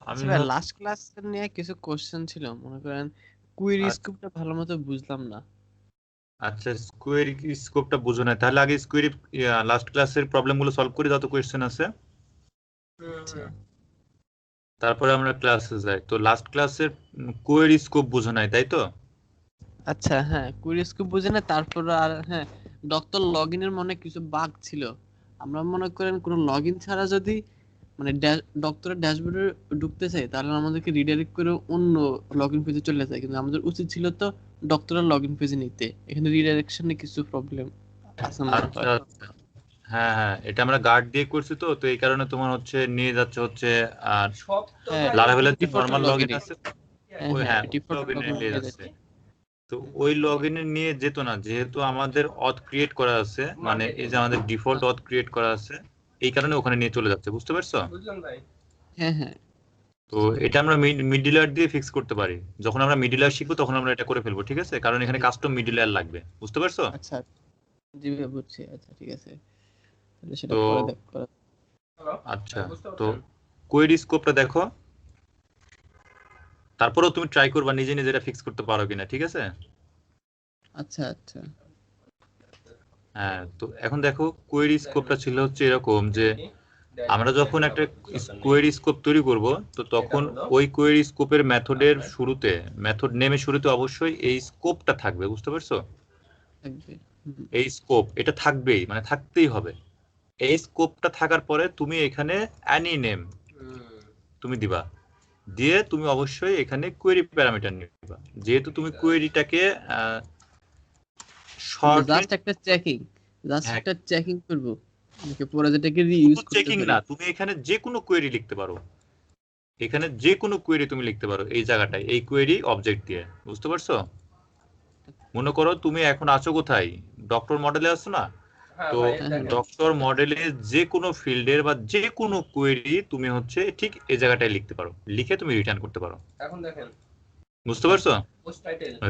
আমি আচ্ছা ভাই, হোপ লাস্ট ক্লাস নিয়ে কিছু কোশ্চেন ছিল, মনে করেন কুইরি স্কোপটা ভালো মতো বুঝলাম না। আচ্ছা, স্কোয়ারি স্কোপটা বুঝো না, তাহলে আগে স্কোয়ারি লাস্ট ক্লাসের প্রবলেমগুলো সলভ করি, যত কোয়েশ্চেন আছে, আচ্ছা তারপরে আমরা ক্লাসে যাই। তো লাস্ট ক্লাসের কোয়েরি স্কোপ বুঝো নাই, তাই তো? আচ্ছা, হ্যাঁ কুইরি স্কোপ বুঝে না। তারপর আর হ্যাঁ, ডক্টর লগ ইনের মনে কিছু বাগ ছিল। আমরা মনে করেন কোনো লগ ইন ছাড়া যদি মানে ডক্টরের ড্যাশবোর্ডে ঢুকতে চাই, তাহলে আমাদেরকে রিডাইরেক্ট করে অন্য লগ ইন পেজে চলে যায়, কিন্তু আমাদের উচিত ছিল তো ডক্টরের লগ ইন পেজে নিতে। এখানে রিডাইরেকশনে কিছু প্রবলেম আছে মনে আচ্ছা হয়। আচ্ছা, হ্যাঁ হ্যাঁ, এটা আমরা গার্ড দিয়ে করছি, তো তো এই কারণে তোমার হচ্ছে নিয়ে যাচ্ছে হচ্ছে আর হ্যাঁ, লারাভেলের যে default normal log log in ইনে। আছে, হ্যাঁ ওই হ্যাঁ, হ্যাঁ ওই ডিফল্ট লগ লগ ইনে ইন নিয়ে নিয়ে যাচ্ছে। যাচ্ছে। তো ওই লগ ইনে নিয়ে যেত না, যেহেতু আমাদের অথ ক্রিয়েট করা আছে, মানে এই যে আমাদের ডিফল্ট অথ ক্রিয়েট করা আছে, এই কারণে ওখানে নিয়ে চলে যাচ্ছে, বুঝতে পারছো? হ্যাঁ হ্যাঁ। তো এটা আমরা মিডল লেয়ার দিয়ে ফিক্স করতে পারি। যখন আমরা মিডল লেয়ার শিখবো তখন আমরা এটা করে ফেলবো, ঠিক আছে? কারণ এখানে কাস্টম মিডল লেয়ার লাগবে, বুঝতে পারছো? আচ্ছা, জি ভাই বুঝছি। আচ্ছা ঠিক আছে, তাহলে সেটা তো পরে দেখ করা। আচ্ছা, তো কোয়েরি স্কোপটা দেখো, তারপরেও তুমি ট্রাই করবা নিজে নিজে এটা ফিক্স করতে পারো কিনা, ঠিক আছে? আচ্ছা আচ্ছা। হ্যাঁ, তো এখন দেখো কোয়েরি স্কোপটা ছিল হচ্ছে এরকম যে আমরা যখন একটা কোয়েরি স্কোপ তৈরি করব, তো তখন ওই কোয়েরি স্কোপের মেথডের শুরুতে, মেথড নেমের শুরুতে অবশ্যই এই স্কোপটা থাকবে, বুঝতে পারছো? থাকবে। হুম। এই স্কোপ এটা থাকবেই, মানে থাকতেই হবে। এই স্কোপটা থাকার পরে তুমি এখানে অ্যানি নেম তুমি দিবা, দিয়ে তুমি অবশ্যই এখানে কোয়েরি প্যারামিটার নিবা, যেহেতু তুমি কোয়েরিটাকে মানে শর্ট রেঞ্জ। জাস্ট একটা চেকিং, জাস্ট হ্যাঁ, একটা চেকিং করব, নাকি পরে যেটাকে শুধু রিইউজ করতে চেকিং পারি। না, তুমি এখানে যে কোনো কোয়েরি লিখতে পারো, এখানে যে কোনো কোয়েরি তুমি লিখতে পারো এই জায়গাটায়, এই কোয়েরি অবজেক্ট দিয়ে, বুঝতে পারছো? মনে করো তুমি এখন আছো কোথায়, ডক্টর মডেলে আছো না? তো হ্যাঁ হ্যাঁ। ডক্টর মডেলে যে কোনো ফিল্ডের বা যে কোনো কোয়েরি তুমি হচ্ছে ঠিক এই জায়গাটায় লিখতে পারো, লিখে তুমি রিটার্ন করতে পারো, বুঝতে পারছো?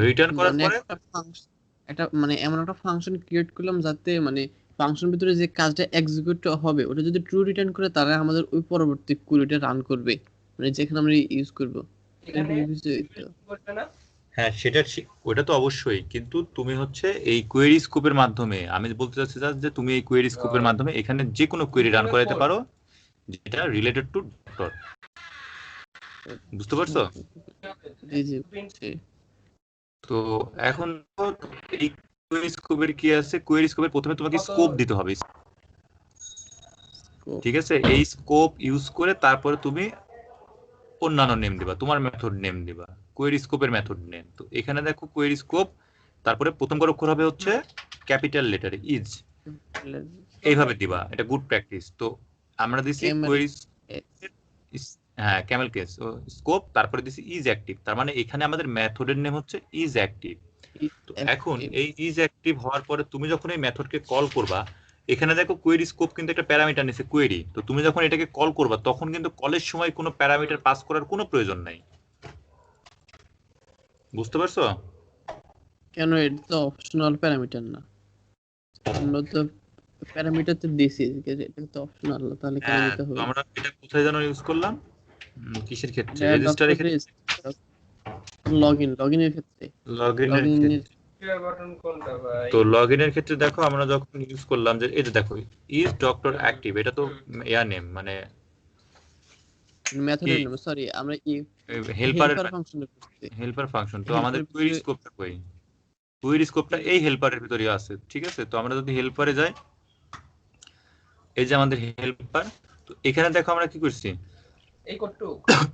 রিটার্ন করার মানে পরে একটা ফাংশন, একটা মানে এমন একটা ফাংশন ক্রিয়েট করলাম যাতে মানে ফাংশন ভিতরে যে কাজটা এক্সিকিউট হবে ওটা যদি ট্রু রিটার্ন করে, তাহলে আমাদের ওই পরবর্তী কুড়িটা রান করবে, মানে যেখানে আমরা ইউজ করব। এরকম কিছু তো। হ্যাঁ ওটা তো অবশ্যই, কিন্তু তুমি হচ্ছে এই কোয়েরি স্কোপের মাধ্যমে, আমি বলতে চাচ্ছি just যে তুমি এই কোয়েরি স্কোপের মাধ্যমে এখানে যে কোনো কোয়েরি রান করাতে পারো যেটা রিলেটেড টু ডক্টর, বুঝতে পারছো? জি জি বুঝছি। তো এখন তো এই কোয়েরি স্কোপের কি আছে, কোয়েরি স্কোপের প্রথমে তোমাকে স্কোপ দিতে হবে, Scope, ঠিক আছে? এই স্কোপ ইউজ করে তারপরে তুমি অন্যান্য নেম দিবা, তোমার মেথড নেম দিবা, কোয়েরি স্কোপের মেথড নেম। তো এখানে দেখো কোয়েরি স্কোপ, তারপরে প্রথম অক্ষর হবে হচ্ছে ক্যাপিটাল লেটারে ইজ, এইভাবে দিবা, এটা গুড প্র্যাকটিস। তো আমরা দিছি camel, কোয়েরি, হ্যাঁ ক্যামেল কেস, স্কোপ, তারপরে দিছি ইজ অ্যাক্টিভ, তার মানে এখানে আমাদের মেথডের নেম হচ্ছে ইজ অ্যাক্টিভ। is তো এখন active. এই ইজ অ্যাক্টিভ হওয়ার পরে তুমি যখন এই মেথডকে কল করবা, এখানে দেখো কোয়েরি স্কোপ কিন্তু একটা প্যারামিটার নিছে কোয়েরি, তো তুমি যখন এটাকে কল করবা তখন কিন্তু কলের সময় কোনো প্যারামিটার পাস করার কোনো প্রয়োজন নাই, বুঝতে পারছো? কেন? এটা তো অপশনাল প্যারামিটার না, আমরা তো প্যারামিটার তো দিছি, এটা তো অপশনাল, তাহলে কেন হ্যাঁ, দিতে তো হবে? আমরা এটা কোথায় যেন ইউজ করলাম, কিসের ক্ষেত্রে, এটা ডক্টর রেজিস্টারের ক্ষেত্রে, লগইনের ক্ষেত্রে। লগ ইনের লগইন। ক্ষেত্রে। তো লগ ইনের ক্ষেত্রে দেখো আমরা যখন ইউজ করলাম যে এটা দেখো ইজ ডক্টর অ্যাক্টিভ, এটা তো এয়ার নেম, মানে কি, মেথডের নেম, সরি আমরা হেল্পারের হেল্পার ফাংশনে করছি। Helper function. তো আমাদের হেল্পারের কুইরি ভিতরে স্কোপটা কই, কুইরি স্কোপটা এই হেল্পারের ভিতরে আছে, ঠিক আছে? তো আমরা যদি হেল্পারে যাই, এই যে আমাদের হেল্পার, তো এখানে দেখো আমরা কি করছি,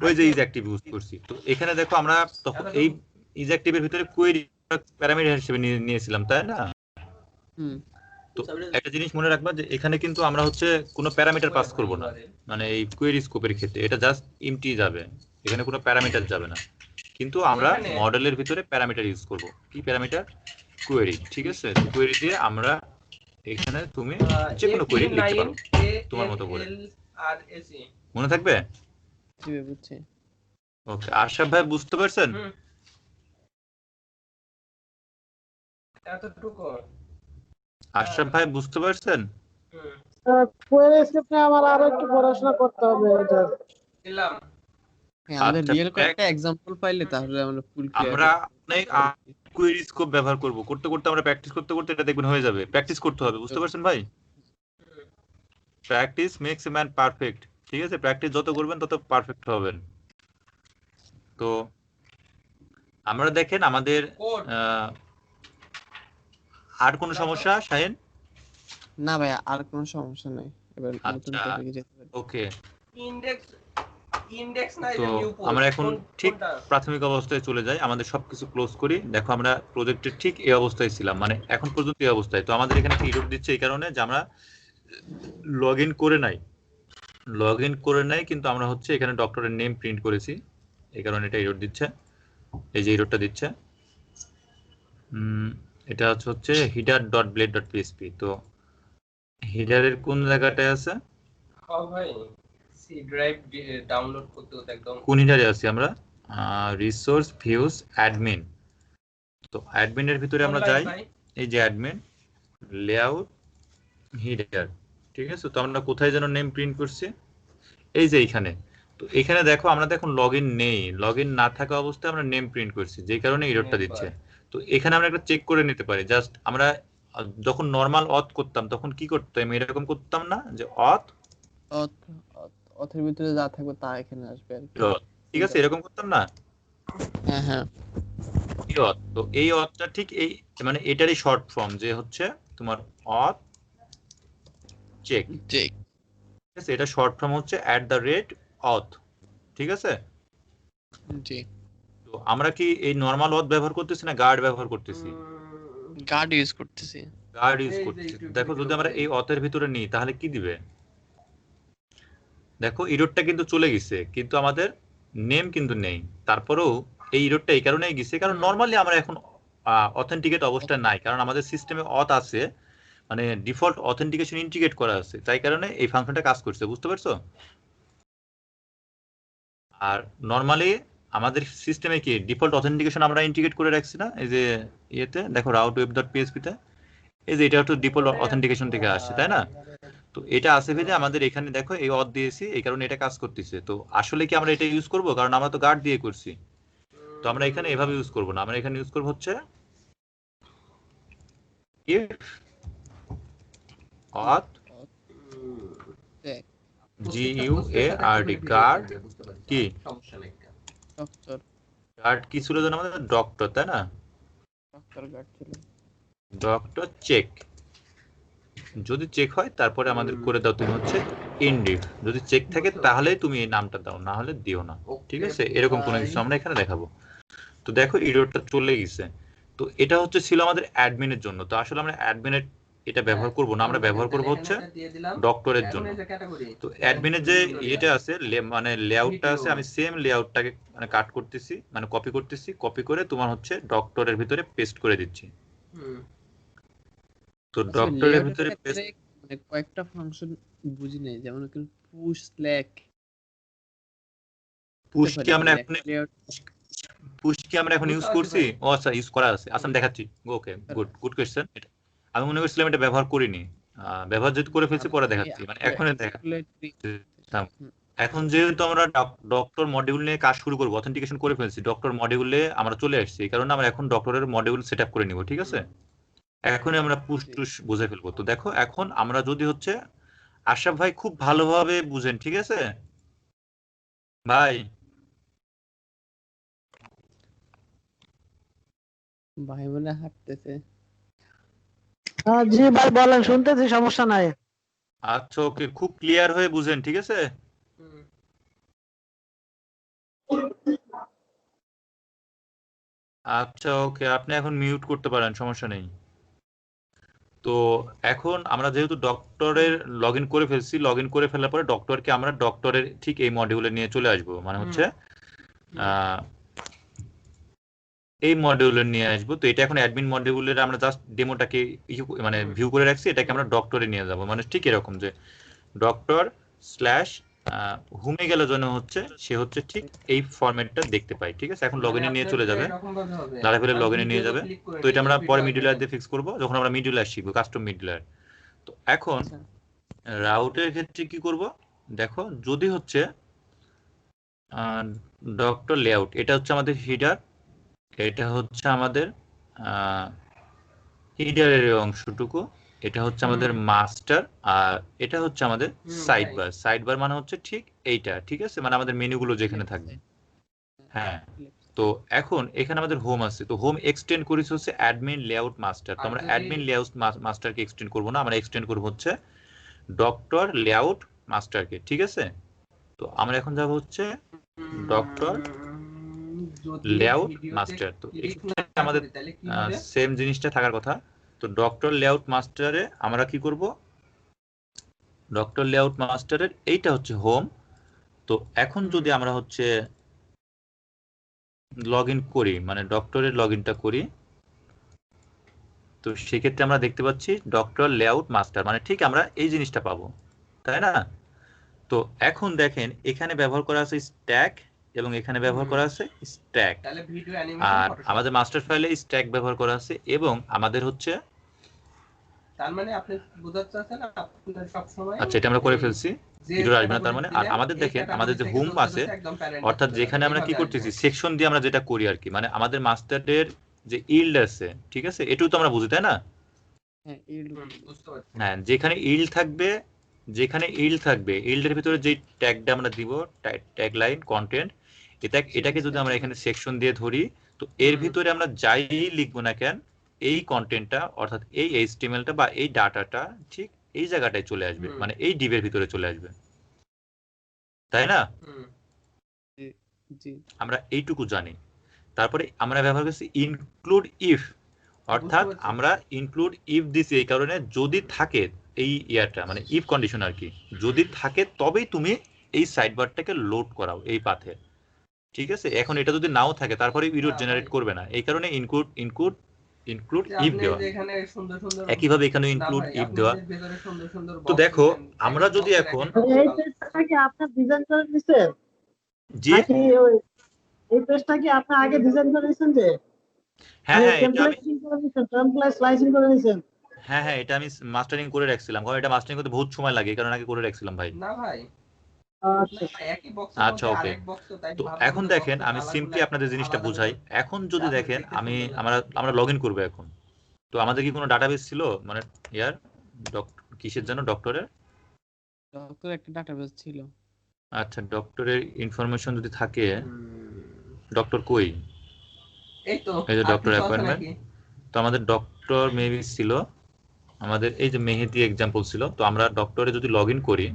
ওই যে ইজ অ্যাক্টিভ ইউজ করছি। তো এখানে দেখো আমরা তখন এই ইজ অ্যাক্টিভের ভিতরে কোয়েরি প্যারামিটার হিসেবে নিয়েছিলাম, তাই না? হুম। তো একটা জিনিস মনে রাখবা যে এখানে কিন্তু আমরা হচ্ছে কোনো প্যারামিটার পাস করব না, মানে এই কোয়েরি স্কোপের ক্ষেত্রে এটা জাস্ট এমটি যাবে, এখানে কোনো প্যারামিটার যাবে না, কিন্তু আমরা মডেলের ভিতরে প্যারামিটার ইউজ করব। কি প্যারামিটার? কোয়েরি, ঠিক আছে? কোয়েরি দিয়ে আমরা এখানে তুমি যে কোনো কোয়েরি লিখতে পারো তোমার মতো করে, মনে থাকবে? জি ভাই, বুঝছি। ওকে, আশরাফ ভাই বুঝতে পারছেন? আশরাফ ভাই বুঝতে পারছেন? কোয়েরি স্ক্রিপ্ট নিয়ে আমার আরো একটু পড়াশোনা করতে হবে এটা। হ্যাঁ, আমাদের আচ্ছা রিয়েল কয়েকটা এক্সাম্পল পাইলে তাহলে আমরা ফুল ক্লিয়ার আমরা অনেক কুয়েরি স্কোপ ব্যবহার করব, করতে করতে আমরা প্র্যাকটিস করতে করতে এটা দেখবেন হয়ে যাবে। প্র্যাকটিস করতে হবে, বুঝতে পারছেন ভাই? Practice makes a man perfect. ঠিক আছে, প্র্যাকটিস যত করবেন তত পারফেক্ট হবেন। তো আমরা দেখেন আমাদের আর কোনো সমস্যা শাহিন? না ভাই, আর কোনো সমস্যা নাই, এবার নতুন আচ্ছা টপিকে যেতে পারি। ওকে, ইন্ডেক্স নাই তো যে নিউ পোস্ট আমরা এখন ঠিক প্রাথমিক অবস্থায় চলে যাই, আমাদের সবকিছু ক্লোজ করি। দেখো আমরা প্রজেক্টের ঠিক এই অবস্থায় ছিলাম, মানে এখন পর্যন্ত এই অবস্থায়। তো আমাদের এখানে কি এরর দিচ্ছে এই কারণে যে আমরা লগ ইন করে নাই, কিন্তু আমরা হচ্ছে এখানে ডক্টরের নেম প্রিন্ট করেছি, এই কারণে এটা এরর দিচ্ছে। এই যে এররটা দিচ্ছে, এটা হচ্ছে header.blade.php। তো হিডারের কোন জায়গাটায় আছে? হ্যাঁ ভাই, সি ড্রাইভ ডাউনলোড করতে হতো একদম। কোন হিডারে আছি আমরা? Resource views admin. তো অ্যাডমিনের ভিতরে আমরা যাই, এই যে অ্যাডমিন লেআউট হিডার। ঠিক আছে, তো আমরা কোথায় যেন নেম প্রিন্ট করছি, এই যে এইখানে। তো এখানে দেখো আমরা দেখুন লগইন নেই, লগইন না থাকা অবস্থায় আমরা নেম প্রিন্ট করছি, যেই কারণে এররটা দিচ্ছে। তো এখানে আমরা একটা চেক করে নিতে পারি। জাস্ট আমরা যখন নরমাল অথ করতাম তখন কি করতাম, এরকম করতাম না যে অথের ভিতরে যা থাকবে তা এখানে আসবে আর কি। ঠিক আছে, এরকম করতাম না? হ্যাঁ হ্যাঁ, তো এই অথটা ঠিক এই মানে এটারই শর্ট ফর্ম, যে হচ্ছে তোমার অথ চেক। ঠিক আছে, এটা শর্ট ফর্ম হচ্ছে @auth। ঠিক আছে, জি। তো আমরা কি এই নরমাল অথ ব্যবহার করতেছি না গার্ড ব্যবহার করতেছি? গার্ড ইউজ করতেছি। গার্ড ইউজ করতেছি। দেখো যদি আমরা এই অথের ভিতরে নিই তাহলে কি দিবে? দেখো এররটা কিন্তু চলে গেছে, কিন্তু আমাদের নেম কিন্তু নেই। তারপরেও এই এররটা এই কারণেই গেছে কারণ নরমালি আমরা এখন অথেন্টিকেট অবস্থায় নাই, কারণ আমাদের সিস্টেমে অথ আছে, মানে ডিফল্ট অথেন্টিকেশন ইন্টিগ্রেট করা আছে, তাই কারণে এই ফাংশনটা কাজ করছে, বুঝতে পারছো? আর নরমালি আমাদের সিস্টেমে কি ডিফল্ট অথেন্টিকেশন আমরা ইন্টিগ্রেট করে রাখছি না, এই যে ইয়েতে দেখো routeweb.php তে, এই যে এটা হচ্ছে ডিফল্ট অথেন্টিকেশন থেকে আসছে, তাই না? তো এটা আছে ভেবে আমাদের এখানে দেখো এই অথ দিয়েছি, এই কারণে এটা কাজ করতেছে। তো আসলে কি আমরা এটা ইউজ করব, কারণ আমরা তো গার্ড দিয়ে করছি। তো আমরা এখানে এভাবে ইউজ করব না, আমরা এখানে ইউজ করব হচ্ছে if auth guard guard কি ডক্টর গার্ড কি ছিল জানো আমাদের? ডক্টর, তাই না? গার্ড ছিল। ডক্টর চেক, যদি চেক হয় তারপরে আমাদের করে দাও তুমি হচ্ছে ইনডিফ। যদি চেক থাকে তাহলে তুমি এই নামটা দাও, না হলে দিও না। ঠিক আছে, এরকম কোনো কিছু আমরা এখানে দেখাবো। তো দেখো এররটা চলে গেছে। তো এটা হচ্ছে ছিল আমাদের অ্যাডমিনের জন্য। তো আসলে আমরা অ্যাডমিনের এটা ব্যবহার করব না, আমরা ব্যবহার করব হচ্ছে ডক্টরের জন্য। তো অ্যাডমিনের যে এটা আছে মানে লেআউটটা আছে, আমি সেম লেআউটটাকে মানে কাট করতেছি, মানে কপি করতেছি, কপি করে তোমার হচ্ছে ডক্টরের ভিতরে পেস্ট করে দিচ্ছি। তো ডক্টরের ভিতরে পেস্ট মানে কয়েকটা ফাংশন বুঝি নাই, যেমন পুশ স্ল্যাক। পুশ কি আমরা এখন ইউজ করছি? ও আচ্ছা, ইউজ করা আছে। আচ্ছা আমি দেখাচ্ছি। ওকে, গুড কোশ্চেন। আমি মনে করছিলাম এটা ব্যবহার করিনি। ব্যবহার যেহেতু করে ফেলছি পরে দেখাচ্ছি, মানে এখন এখন যেহেতু আমরা ডক্টর মডিউল নিয়ে কাজ শুরু করবো, অথেন্টিকেশন করে ফেলছি, ডক্টর মডিউলে আমরা চলে আসছি, এই কারণে আমরা এখন ডক্টরের মডিউল সেট আপ করে নিব। ঠিক আছে, এখনই আমরা পুশ টুশ বুঝে ফেলবো। তো দেখো এখন আমরা যদি হচ্ছে আশরাফ ভাই খুব ভালোভাবে বুঝেন, ঠিক আছে ভাই? ভাই মনে হাঁটতেছে। জি ভাই বলেন, শুনতেছি, সমস্যা নাই। আচ্ছা ওকে, খুব ক্লিয়ার হয়ে বুঝেন, ঠিক আছে? আচ্ছা ওকে, আপনি এখন মিউট করতে পারেন, সমস্যা নেই। তো এখন আমরা যেহেতু ডক্টরের লগ ইন করে ফেলছি, লগ ইন করে ফেলার পরে ডক্টরকে আমরা ডক্টরের ঠিক এই মডিউলে নিয়ে চলে আসবো, মানে হচ্ছে এই মডিউলে নিয়ে আসবো। তো এটা এখন অ্যাডমিন মডিউলের আমরা জাস্ট ডেমোটাকে মানে ভিউ করে রাখছি, এটাকে আমরা ডক্টরে নিয়ে যাব, মানে ঠিক এরকম যে ডক্টর স্ল্যাশ হোমে গেলে যেন হচ্ছে সে হচ্ছে ঠিক এই ফরম্যাটটা দেখতে পাই। ঠিক আছে, এখন লগইনে নিয়ে চলে যাবে, দাঁড়া ফেলে লগইনে নিয়ে যাবে। তো এটা আমরা পরে মিডুলার দিয়ে ফিক্স করব যখন আমরা মিডুলার শিখবো, কাস্টম মিডুলার। তো এখন রাউটের ক্ষেত্রে কি করব, দেখো যদি হচ্ছে ডক্টর লেআউট, এটা হচ্ছে আমাদের হিডার, এটা হচ্ছে আমাদের হিডারের অংশটুকু, এটা হচ্ছে আমাদের মাস্টার, আর এটা হচ্ছে আমাদের সাইড বার। সাইড বার মানে হচ্ছে ঠিক এইটা, ঠিক আছে, মানে আমাদের মেনুগুলো যেখানে থাকবে। হ্যাঁ, তো এখন এখানে আমাদের হোম আছে, তো হোম এক্সটেন্ড করেছে হচ্ছে অ্যাডমিন লেআউট মাস্টার। তো আমরা অ্যাডমিন লেআউট মাস্টারকে এক্সটেন্ড করব না, আমরা এক্সটেন্ড করব হচ্ছে ডক্টর লেআউট মাস্টারকে, ঠিক আছে। তো আমরা এখন যাব হচ্ছে ডক্টর লেআউট মাস্টার। তো এখানে আমাদের সেম জিনিসটা থাকার কথা। তো ডক্টর লেআউট মাস্টারে আমরা কি করব, ডক্টর লেআউট মাস্টারের এইটা হচ্ছে হোম। তো এখন যদি আমরা হচ্ছে লগ ইন করি, মানে ডক্টরের লগ ইনটা করি, তো সেক্ষেত্রে আমরা দেখতে পাচ্ছি ডক্টর লেআউট মাস্টার, মানে ঠিক আমরা এই জিনিসটা পাবো, তাই না। তো এখন দেখেন এখানে ব্যবহার করা আছে স্ট্যাক এবং এখানে ব্যবহার করা আছে স্ট্যাক, আর আমাদের মাস্টার ফাইলে স্ট্যাক ব্যবহার করা আছে এবং আমাদের হচ্ছে, তার মানে আপনি বোঝাতে চাচ্ছেন আপনার সব সময়, আচ্ছা এটা আমরা করে ফেলছি, ভিডিও আসবে না তার মানে। আর আমাদের দেখেন আমাদের যে হোম আছে, অর্থাৎ যেখানে আমরা কি করতেছি সেকশন দিয়ে আমরা যেটা করি আর কি, মানে আমাদের মাস্টারের যে ইল্ড আছে, ঠিক আছে, এটাও তো আমরা বুঝি, তাই না। হ্যাঁ, যেখানে ইল্ড থাকবে, যেখানে ইল্ড থাকবে, ইল্ডের ভিতরে যে ট্যাগটা আমরা দিব, ট্যাগ লাইন কন্টেন্ট, এটাকে যদি আমরা এখানে সেকশন দিয়ে ধরি, তো এর ভিতরে আমরা যাই লিখবো না কেন, এই কন্টেন্টটা অর্থাৎ এই এইচটিএমএলটা বা এই ডাটাটা ঠিক এই জায়গাটায় চলে আসবে, মানে এই ডিভের ভিতরে চলে আসবে, তাই না। আমরা এইটুকু জানি। তারপরে আমরা ব্যবহার করছি ইনক্লুড ইফ, অর্থাৎ আমরা ইনক্লুড ইফ দিছি এই কারণে যদি থাকে এই ইয়ারটা, মানে ইফ কন্ডিশন আর কি, যদি থাকে তবেই তুমি এই সাইডবারটাকে লোড করাও এই পাথে, ঠিক আছে। এখন এটা যদি নাও থাকে তারপরে ইরর জেনারেট করবে না, এই কারণে ইনক্লুড ইফ দেওয়া। একইভাবে এখানে ইনক্লুড ইফ দেওয়া। তো দেখো আমরা যদি এখন এই পেজটা কি আপনি ডিজাইন করে দিয়েছেন? জি, এই পেজটা কি আপনি আগে ডিজাইন করে দিয়েছেন? যে হ্যাঁ হ্যাঁ এটা আমি, টেমপ্লেট স্লাইসিং করে দিয়েছেন? হ্যাঁ হ্যাঁ এটা আমি মাস্টারিং করে রাখছিলাম, কারণ এটা মাস্টারিং করতে বহুত সময় লাগে, এই কারণে আগে করে রাখছিলাম ভাই। না ভাই, আচ্ছা ওকে। তো এখন দেখেন আমি সিম্পলি আপনাদের জিনিসটা বুঝাই। এখন যদি দেখেন আমরা লগ ইন করবো এখন, তো আমাদের কি কোনো ডাটাবেস ছিল, মানে ইয়ার কিসের জন্য, ডক্টরের একটা ডাটাবেস ছিল। আচ্ছা ডক্টরের ইনফরমেশন যদি থাকে, ডক্টর কই, এই তো এই যে ডক্টর অ্যাপয়েন্টমেন্ট, তো আমাদের ডক্টর মেবি ছিল, আমাদের এই যে মেহেদি এক্সাম্পল ছিল। তো আমরা ডক্টরে যদি লগ ইন করি,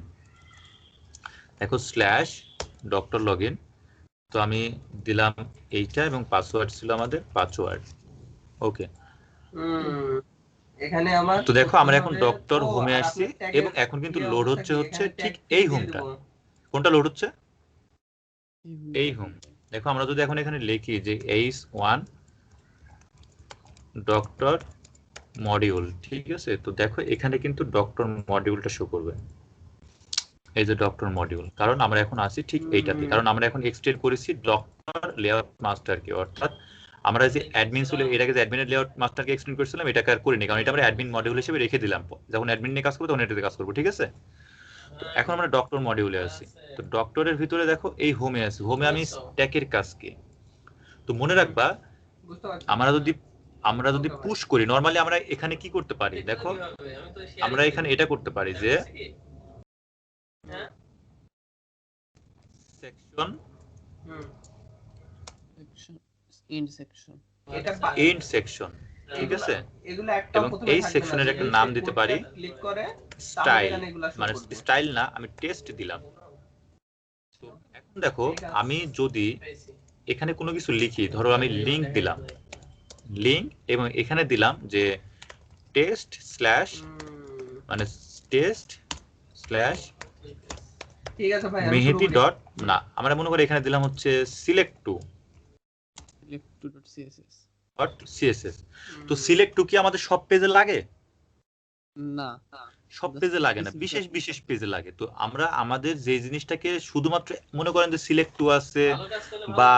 দেখো স্ল্যাশ ডক্টর লগ ইন, তো আমি দিলাম এইটা এবং পাসওয়ার্ড ছিল আমাদের পাসওয়ার্ড, ওকে। এখানে আমার, তো দেখো আমরা এখন ডক্টর হোমে আসছি এবং এখন কিন্তু লোড হচ্ছে ঠিক এই হোমটা। কোনটা লোড হচ্ছে? এই হোম। দেখো আমরা যদি এখন এখানে লিখি যে H1 ডক্টর মডিউল, ঠিক আছে, তো দেখো এখানে কিন্তু ডক্টর মডিউলটা শো করবে, এই যে ডক্টর মডিউল, কারণ আমরা এখন আছি ঠিক এইটাতে, কারণ আমরা এখন এক্সটেন্ড করেছি ডক্টর লেআউট মাস্টারকে, অর্থাৎ আমরা যে অ্যাডমিন ছিল এটাকে যে অ্যাডমিনের লেআউট মাস্টারকে এক্সটেন্ড করেছিলাম, এটাকে আর করিনি, কারণ এটা আমরা অ্যাডমিন মডিউল হিসেবে রেখে দিলাম, যখন অ্যাডমিন নিয়ে কাজ করবো তখন এটাতে কাজ করবো, ঠিক আছে। তো এখন আমরা ডক্টর মডিউলে আছি, তো ডক্টরের ভিতরে দেখো এই হোমে আছি, হোমে আমি স্ট্যাকের কাজ কি, তো মনে রাখবা আমরা যদি পুশ করি, নরমালি আমরা এখানে কি করতে পারি, দেখো আমরা এখানে এটা করতে পারি যে সেকশন এন্ড সেকশন, ঠিক আছে, এবং এই সেকশনের একটা নাম দিতে পারি স্টাইল, মানে স্টাইল না, আমি টেস্ট দিলাম। তো এখন দেখো আমি যদি এখানে কোনো কিছু লিখি, ধরো আমি লিংক দিলাম, লিংক, এবং এখানে দিলাম যে টেস্ট স্ল্যাশ, মানে টেস্ট স্ল্যাশ মেহেদি ডট, না আমরা মনে করি এখানে দিলাম হচ্ছে select2.css। তো select2 কি আমাদের সব পেজে লাগে? না, সব পেজে লাগে না, বিশেষ বিশেষ পেজে লাগে। তো আমরা আমাদের যে জিনিসটাকে শুধুমাত্র মনে করেন যে select2 আছে বা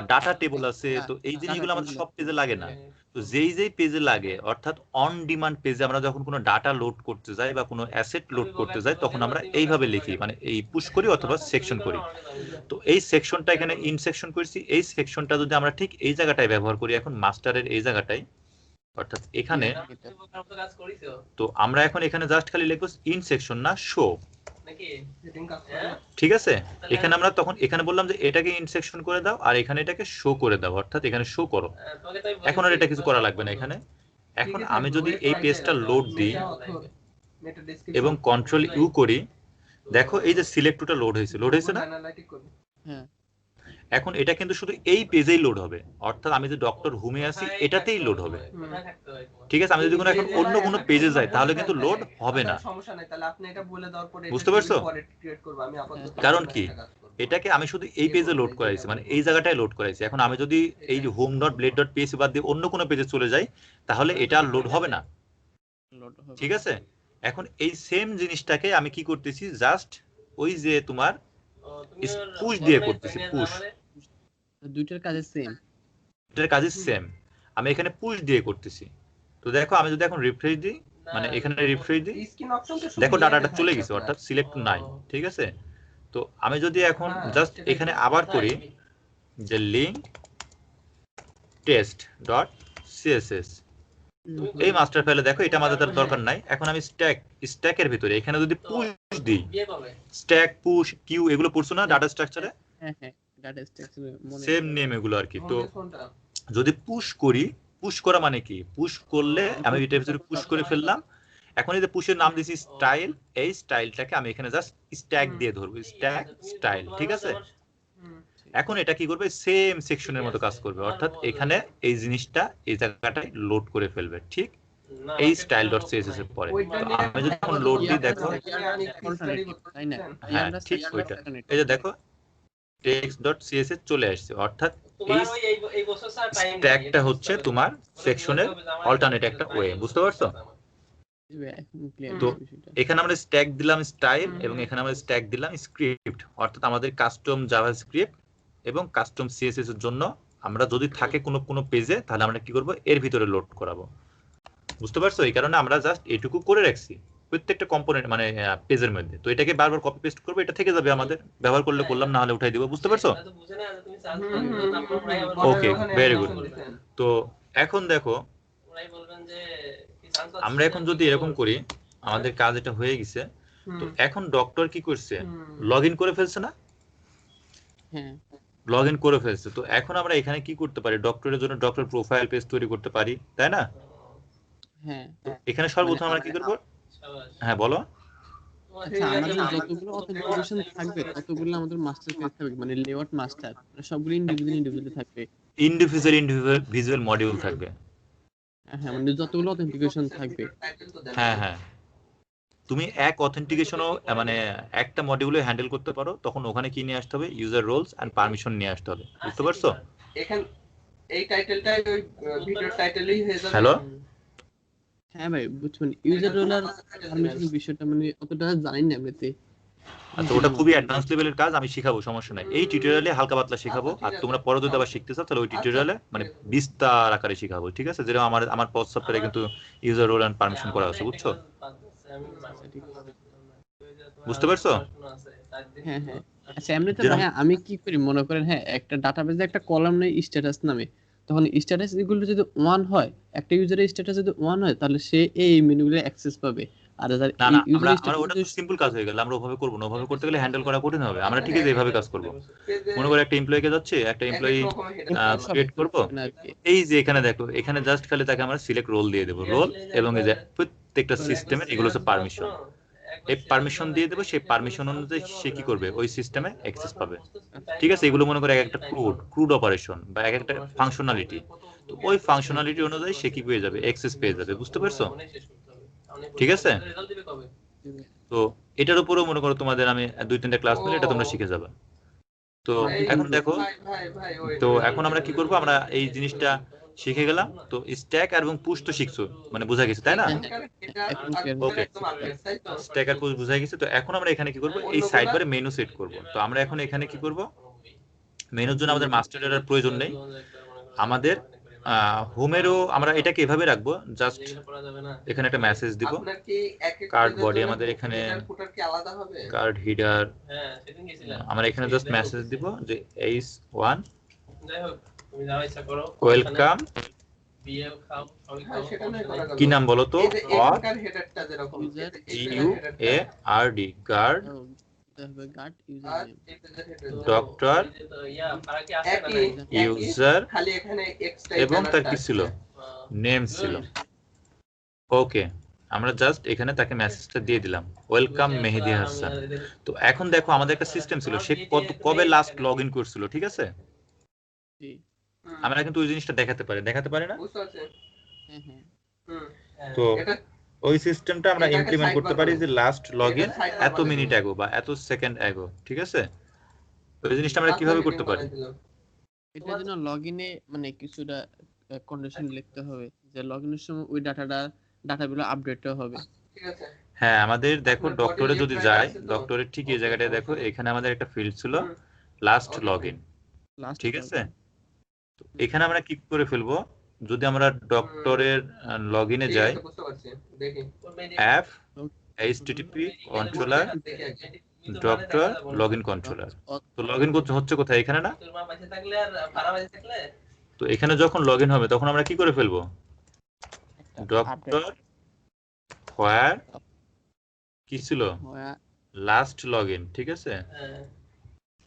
ডাটা টেবল আছে, তো এই জিনিসগুলো আমাদের সব পেজে লাগে না। তো যেই পেজে লাগে, অর্থাৎ অন ডিমান্ড পেজে আমরা যখন কোনো ডাটা লোড করতে যাই বা কোনো অ্যাসেট লোড করতে যাই, তখন আমরা এইভাবে লিখি, মানে এই পুশ করি অথবা সেকশন করি। তো এই সেকশনটা এখানে ইন সেকশন করেছি, এই সেকশনটা যদি আমরা ঠিক এই জায়গাটায় ব্যবহার করি, এখন মাস্টারের এই জায়গাটায়, অর্থাৎ এখানে, তো আমরা এখন এখানে জাস্ট খালি লিখবো ইন সেকশন না শো, ঠিক আছে? এখানে আমরা তখন এখানে বললাম যে এটাকে ইনসেকশন করে দাও আর এখানে এটাকে শো করে দাও, অর্থাৎ এখানে শো করো। এখন আর এটা কিছু করা লাগবে না এখানে। এখন আমি যদি এই পেজটা লোড দিই এবং কন্ট্রোল ইউ করি, দেখো এই যে সিলেক্ট টুটা লোড হয়েছে না? হ্যাঁ, এখন এটা কিন্তু শুধু এই পেজেই লোড হবে, অর্থাৎ আমি যে ডক্টর হোমে আছি এটাতেই লোড হবে, ঠিক আছে? আমি যদি কোনো এখন অন্য কোনো পেজে যাই তাহলে কিন্তু লোড হবে না। সমস্যা নাই, তাহলে আপনি এটা বলে দেওয়ার পরে বুঝতে পারছো? ক্রিয়েট করব আমি আপাতত। কারণ কি, এটাকে আমি শুধু এই পেজে লোড করাইছি, মানে এই জায়গাটায় লোড করাইছি। এখন আমি যদি এই যে home.blade.php বাদ দিয়ে অন্য কোনো পেজে চলে যাই তাহলে এটা লোড হবে না, লোড হবে। ঠিক আছে? এখন এই সেম জিনিসটাকে আমি কি করতেছি, জাস্ট ওই যে তোমার পুশ দিয়ে করতেছি, পুশ, দুইটার কাজে সেম। এটার কাজ সেম, আমি এখানে পুশ দিয়ে করতেছি। তো দেখো আমি যদি এখন রিফ্রেশ দিই, মানে এখানে রিফ্রেশ দিই, স্ক্রিন অপশনটা দেখো ডাটাটা চলে গেছে, অর্থাৎ সিলেক্ট নাই, ঠিক আছে? তো আমি যদি এখন জাস্ট এখানে আবার করি যে লিঙ্ক টেস্ট.css, এই মাস্টার ফাইলে দেখো এটা আমাদের তার দরকার নাই। এখন আমি স্ট্যাকের ভিতরে এখানে যদি পুশ দিই, স্ট্যাক, পুশ, কিউ এগুলো পড়ছো না ডাটা স্ট্রাকচারে? হ্যাঁ হ্যাঁ, ডাটা স্ট্রাকচার মনে সেম নেম এগুলো আর কি। তো যদি পুশ করি, পুশ করা মানে কি, পুশ করলে আমি এটার ভিতরে পুশ করে ফেললাম। এখন এই যে পুশের নাম দিছি স্টাইল, এই স্টাইলটাকে আমি এখানে জাস্ট স্ট্যাক দিয়ে ধরবো, স্ট্যাক স্টাইল, ঠিক আছে? এখন এটা কি করবে, সেম সেকশনের মতো কাজ করবে, অর্থাৎ এখানে এই জিনিসটা এই জায়গাটায় লোড করে ফেলবে, ঠিক এই style.css এর পরে। তো আমি যদি এখন লোড দিই, দেখো তাই না? হ্যাঁ ঠিক ওইটা, এই যে দেখো text.css চলে আসছে, অর্থাৎ এই স্ট্যাকটা হচ্ছে তোমার সেকশনের অল্টারনেট একটা ওয়ে, বুঝতে পারছো? তো এখানে আমরা স্ট্যাক দিলাম স্টাইল এবং এখানে আমরা স্ট্যাক দিলাম স্ক্রিপ্ট, অর্থাৎ আমাদের কাস্টম জাভাস্ক্রিপ্ট এবং কাস্টম সিএসএস এর জন্য আমরা যদি থাকে কোনো পেজে, তাহলে আমরা কি করব, এর ভিতরে লোড করাবো, বুঝতে পারছো? এই কারণে আমরা জাস্ট এটুকু করে রাখছি প্রত্যেকটা কম্পোনেন্ট, মানে পেজের মধ্যে। তো এটাকে বারবার কপি পেস্ট করবো, এটা থেকে যাবে আমাদের, ব্যবহার করলে করলাম, না হলে উঠাই দিব, বুঝতে পারছো? ওকে, ভেরি গুড। তো এখন দেখো আমরা এখন যদি এরকম করি, আমাদের কাজ এটা হয়ে গেছে। তো এখন ডক্টর কি করছে, লগ ইন করে ফেলছে না? হ্যাঁ, লগ ইন করে ফেলছে। তো এখন আমরা এখানে কি করতে পারি, ডক্টরের জন্য ডক্টর প্রোফাইল পেজ তৈরি করতে পারি, তাই না? হ্যাঁ। এখানে সর্বপ্রথম আমরা কি করব, হ্যাঁ বলো। আচ্ছা, আমাদের যতগুলো অথেন্টিকেশন থাকবে ততগুলো আমাদের মাস্টার পেজ থাকবে, মানে লেআউট মাস্টার, সবগুলো ইন্ডিভিজুয়ালি থাকবে, ভিজুয়াল মডিউল থাকবে। হ্যাঁ, মানে যতগুলো অথেন্টিকেশন থাকবে। হ্যাঁ হ্যাঁ, তুমি এক অথেন্টিকেশনও মানে একটা মডিউলে হ্যান্ডেল করতে পারো, তখন ওখানে কি নিয়ে আসতে হবে, ইউজার রোলস এন্ড পারমিশন নিয়ে আসতে হবে, বুঝতে পারছো? এখানে এই টাইটেলটাই ওই ভিডিওর টাইটেলই হয়ে যাবে। হ্যালো, হ্যাঁ ভাই বুঝছেন, ইউজার রোল আর পারমিশন বিষয়টা মানে অতটা জানি না এমনিতে। আচ্ছা ওটা খুবই অ্যাডভান্স লেভেলের কাজ, আমি শিখাবো, সমস্যা নাই। এই টিউটোরিয়ালে হালকা পাতলা শেখাবো, আর তোমরা পরে যদি আবার শিখতে চাও তাহলে ওই টিউটোরিয়ালে মানে বিস্তার আকারে শিখাবো, ঠিক আছে? যেরকম আমার পজ সফটওয়্যারে কিন্তু ইউজার রোল এন্ড পারমিশন করা আছে, বুঝছো? বুঝতে পারছো? হ্যাঁ হ্যাঁ। আচ্ছা এমনিতে ভাই আমি কি করি মনে করেন, হ্যাঁ একটা ডাটাবেজে একটা কলাম নেই স্ট্যাটাস নামে, তখন স্ট্যাটাস এগুলো যদি 1 হয়, একটা ইউজারের স্ট্যাটাস যদি 1 হয় তাহলে সে এই মেনুগুলো অ্যাক্সেস পাবে। আর যারা না না, ইউজার আমরা ওটা তো সিম্পল কাজ হয়ে গেল, আমরা ওভাবে করব না, ওভাবে করতে গেলে হ্যান্ডেল করা কঠিন হবে। আমরা ঠিক আছে এইভাবে কাজ করব। মনে করো একটা এমপ্লয়িকে যাচ্ছে, একটা এমপ্লয়ি ক্রিয়েট করব, এই যে এখানে দেখো, এখানে জাস্ট খালি তাকে আমরা সিলেক্ট রোল দিয়ে দেব, রোল, এবং এই যে প্রত্যেকটা সিস্টেমের এগুলো হচ্ছে পারমিশন, এই পারমিশন দিয়ে দেব, সেই পারমিশন অনুযায়ী সে কি করবে, ওই সিস্টেমে অ্যাক্সেস পাবে, ঠিক আছে? এগুলো মনে করে এক একটা ক্রুড অপারেশন বা এক একটা ফাংশনালিটি, তো ওই ফাংশনালিটি অনুযায়ী সে কি পেয়ে যাবে, অ্যাক্সেস পেয়ে যাবে, বুঝতে পারছো? ঠিক আছে? তো এটার উপরেও মনে করো তোমাদের আমি 2-3টা ক্লাস নিলে এটা তোমরা শিখে যাবে। তো এখন দেখো, তো এখন আমরা কি করব, আমরা এই জিনিসটা শিখে গেলাম। তো স্ট্যাক এবং পুশ তো শিখছো, মানে বোঝা গেছে, তাই না? ওকে, স্ট্যাক আর পুশ বোঝা গেছে। তো এখন আমরা এখানে কি করব, এই সাইড বারে মেনু সেট করব। তো আমরা এখন এখানে কি করব, মেনুর জন্য আমাদের মাস্টার ডেটার প্রয়োজন নেই, আমাদের হোমেরও আমরা এটাকে এভাবে রাখবো, জাস্ট যেগুলো করা যাবে না এখানে একটা মেসেজ দিব। আপনার কি এক এক কার্ড পেজের বডি জন্য আমাদের এখানে header footer কি আলাদা হবে? কার্ড হিডার, হ্যাঁ সেদিন গেছিলাম আমরা এখানে জাস্ট মেসেজ দিব যে H1 যাই হোক তুমি যারা ইচ্ছা করো ওয়েলকাম, বিএল খাও সবই খাও সেটা নয় করা যাবে কি নাম বলো তো, অর এখানকার হেডারটা যেরকম User UARD গার্ড গার্ড আর ইউজার নেম এই পেজের header ডক্টর ইয়া ফারা কি আছে না ইউজার খালি এখানে এক্সট্রা এবং তার কি ছিল, নেম ছিল। ওকে, আমরা জাস্ট এখানে তাকে মেসেজটা দিয়ে দিলাম, ওয়েলকাম মেহেদি হাসান। তো এখন দেখো আমাদের একটা সিস্টেম ছিল, সে কবে লাস্ট লগ ইন করছিল, ঠিক আছে? জি আমরা কিন্তু ওই জিনিসটা দেখাতে পারি না? বুঝতে পারছেন? হ্যাঁ হ্যাঁ তো এটা ওই সিস্টেমটা আমরা এটাকে ইমপ্লিমেন্ট করতে sidebar পারি বানাবো। যে লাস্ট লগ ইন এটা sidebar এত বানাবো। মিনিট অ্যাগো বা এত সেকেন্ড অ্যাগো, ঠিক আছে? ওই জিনিসটা আমরা কিভাবে করতে পারি? এটার জন্য লগইনে মানে কিছুটা কন্ডিশন লিখতে হবে যে লগইনের সময় ওই ডাটাগুলো আপডেট হবে। ঠিক আছে হ্যাঁ, আমাদের দেখো আপনার ডক্টরে body যদি left যাই, right আছে তো? ডক্টরের ঠিক এই জায়গাটায় দেখো, Okay. এখানে আমাদের একটা ফিল্ড ছিল হুম। Last Okay. Log in, last ঠিক আছে? তো এখানে আমরা কি করে ফেলবো, যদি আমরা ডক্টরের লগ ইনে ঠিক যাই, আছে, বুঝতে পারছি দেখি অ্যাপ http কন্ট্রোলার দেখি আগে ডক্টর লগ ইন কন্ট্রোলার। তো লগ ইন হচ্ছে কোথায়, এখানে না? তোর মা বাঁচে থাকলে আর ভাড়া বাঁচে থাকলে তো এখানে যখন লগ ইন হবে তখন আমরা কি করে ফেলবো, ডক্টর হোয়ার কি ছিল, লাস্ট লগ ইন, ঠিক আছে? হ্যাঁ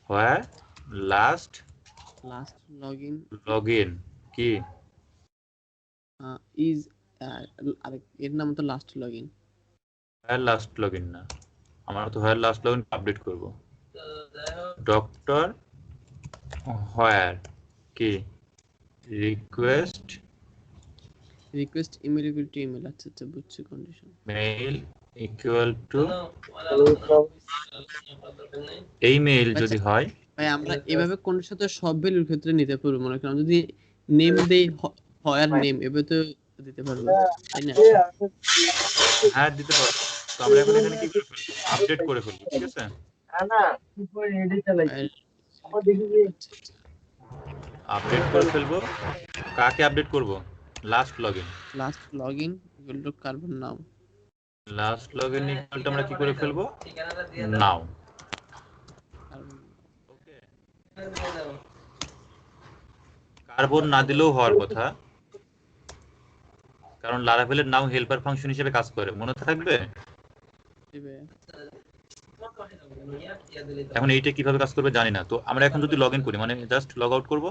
where last last login log in কি, ইজ আর এর নাম তো last login. Where last log in না, আমরা তো where last log in update করবো। তো যাই হোক ডক্টর হোয়ার কি request email equal to email. আচ্ছা আচ্ছা বুঝছি কন্ডিশন। মেইল ইকুয়াল টু তোমার আলোচনা দরকার নেই এই মেইল যদি হয়, ভাই আমরা এভাবে কন্ডিশন তো সব ভ্যালুর ক্ষেত্রে নিতে পারবো, মনে করেন যদি নেম দেই হয় নেম এভাবে তো দিতে পারবো, তাই না? হ্যাঁ দিতে পারবো। তো আমরা এখন এখানে কি করে ফেলবো, আপডেট করে ফেলবো, ঠিক আছে? আপডেট করে ফেলবো, কাকে আপডেট করব, last login. Last login equal to carbon now. Last login ইকুয়ালটা আমরা কি করে ফেলবো, ঠিকানাটা দিয়ে নাও। ওকে, দাও কার্বন না দিলেও হওয়ার কথা, কারণ লারাভেলের নাও হেল্পার ফাংশন হিসেবে কাজ করে, মনে থাকবে? এখন এইটা কিভাবে কাজ করবে জানি না। তো আমরা এখন যদি লগইন করি, মানে জাস্ট লগ আউট করব,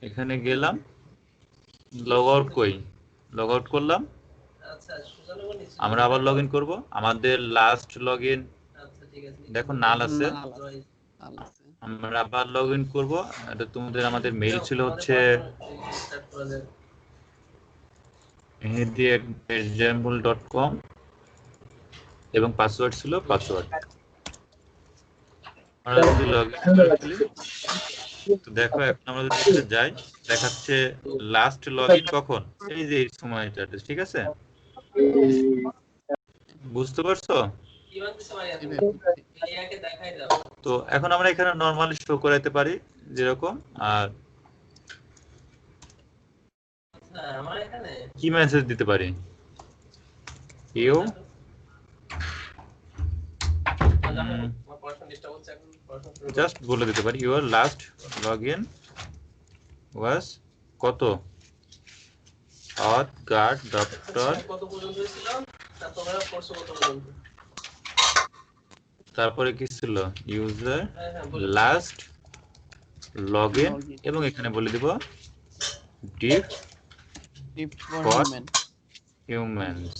এখানে গেলাম, লগ আউট কই, লগ আউট করলাম, আচ্ছা সুজানো নিশ্চয় আমরা আবার লগইন করব, আমাদের লাস্ট লগইন আচ্ছা ঠিক আছে দেখো নাল আছে, আলাদা আমরা আবার লগইন করব। এটা তোমাদের আমাদের মেইল ছিল হচ্ছে স্টার্ট করা যায় mehdi@example.com এবং পাসওয়ার্ড ছিল পাসওয়ার্ড। আমরা যদি লগইন করে ফেলি, তো দেখো এখন আমরা যদি এখানে যাই, দেখাচ্ছে লাস্ট লগইন কখন, এই যে এই সময়টাতে, ঠিক আছে? বুঝতে পারছো? কি বানতেছ মারিয়া মারিয়াকে দেখাই দাও তো এখন আমরা এখানে নরমালি শো করাইতে পারি যেরকম, আর আচ্ছা আমার এখানে কি মেসেজ দিতে পারি, ইউ আমার পড়াশোনা ডিস্টার্ব হচ্ছে এখন পড়াশোনা শুরু করব। জাস্ট বলে দিতে পারি ইউর লাস্ট লগইন ওয়াজ কত, অথ গার্ড ডক্টর, কত পর্যন্ত ছিল তা তোমরা কোর্স কত পর্যন্ত তারপরে কি ছিল ইউজার হ্যাঁ হ্যাঁ বলে লাস্ট লগইন, এবং এখানে বলে দিব diff dip for For- human. Humans.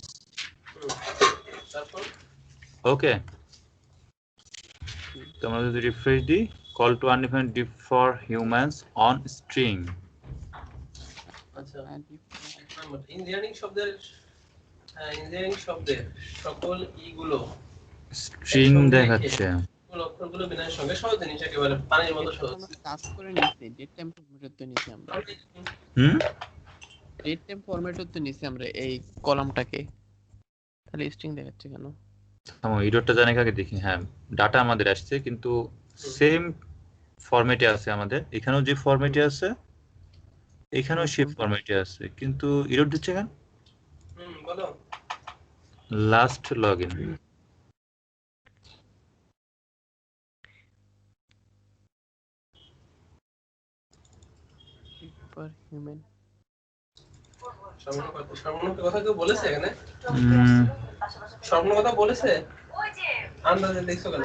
তারপর ওকে, তোমরা যদি রিফ্রেশ দিই, call to undefined diff for humans on string, আচ্ছা ইঞ্জিনিয়ারিং শব্দের ইঞ্জিনিয়ারিং শব্দের সকল ইগুলো স্ট্রিং দেখাচ্ছে। অক্ষরগুলো বিনাশের সঙ্গে সহজ জিনিস একেবারে পানির মতো সহজ আমরা কাজ করে নিছি ডেট টাইম ফরম্যাটে তো নিছি আমরা, হুম, ডেট টাইম ফরম্যাটে তো নিছি আমরা এই কলামটাকে, তাহলে স্ট্রিং দেখাচ্ছে কেন? এররটা জানি আগে দেখি। হ্যাঁ, ডাটা আমাদের আসছে কিন্তু সেম ফরম্যাটে আছে আমাদের, এখানেও যে ফরম্যাটে আছে এখানেও শেপ ফরম্যাটে আছে কিন্তু এরর দিচ্ছে কেন? বলো। লাস্ট লগইন পার হিউম্যান স্বর্ণ কথা কেউ বলেছে এখানে? উম, স্বর্ণ কথা বলেছে? আন্দাজে দেখছো কেন?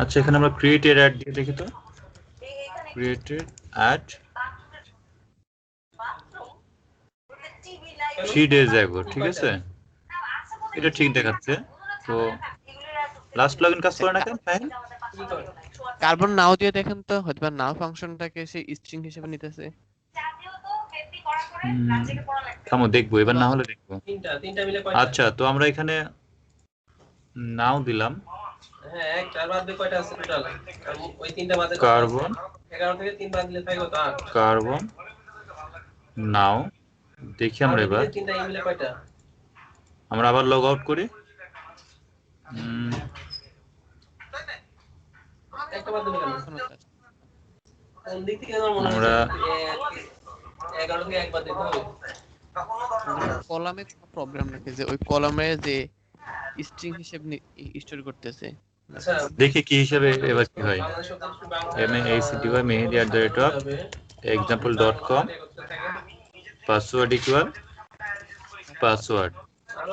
আচ্ছা এখানে আমরা ক্রিয়েটেড অ্যাড দিয়ে দেখি তো, ক্রিয়েটেড অ্যাড 3 days ago, ঠিক আছে, এটা ঠিক দেখাচ্ছে। তো লাস্ট লগইন কাজ করে না কেন? ফাইল কি করে? কার্বন নাও দিয়ে দেখেন তো, হয়তো নাও ফাংশনটাকে সে স্ট্রিং হিসেবে নিতেছে। থামো দেখবো, এবার না হলে দেখবো। তিনটা মিলে কয়টা? আচ্ছা তো আমরা এখানে নাও দিলাম, হ্যাঁ, এক চার বাদ দিয়ে কয়টা আছে টোটাল? ওই তিনটা বাদে কার্বন 11 থেকে 3 বাদ দিলে থাকে কত? 8। কার্বন নাও দেখি আমরা এবার, তিনটা মিলে কয়টা? আমরা আবার লগ আউট করি। একটা বাদ দিলে কেন? কোনো কাজ কোন দিক থেকে আমার মনে আমরা হচ্ছে 11 থেকে 1 বাদ দিতে হবে। কলামে প্রবলেম নাকি, যে ওই কলামে যে স্ট্রিং হিসেবে স্টোর করতেছে। আচ্ছা, দেখি কি হিসাবে এবার কি হয়। বাংলা শব্দ একটু Bangla mahdi@example.com password equal password.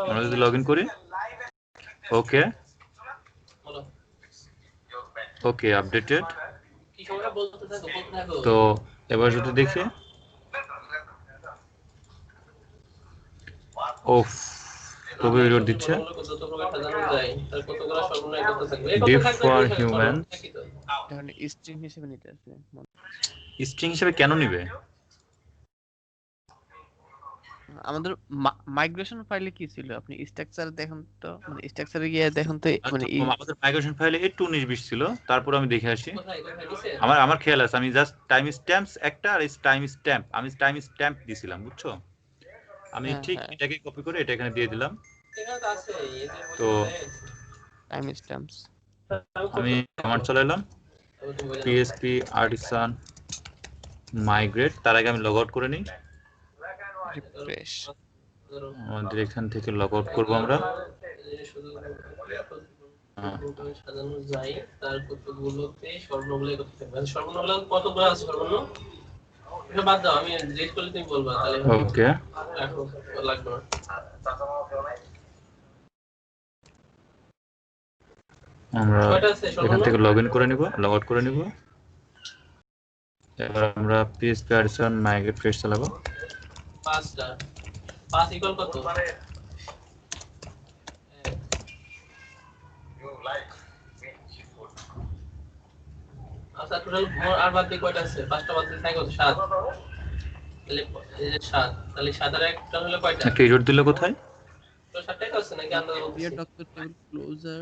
আমরা যদি লগইন করি, ওকে বলো। ওকে আপডেটেড। কি সমস্যা বলতে থাকো। তো এবার যদি দেখি, ওফ খুবই এরর দিচ্ছে। যত প্রকার সাজানো যায় তার কতগুলো সর্বনয় করতে থাকবে। ডিফ ফর হিউম্যান এখন স্ট্রিং হিসেবে নিতেছে। স্ট্রিং হিসেবে কেন নিবে? আমাদের মাইগ্রেশন ফাইলে কি ছিল, আপনি স্ট্রাকচার দেখুন তো, মানে স্ট্রাকচারে গিয়ে দেখুন তো, মানে আমাদের মাইগ্রেশন ফাইলে একটু 19-20 ছিল, তারপর আমি দেখে আসি। কোথায় নিছে? আমার খেয়াল আছে, আমি জাস্ট টাইম স্ট্যাম্পস একটা আর টাইম স্ট্যাম্প, আমি টাইম স্ট্যাম্প দিছিলাম, বুঝছো? আমি ঠিক এটাকে কপি করে এটা এখানে দিয়ে দিলাম। এখানে তো আছে এই যে তো টাইম স্ট্যাম্পস আমি কমান্ড চালাইলাম php artisan migrate, তার আগে আমি লগ আউট করে নিই। রিফ্রেশ আমাদের এখান থেকে লগ আউট করবো আমরা। সাজানো যায় তার কতগুলোতে স্বর্ণগুলো করতে থাকবে। স্বর্ণগুলো কতগুলো আছে স্বর্ণ? এটা বাদ দাও, আমি জিজ্ঞেস করলে তুমি বলবা তাহলে। ওকে রাখো, লাগবে না। আমরা কয়টা আছে স্বর্ণ? এখান থেকে লগইন করে নিব, লগ আউট করে নিব। এবার আমরা php artisan migrate পেজ চালাবো। 5টা 5 ইকুয়াল কত? আচ্ছা টোটাল আর বাদ দিয়ে কয়টা আছে? 5টা বাদ দিয়ে থাকে কত? 7। তাহলে এই যে 7, তাহলে 7 আর একটা হলো কয়টা? একটা এরর দিল কোথায়? তো 7টাই তো আছে নাকি আন্দাজ বলছি? ডিয়ার ডক্টর টেবিল ক্লোজার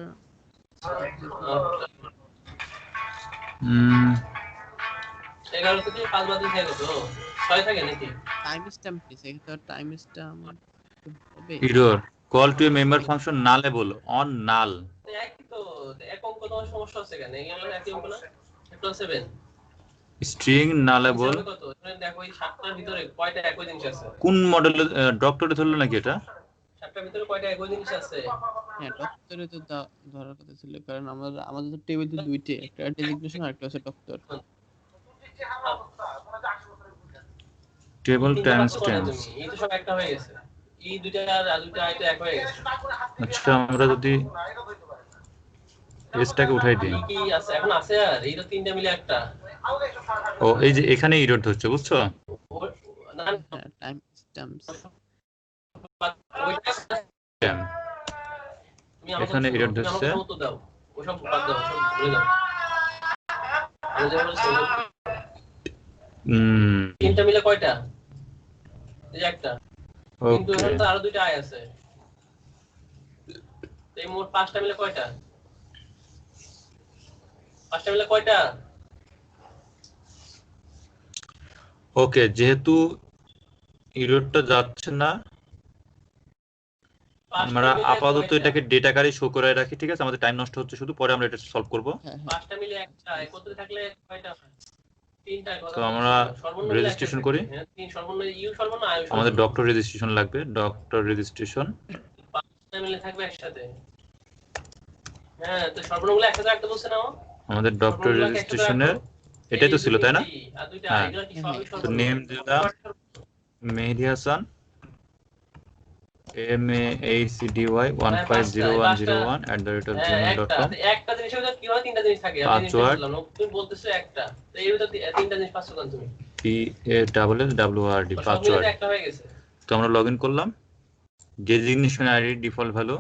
11 থেকে 5 বাদ দিয়ে থাকে কত? 6 থাকে নাকি? টাইম স্ট্যাম্প নিছে, এটা টাইম স্ট্যাম্প হবে। Error call to a member function nullable on null. একই তো, এক অঙ্ক তোমার সমস্যা আছে কেন? এগুলো একই অঙ্ক না? 7 স্ট্রিং নালেবল কত? এখানে দেখো এই 7টার ভিতরে কয়টা একই জিনিস আছে? কোন মডেলে ডক্টরে ধরলো নাকি এটা? 7টার ভিতরে কয়টা একই জিনিস আছে? হ্যাঁ ডক্টরে তো ধরার কথা ছিল, কারণ আমাদের তো টেবিল তো দুইটা, একটা ডেজিগনেশন আর একটা হচ্ছে ডক্টর। টেবল তিনটা টাইম পাচ্ছ কোনটা স্ট্যাম্পস। তুমি? এই তো সব একটা হয়ে গেছে। এই দুইটা আর দুইটা আইতে এক হয়ে গেছে। আচ্ছা আমরা যদি এসটাকে উঠাই দিই, কি আছে এখন? আছে আর এই তো তিনটা মিলে একটা। ও এই যে এখানে এরর ধরছে, বুঝছো? না হ্যাঁ টাইম স্ট্যাম্পস তুমি আমাকে এখানে এরর ধরছে। মতো দাও, ওসব বাদ দাও, সব ভুলে দাও। আমি যা বলছি তিনটা মিলে কয়টা? এই যে একটা, কিন্তু ওকে এখানে তো আরো দুইটা আই আছে। এই মোট 5টা মিলে কয়টা? 5টা মিলে কয়টা? ওকে যেহেতু এররটা যাচ্ছে না, আমরা আপাতত এটাকে ডেটা আকারে শো করে রাখি, ঠিক আছে? আমাদের টাইম নষ্ট হচ্ছে শুধু, পরে আমরা এটা সলভ করব। হ্যাঁ হ্যাঁ পাঁচটা মিলে একটা একত্রে থাকলে কয়টা হয়? তিনটা কথা তো আমরা সর্বনিম্ন রেজিস্ট্রেশন একটা করি। থাকবে। হ্যাঁ, তিন সর্বনিম্ন ইউ সর্বনিম্ন আয়ু আমাদের সর্বনিম্ন। ডক্টর রেজিস্ট্রেশন লাগবে, ডক্টর রেজিস্ট্রেশন। পাঁচটা মিলে থাকবে একসাথে। হ্যাঁ, তো সর্বনিম্ন একসাথে রাখতে বলছে না ও? আমাদের ডক্টর সর্বনিম্ন একসাথে রেজিস্ট্রেশনের রাখো। এটাই তো এই ছিল, দুটো তাই না? ই, আর দুইটা হ্যাঁ। এগুলো কি হ্যাঁ, সবই হ্যাঁ। তো সর্বনিম্ন? নেম দিলাম মেহেদি হাসান, হ্যাঁ, একটা MAACDY150101@gmail.com। একটা জিনিসের ভিতর কি হয় তিনটা জিনিস থাকে আমি জিনিসটা Password। বললাম না, তুমি বলতেছো একটা, তো এর ভিতর তিনটা জিনিস পাচ্ছ কেন তুমি? PASSWORD সব মিলে পাসওয়ার্ড। তো একটা হয়ে গেছে। তো আমরা লগ ইন করলাম। Designation ID default value.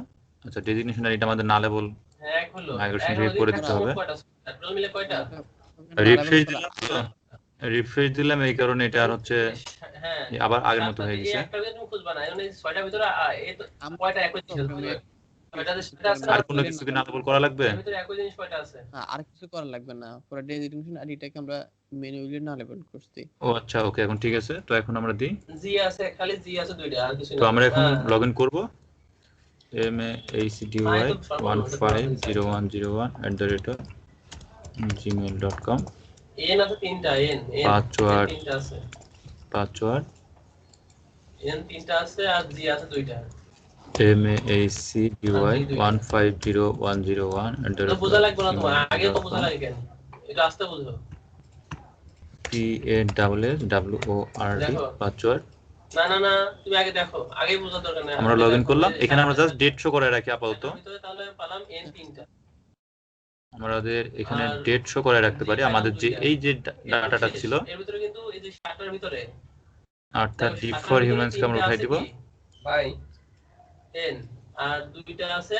আচ্ছা, ডেজিগনেশন আইডিটা আমাদের না লেবল হ্যাঁ, এক হলো। মাইগ্রেশন এখন থেকে যদি করে থাকে দিতে হবে। কয়টা? টোটাল মিলে কয়টা? রিফ্রেশ দিলাম তো, রিফ্রেশ দিলাম, এই কারণে এটা আর হচ্ছে হ্যাঁ, আবার আগের মতো হয়ে এই গেছে। একটা ভিতরে তুমি খুঁজবা না, এখন এই ছয়টার ভিতরে এই তো কয়টা একই জিনিস আছে? ছয়টাতে সেটা আছে আর না? কোনো কিছু কি না লেবল করা লাগবে? এর ভিতরে একই জিনিস কয়টা আছে? আর কিছু করা লাগবে না, পুরো ডেজিগনেশন আইডিটাকে আমরা ম্যানুয়ালি না লেবেল করছি। ও আচ্ছা, ওকে, এখন ঠিক আছে। তো এখন আমরা দিই। জি আছে, খালি জি আছে দুইটা, আর কিছু না। তো আমরা এখন হ্যাঁ, লগ ইন করবো। MAACDY1501@gmail.com। এন আছে তিনটা, এন পাসওয়ার্ড। তিনটা আছে, পাসওয়ার্ড এন তিনটা আছে, আর জি আছে দুইটা। MAACDY150101 তো বোঝা লাগবে না তোমার, আগে তো বোঝা লাগে কেন? এটা আস্তে বুঝো। PASSWORD দেখো। পাসওয়ার্ড। না না না, তুমি আগে দেখো, আগেই বোঝা দরকার নেই। আমরা আগে লগ ইন দেখো, করলাম, এই এখানে আমরা জাস্ট সাতটা ডেট শো করে রাখি আপাতত। একটার ভিতরে তাহলে পেলাম এন তিনটা। আমাদের এখানে আর ডেট শো করে রাখতে পারি, জি আমাদের যে দুইটা। এই যে এর ডাটাটা শেষ। ছিল, এর ভিতরে কিন্তু এই যে সাতটার ভিতরে অর্থাৎ দেখো, ডিপ সাতটার ফর ভিতরে হিউম্যানস কে আমরা তিনটা উঠাই আছে দিব। কি? ভাই এন, আর দুইটা আছে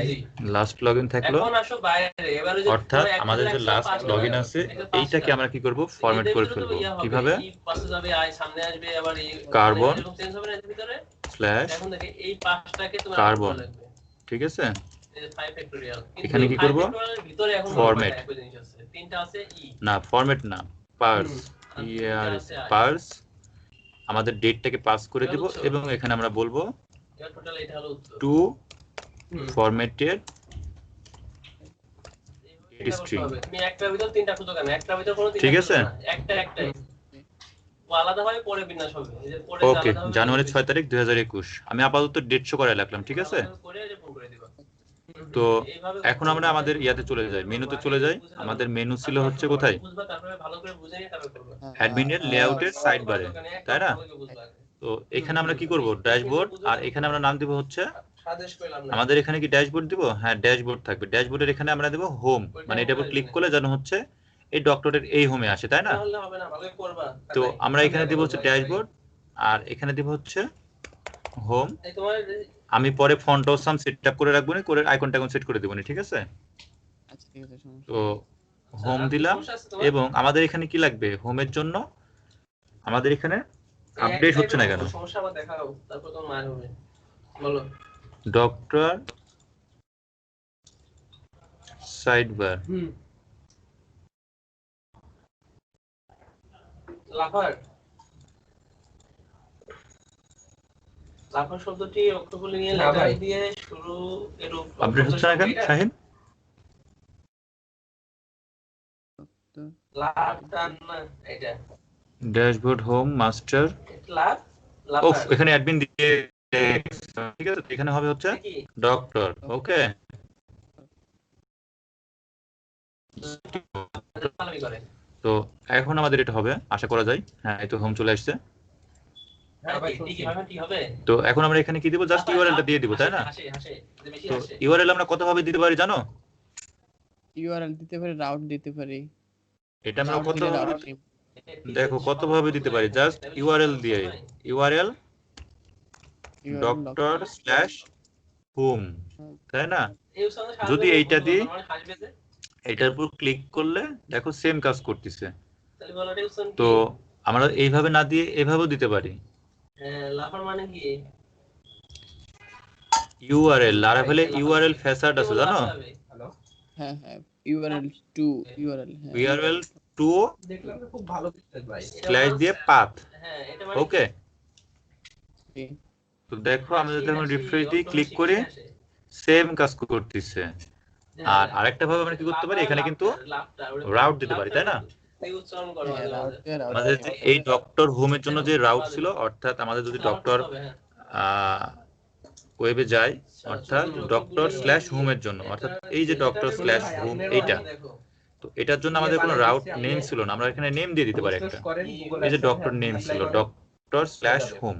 জি। লাস্ট লগ ইন থাকলো, এখন আসো বাইরে, এবারে যে অর্থাৎ পুরো একটা আমাদের যে একশো লাস্ট পাঁচটা লগ ইন হবে, আছে একটা পাঁচটা। এইটাকে আমরা কি করব, ফরম্যাট এদের করে ভিতরে তো ফেলবো। ইয়া হবে, কিভাবে? এই পাশে যাবে, আই সামনে আসবে, আবার এই কার্বন এরকম চেঞ্জ হবে না এর ভিতরে। স্ল্যাশ এখন দেখে এই পাঁচটাকে তোমার কার্বন, আলাদা লাগবে। ঠিক আছে? এই যে 5 ফ্যাক্টরিয়াল, এখানে কি করব? ফ্যাক্টরিয়ালের ভিতরে এখন ফরম্যাট। একই জিনিস আছে, তিনটা আছে ই না, ফরম্যাট না, পার্স, আর দুইটা আছে আই। পার্স। আমাদের ডেটটাকে পাস করে এবার দেব উৎস। এবং এখানে আমরা বলবো এবার টোটাল এটা হলো উত্তর। To formatted string। তুমি একটার ভিতর তিনটা খুঁজো কেন? একটার ভিতর কোনো তিনটা ঠিক খুঁজো আছে? না, একটাই। ও আলাদা হয় পরে বিন্যাস হবে, এই যে পরে ওকে, আলাদা হবে, জানুয়ারি 6 তারিখ 2021। আমি আপাতত ডেট শো করে রাখলাম, ঠিক আছে? আলাদা করে যে ফোন করে দিবা। তো এইভাবে এখন আমরা আমাদের ইয়াতে চলে যাই, মেনুতে চলে যাই। আমাদের মেনু ছিল হচ্ছে কোথায়? বুঝবা, তারপরে ভালো করে বুঝে নিয়ে তারপরে করবা। অ্যাডমিনের লেআউটের সাইড বারে, তাই না? তো এখানে আমরা কি করব? ড্যাশবোর্ড, আর এখানে আমরা নাম দিব হচ্ছে, সাজেশ করলাম না। আমাদের এখানে কি ড্যাশবোর্ড দিব? হ্যাঁ, ড্যাশবোর্ড থাকবে। ড্যাশবোর্ডের এখানে আমরা দেব হোম, মানে এটার উপর ক্লিক করলে যেন হচ্ছে এই ডক্টরের এই হোমে আসে, তাই না? তাহলে হবে না, ভালো করে করবা। তো আমরা এখানে দিব হচ্ছে ড্যাশবোর্ড, আর এখানে দিব হচ্ছে হোম। এই তোমার আমি পরে ফন্ট ও সাম সেটআপ করে রাখবো না, করে আইকনটা এখন সেট করে দেব না, ঠিক আছে? আচ্ছা ঠিক আছে, সমস্যা তো হোম দিলাম, এবং আমাদের এখানে কি লাগবে হোমের জন্য? আমাদের এখানে আপডেট হচ্ছে না কেন? সমস্যা আবার দেখাও, তারপর তোমার মার হবে। বলো। Doctor sidebar. লাফার লাফার শব্দটি অক্ষরগুলি নিয়ে লেটার দিয়ে শুরু, এর আপডেট হচ্ছে না কেন শাহিন? লাফটা না, এটা ড্যাশবোর্ড হোম মাস্টার। লাফ ওফ, লাফার এখানে অ্যাডমিন দিয়ে, ঠিক আছে? এখানে হবে হচ্ছে কি ডক্টর। ওকে, পালামি করে। তো এখন আমাদের এটা হবে আশা করা যায়। হ্যাঁ, এই তো হোম চলে আসছে। কি হবে? তো এখন আমরা এখানে কি দিব? জাস্ট ইউআরএলটা দিয়ে দিব, তাই না? হাসে যে বেশি তো হাসে। ইউআরএল আমরা কত ভাবে দিতে পারি জানো? ইউআরএল দিতে পারি, রাউট দিতে পারি। এটা আমরা রাউট কত দিলে ভাবে, রাউট নেম। দেখো কত ভাবে দিতে পারি। জাস্ট ইউআরএল দিয়ে, ইউআরএল ডক্টর স্ল্যাশ হোম, তাই না? যদি এইটা দিই, এটার উপর ক্লিক করলে দেখো সেম কাজ করতেছে। তো আমরা এইভাবে না দিয়ে এভাবেও দিতে পারি। লাফার মানে কি? ইউআরএল লারাভেলে ইউআরএল ফ্যাসাড আছে, জানো? হ্যাঁ হ্যাঁ, ইউআরএল টু, ইউআরএল হ্যাঁ, ইউআরএল টু দেখলাম খুব ভালো ভাই, স্ল্যাশ দিয়ে পাথ। হ্যাঁ এটা মানে ওকে, তো দেখো আমরা যদি এখন রিফ্রেশ দিই, ক্লিক করি, সেম কাজ করতেছে। আর আরেকটা ভাবে আমরা কি করতে পারি, এখানে কিন্তু রাউট দিতে পারি, তাই না? আমাদের যে এই ডক্টর হোমের জন্য যে রাউট ছিল, অর্থাৎ আমাদের যদি ডক্টর ওয়েবে যাই, অর্থাৎ ডক্টর/হোমের জন্য, অর্থাৎ এই যে ডক্টর/হোম এইটা, তো এটার জন্য আমাদের কোনো রাউট নেম ছিল না, আমরা এখানে নেম দিয়ে দিতে পারি একটা। এই যে ডক্টর নেম ছিল ডক্টর/হোম,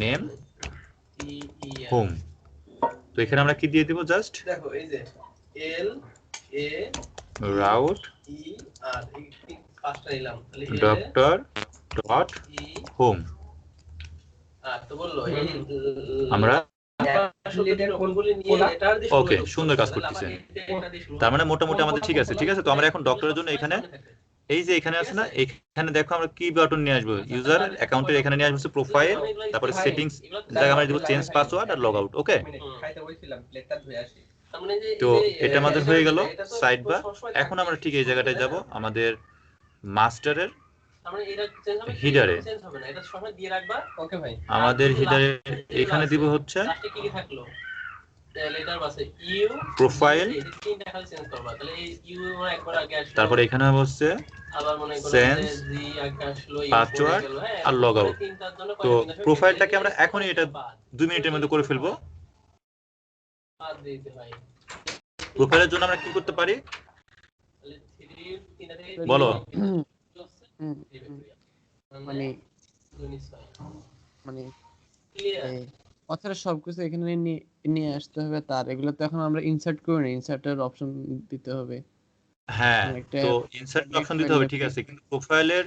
নেম হোম। তো এখানে আমরা কি দিয়ে দিব, জাস্ট দেখো এই যে এল এ রাউট ই আর এই পাঁচটা নিলাম, তাহলে ডক্টর ডট হোম। তো বললো আমরা কোনগুলি নিয়ে এটার দিয়ে ওকে, সুন্দর কাজ করতেছে। তার মানে মোটামুটি আমাদের ঠিক আছে। ঠিক আছে, তো আমরা এখন ডক্টরের জন্য এখানে এই যে এখানে আছে না, এখানে দেখো আমরা কি বাটন নিয়ে আসবো, ইউজার অ্যাকাউন্টের এখানে নিয়ে আসবো প্রোফাইল, তারপরে সেটিংস জায়গা আমরা দিব চেঞ্জ পাসওয়ার্ড আর লগ আউট। ওকে, তো এটা আমাদের হয়ে গেল সাইড বার। এখন আমরা ঠিক এই জায়গাটায় যাব, আমাদের মাস্টারের হিডারে। আমাদের হিডারে এখানে দিব হচ্ছে প্রোফাইল, তারপরে এখানে হচ্ছে চেঞ্জ পাসওয়ার্ড আর লগ আউট। তো প্রোফাইলটাকে আমরা এখনই এটা 2 মিনিটের মধ্যে করে ফেলবো। প্রোফাইলের জন্য আমরা কি করতে পারি বলো? মানে অথবা সবকিছু এখানে নিয়ে আসতে হবে, তার এগুলো তো এখন আমরা ইনসার্ট করি না, ইনসার্টের অপশন দিতে হবে। হ্যাঁ, তো ইনসার্ট অপশন দিতে হবে, ঠিক আছে, কিন্তু প্রোফাইলের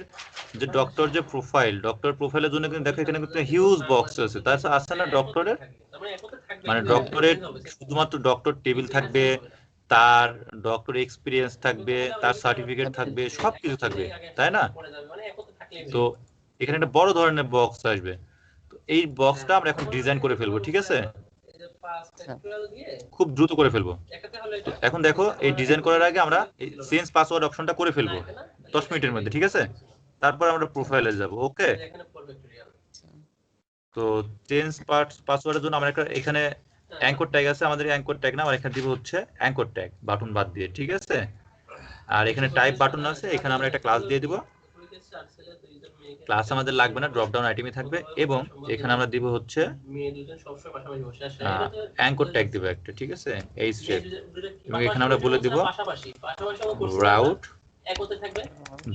যে ডক্টর যে প্রোফাইল, ডক্টর প্রোফাইলের জন্য কিন্তু দেখো এখানে কিন্তু হিউজ বক্স আছে, তার আছে না ডক্টরের, মানে ডক্টরের শুধুমাত্র ডক্টর টেবিল থাকবে, তার ডক্টর এক্সপেরিয়েন্স থাকবে, তার সার্টিফিকেট থাকবে, সবকিছু থাকবে, তাই না? তো এখানে একটা বড় ধরনের বক্স আসবে, তো এই বক্সটা আমরা এখন ডিজাইন করে ফেলবো, ঠিক আছে, খুব দ্রুত করে ফেলবো। এখন দেখো এই ডিজাইন করার আগে আমরা এই চেঞ্জ পাসওয়ার্ড অপশনটা করে ফেলবো 10 মিনিটের মধ্যে, ঠিক আছে, তারপর আমরা প্রোফাইলে যাব। ওকে, তো চেঞ্জ পাসওয়ার্ডের জন্য আমরা একটা এখানে অ্যাঙ্কর ট্যাগ আছে, আমাদের অ্যাঙ্কর ট্যাগ না, আমরা এখানে দিব হচ্ছে অ্যাঙ্কর ট্যাগ বাটন বাদ দিয়ে, ঠিক আছে। আর এখানে টাইপ বাটন আছে, এখানে আমরা একটা ক্লাস দিয়ে দিব, ক্লাস আমাদের লাগবে না, ড্রপ ডাউন আইটেমই থাকবে, এবং এখানে আমরা দিব হচ্ছে অ্যাঙ্কর ট্যাগ দিব একটা, ঠিক আছে, এই স্টেপ, এবং এখানে আমরা বলে দিব route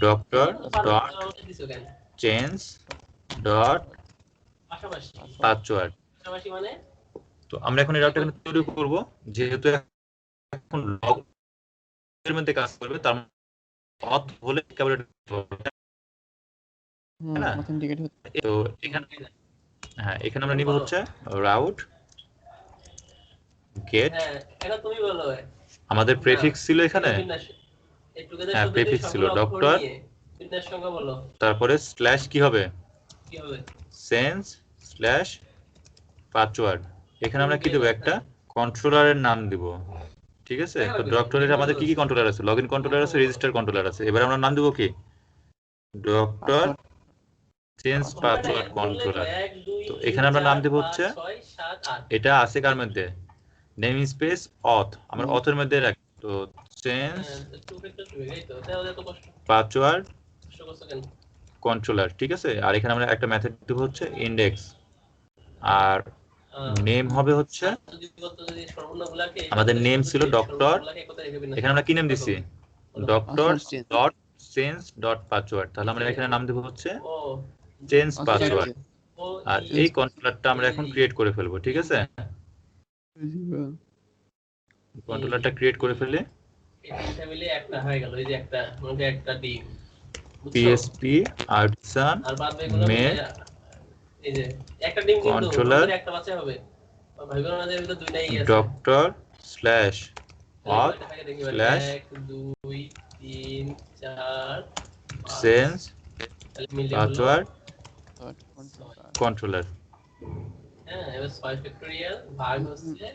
doctor dot change dot password. তো আমরা এখন এই রাউটটা এখানে তৈরি করব, যেহেতু এখন লগ এর মধ্যে কাজ করবে, তার অথ বলে কেবল তো এখানে, হ্যাঁ, এখানে আমরা নিব হচ্ছে রাউট গেট, আমাদের প্রেফিক্স ছিল এখানে, হ্যাঁ প্রেফিক্স ছিল ডক্টর, তারপরে স্ল্যাশ কি হবে চেঞ্জ স্ল্যাশ পাসওয়ার্ড। এখানে আমরা কি দেব, একটা কন্ট্রোলারের নাম দিব, ঠিক আছে। তো ডক্টরের আমাদের কি কি কন্ট্রোলার আছে, লগইন কন্ট্রোলার আছে, রেজিস্টার কন্ট্রোলার আছে। এবার আমরা নাম দিব কি, ডক্টর চেঞ্জ পাসওয়ার্ড কন্ট্রোলার। তো এখানে আমরা নাম দেব হচ্ছে, এটা আছে কার মধ্যে, নেম স্পেস অথ, আমরা অথের মধ্যে রাখি, তো চেঞ্জ পাসওয়ার্ড কন্ট্রোলার, ঠিক আছে। আর এখানে আমরা একটা মেথড দেব হচ্ছে ইন্ডেক্স, আর নেম হবে হচ্ছে, আমাদের নেম ছিল ডক্টর, এখানে আমরা কি নেম দিছি, doctor dot change dot password, তাহলে আমরা এখানে নাম দেব হচ্ছে চেঞ্জ পাসওয়ার্ড। আর এই কন্ট্রোলারটা আমরা এখন ক্রিয়েট করে ফেলবো, ঠিক আছে, কন্ট্রোলারটা ক্রিয়েট করে ফেলে এটা মিলে একটা হয়ে গেল, এই যে একটা ডিম পিএসপি আর্টিসান মেক এই যে একটা ডিম কিন্তু কন্ট্রোলার একটা বাচ্চা হবে, ভাইবার মাঝে ভিতর দুইটাই আছে, doctor slash auth slash 1 2 3 4 change password controller. হ্যাঁ, এবার 5 ফ্যাক্টরিয়াল ভাগ হচ্ছে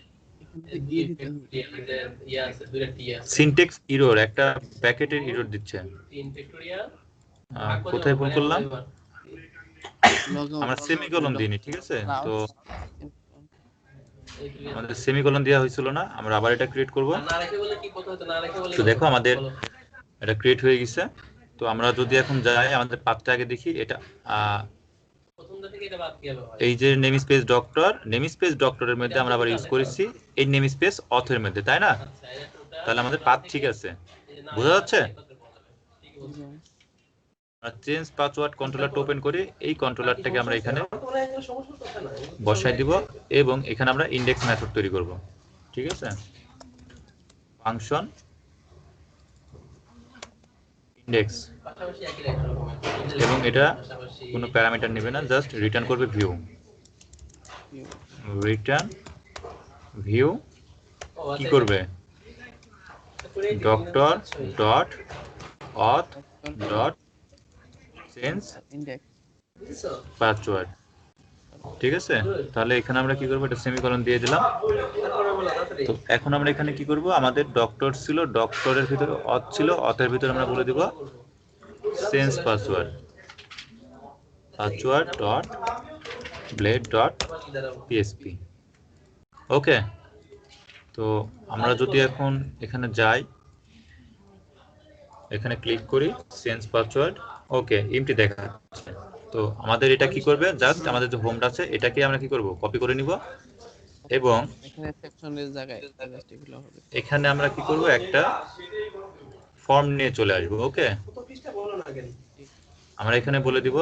সিনট্যাক্স এরর, একটা প্যাকেটের এরর দিচ্ছে, 3 ফ্যাক্টরিয়াল কোথায় ভুল করলাম, আমরা সেমিকোলন দিইনি, ঠিক আছে? Last তো আমাদের সেমিকোলন দেওয়া হয়েছিল না, আমরা আবার এটা ক্রিয়েট করব। না রেখে বলে কি কথা হতো, না রেখে বলে তো দেখো আমাদের এটা ক্রিয়েট হয়ে গেছে। তো আমরা যদি এখন যাই আমাদের পাথটা আগে দেখি, এটা প্রথমটা থেকে এটা বাদ কিভাবে হয়? এই যে নেম স্পেস ডক্টরের মধ্যে আমরা আবার ইউজ করেছি এই নেম স্পেস অথের মধ্যে, তাই না? আচ্ছা এটা টোটাল তাহলে আমাদের পাথ ঠিক আছে, বোঝা যাচ্ছে? ঠিক বলছো। আমরা চেঞ্জ পাসওয়ার্ড কন্ট্রোলারটা ওপেন করি, এই কন্ট্রোলারটাকে আমরা এখানে তোমার এগুলো সমস্যার কথা না, বসাই দিব এবং এখানে আমরা ইনডেক্স মেথড তৈরি করব, ঠিক আছে? ফাংশন ইনডেক্স, পাশাপাশি একই রাখতে হবে এবং এটা পাশাপাশি কোনো প্যারামিটার নেবে না, জাস্ট রিটার্ন করবে ভিউ, রিটার্ন ভিউ কি করবে, doctor dot auth dot change index password, ঠিক আছে? তাহলে এখানে আমরা কি করব, এটা সেমিকোলন দিয়ে দিলাম। তারপরে বলো তাড়াতাড়ি। তো এখন আমরা এখানে কি করব, আমাদের ডক্টর ছিল, ডক্টরের ভিতরে অথ ছিল, অথের ভিতরে আমরা বলে দিব change password, password dot blade dot PSP. Okay, তো আমরা যদি এখন এখানে যাই, এখানে ক্লিক করি চেঞ্জ পাসওয়ার্ড, ওকে এমটি দেখাচ্ছে। তো আমাদের এটা কি করবে, জাস্ট আমাদের যে হোমটা আছে এটাকে আমরা কি করব, কপি করে নিব এবং এখানে সেকশনের জায়গায় জাস্ট এগুলো হবে। এখানে আমরা কি করব, একটা ফর্ম নিয়ে চলে আসবো। ওকে, কত পৃষ্ঠা বলো না কেন? আমরা এখানে বলে দিব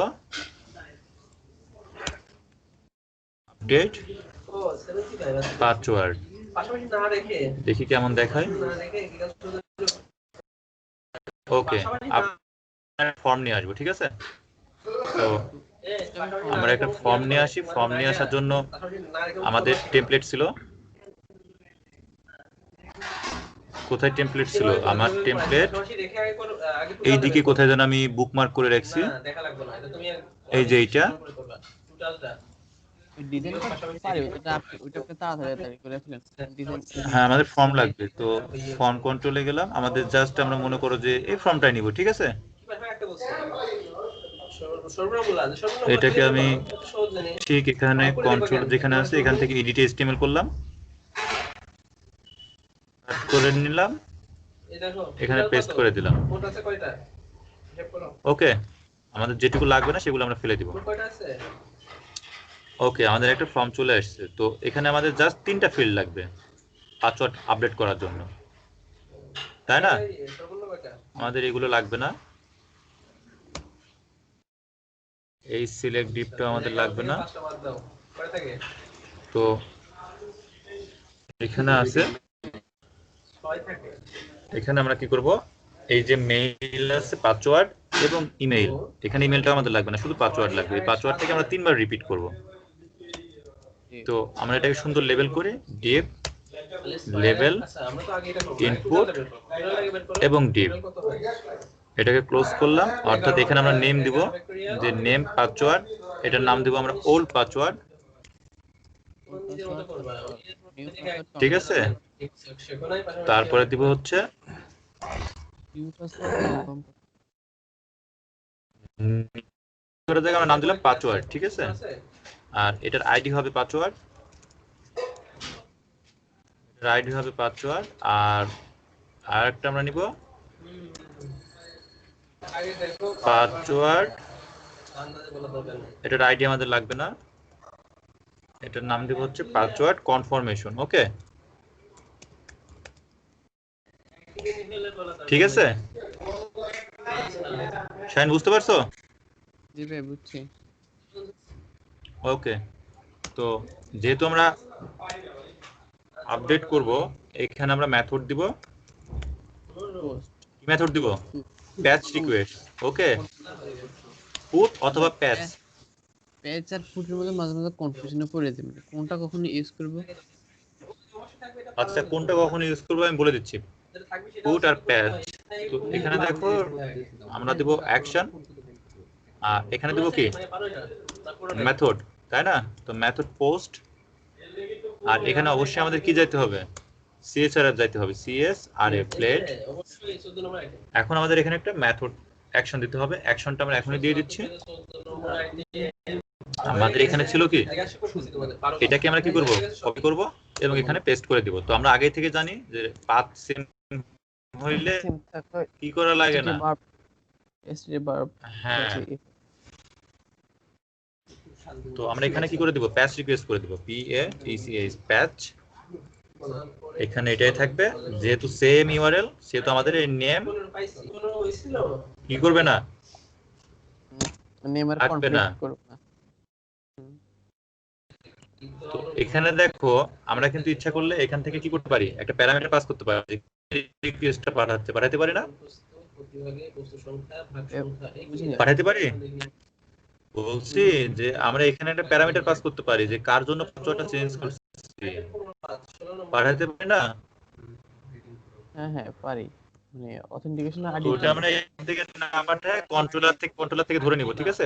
আপডেট ও 75 আছে। পাসওয়ার্ড, পাশাপাশি না রেখে দেখি কেমন দেখায়। না রেখে কি কাজ শুধু ওকে, ফর্ম নিয়ে আসবো, ঠিক আছে? তো আমরা একটা ফর্ম নিয়ে আসি, ফর্ম নিয়ে আসার জন্য আমাদের টেমপ্লেট ছিল, কোথায় টেমপ্লেট ছিল আমার টেমপ্লেট, এইদিকে কোথায় যেন আমি বুকমার্ক করে রাখছি, দেখা লাগবে না, এটা তুমি এই যে এইটা, টোটালটা ডিজাইন পারি ওটা আপনি তাড়াতাড়ি করে ফেলেন ডিজাইন। হ্যাঁ আমাদের ফর্ম লাগবে। তো ফর্ম কন্ট্রোলে গেলাম, আমাদের জাস্ট আমরা মনে করো যে এই ফর্মটাই নিব, ঠিক আছে? এটাকে আমি ঠিক এখানে কন্ট্রোল যেখানে আছে এখান থেকে এডিট এচটিএমএল করলাম, কাট করে নিলাম, এখানে পেস্ট করে দিলাম। ওকে, আমাদের যেটুকু লাগবে না সেগুলো আমরা ফেলে দিব। ওকে, আমাদের একটা ফর্ম চলে আসছে। তো এখানে আমাদের জাস্ট 3টা ফিল্ড লাগবে পাসওয়ার্ড আপডেট করার জন্য, তাই না? আমাদের এগুলো লাগবে না, এই সিলেক্ট ডিপটা আমাদের লাগবে না। তো এখানে আছে, এখানে আমরা কি করব, এই যে মেইল আছে পাসওয়ার্ড এবং ইমেইল, এখানে ইমেইলটা আমাদের লাগবে না, শুধু পাসওয়ার্ড লাগবে। এই পাসওয়ার্ডটাকে আমরা 3বার রিপিট করব। তো আমরা এটাকে সুন্দর লেবেল করে ডিপ লেভেল ইনপুট এবং ডিপ, এটাকে ক্লোজ করলাম। অর্থাৎ এখানে আমরা নেম দিব, যে নেম পাসওয়ার্ড, এটার নাম দিব আমরা ওল্ড পাসওয়ার্ড, ঠিক আছে? তারপরে দিব হচ্ছে আমরা নাম দিলাম পাসওয়ার্ড, ঠিক আছে? আর এটার আইডি হবে পাসওয়ার্ড, এটার আইডি হবে পাসওয়ার্ড। আর আরেকটা আমরা নিব পাসওয়ার্ড, এটার আইডি আমাদের লাগবে না, এটার নাম দিব হচ্ছে পাসওয়ার্ড কনফার্মেশন। ওকে, ঠিক আছে? শাইন বুঝতে পারছো? জি ভাই বুঝছি। ওকে, তো যেহেতু আমরা আপডেট করব, এখানে আমরা মেথড দিব, কি মেথড দিব, প্যাচ রিকোয়েস্ট। ওকে, পুট অথবা প্যাচ। প্যাচ আর পুটের মধ্যে মাঝে মাঝে কনফিউশনে পড়ে যাবে, কোনটা কখন ইউজ করব। আচ্ছা, কোনটা কখন ইউজ করব আমি বলে দিচ্ছি, পুট আর প্যাচ। তো এখানে দেখো আমরা দিব অ্যাকশন, আর এখানে দিব কি মেথড, তাই না? তো মেথড পোস্ট, আর এখানে অবশ্যই আমাদের কি যাইতে হবে, সিএসআরএফ যাইতে হবে, সিএসআরএফ প্লেট। এখন আমাদের এখানে একটা মেথড অ্যাকশন দিতে হবে, অ্যাকশনটা আমরা এখনই দিয়ে দিচ্ছি। আমাদের এখানে ছিল কি, এটাকে আমরা কি করব, কপি করব এবং এখানে পেস্ট করে দিব। তো আমরা আগে থেকে জানি যে পাথ সেম হইলে কি করা লাগে না, হ্যাঁ। তো আমরা এখানে কি করে দিব, প্যাচ রিকোয়েস্ট করে দিব, PATCH প্যাচ। এখানে এটাই থাকবে, যেহেতু সেম ইউআরএল সেহেতু আমাদের এই নেম কি করবে না, নেমের থাকবে না। কনফ্লিক্ট করবে না। তো এখানে দেখো আমরা কিন্তু ইচ্ছা করলে এখান থেকে কি করতে পারি, একটা প্যারামিটার পাস করতে পারি, রিকোয়েস্টটা পাঠাতে পারি না, পাঠাতে পারি। বলছি যে আমরা এখানে একটা প্যারামিটার পাস করতে পারি যে কার জন্য পাসওয়ার্ডটা চেঞ্জ করছি, পাঠাতে পারি না। হ্যাঁ হ্যাঁ পারি, মানে অথেন্টিকেশন আইডি ওটা আমরা এখান থেকে না পাঠায় কন্ট্রোলার থেকে ধরে নিব, ঠিক আছে,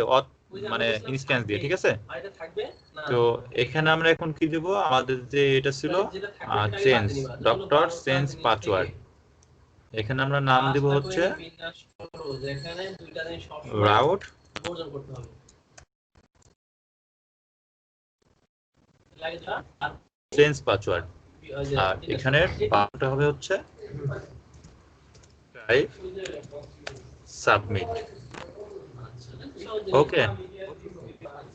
মানে ইনস্ট্যান্স দিয়ে, ঠিক আছে। তো এখানে আমরা এখন কি দেব, আমাদের যে এটা ছিল চেঞ্জ ডক্টর চেঞ্জ পাসওয়ার্ড, এখানে আমরা নাম দেব হচ্ছে রাউট চেঞ্জ পাসওয়ার্ড, আর এখানে পাসওয়ার্ডটা হবে হচ্ছে টাইপ সাবমিট। ওকে,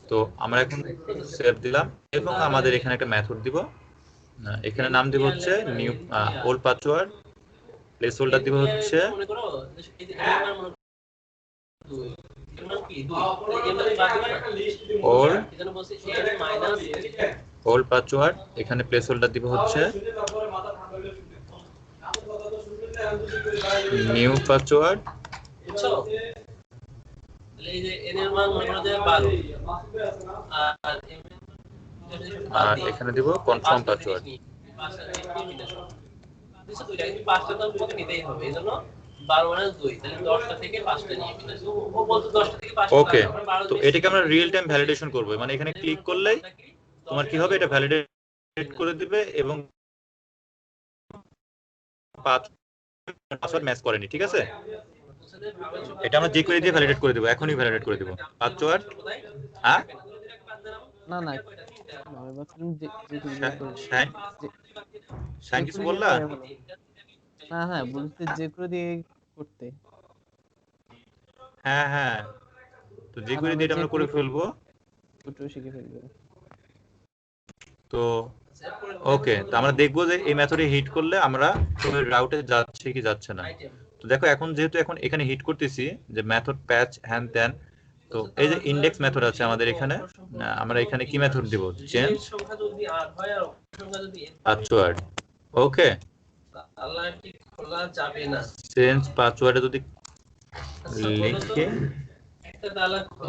তো আমরা এখন সেভ দিলাম এবং আমাদের এখানে একটা মেথড দিব, এখানে নাম দিব হচ্ছে new old password, place holder দিব হচ্ছে ওল্ড পাসওয়ার্ড, এখানে প্লেস হোল্ডার দিব হচ্ছে নিউ পাসওয়ার্ড, আর এখানে দিব কনফার্ম পাসওয়ার্ড। ওকে, তো এটাকে আমরা রিয়েল টাইম ভ্যালিডেশন করব, মানে এখানে ক্লিক করলেই তোমার কি হবে, এটা ভ্যালিডেট করে দিবে এবং পাসওয়ার্ড ম্যাচ করেনি, ঠিক আছে। এটা আমরা যে কোয়েরি দিয়ে ভ্যালিডেট করে দেব, এখনই ভ্যালিডেট করে দেব পাসওয়ার্ড। হ্যাঁ না না আমি বলছিলাম যে শাইন কিছু বললা? না হ্যাঁ বলতে যে করে দিয়ে করতে। হ্যাঁ হ্যাঁ, তো যে কোয়েরি দিয়ে এটা আমরা করে ফেলবো, ওটাও শিখে ফেলবো। তো ওকে, তো আমরা দেখবো যে এই মেথডে হিট করলে আমরা রাউটে যাচ্ছে কি যাচ্ছে না। তো দেখো এখন যেহেতু এখানে হিট করতেছি যে মেথড প্যাচ হ্যান ত্যান, তো এই যে ইনডেক্স মেথড আছে আমাদের এখানে, আমরা এখানে কি মেথড দিব, চেঞ্জ পাসওয়ার্ড। ওকে, চেঞ্জ পাসওয়ার্ডে যদি লিখে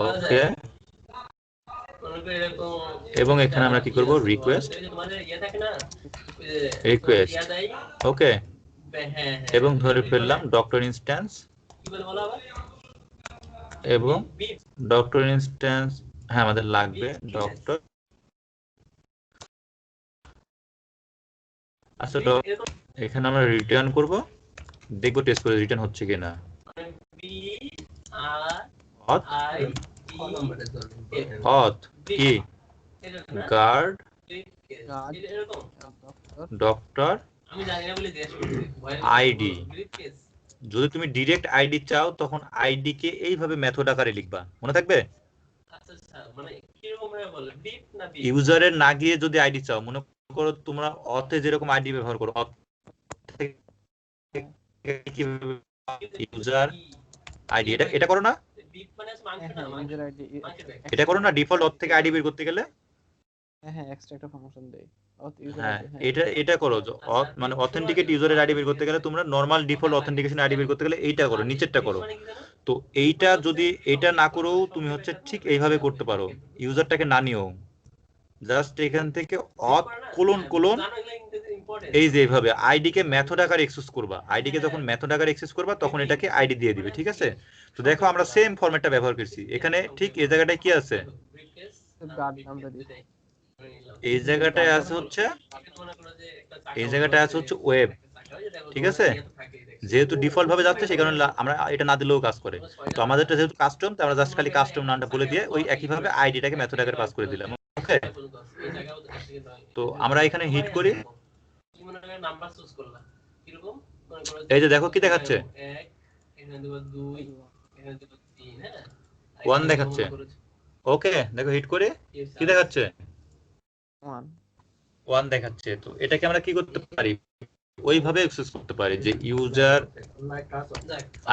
ওকে, এবং এখানে আমরা কি করব, রিকোয়েস্ট ওকে, এবং ধরে ফেললাম ডক্টর ইনস্ট্যান্স, এবং ডক্টর ইনস্ট্যান্স হ্যাঁ আমাদের লাগবে ডক্টর। আচ্ছা এখানে আমরা রিটার্ন করব, দেখবো টেস্ট করে রিটার্ন হচ্ছে কিনা। অথ কি গার্ড ডক্টর আইডি। যদি তুমি ডিরেক্ট আইডি চাও তখন আইডি কে এইভাবে মেথড আকারে লিখবা, মনে থাকবে। ইউজারের না গিয়ে যদি আইডি চাও, মনে করো তোমরা অথে যেরকম আইডি ব্যবহার করো, ইউজার আইডি, এটা করো না, এটা করো না, ডিফল্ট অথ থেকে আইডি বের করতে গেলে হ্যাঁ এক্সট্রা একটা ফাংশন দেই। হ্যাঁ এটা করো, মানে অথেন্টিকেট ইউজারের আইডি বের করতে গেলে তোমরা নরমাল ডিফল্ট অথেন্টিকেশন আইডি বের করতে গেলে এইটা করো, নিচেরটা করো। তো এইটা যদি এটা না করেও তুমি হচ্ছে ঠিক এইভাবে করতে পারো, ইউজারটাকে না নিও, জাস্ট এখান থেকে অথ কোলন এই যে এইভাবে আইডি কে মেথড আকারে অ্যাক্সেস করবা, আইডি কে যখন মেথড আকারে অ্যাক্সেস করবা তখন এটাকে আইডি দিয়ে দিবে, ঠিক আছে। তো দেখো আমরা সেম ফরম্যাটটা ব্যবহার করছি, এখানে ঠিক এই জায়গাটায় কি আছে, এই জায়গাটায় আছে হচ্ছে ওয়েব, ঠিক আছে। যেহেতু ডিফল্ট ভাবে যাচ্ছে সেই কারণে আমরা এটা না দিলেও কাজ করে। তো আমাদেরটা যেহেতু কাস্টম, তো আমরা জাস্ট খালি কাস্টম নামটা বলে দিয়ে ওই একইভাবে আইডিটাকে মেথড আকারে পাস করে দিলাম। ওকে, তো আমরা এখানে হিট করি। নাম্বার চুজ করলাম কিরকম মনে করো এই যে দেখো কি দেখাচ্ছে, 1 এখানে দেব 2 এখানে দেব 3 হ্যাঁ 1 দেখাচ্ছে। ওকে, দেখো হিট করে কি দেখাচ্ছে, 1 দেখাচ্ছে। তো এটাকে আমরা কি করতে পারি, ওইভাবে অ্যাক্সেস করতে পারি যে ইউজার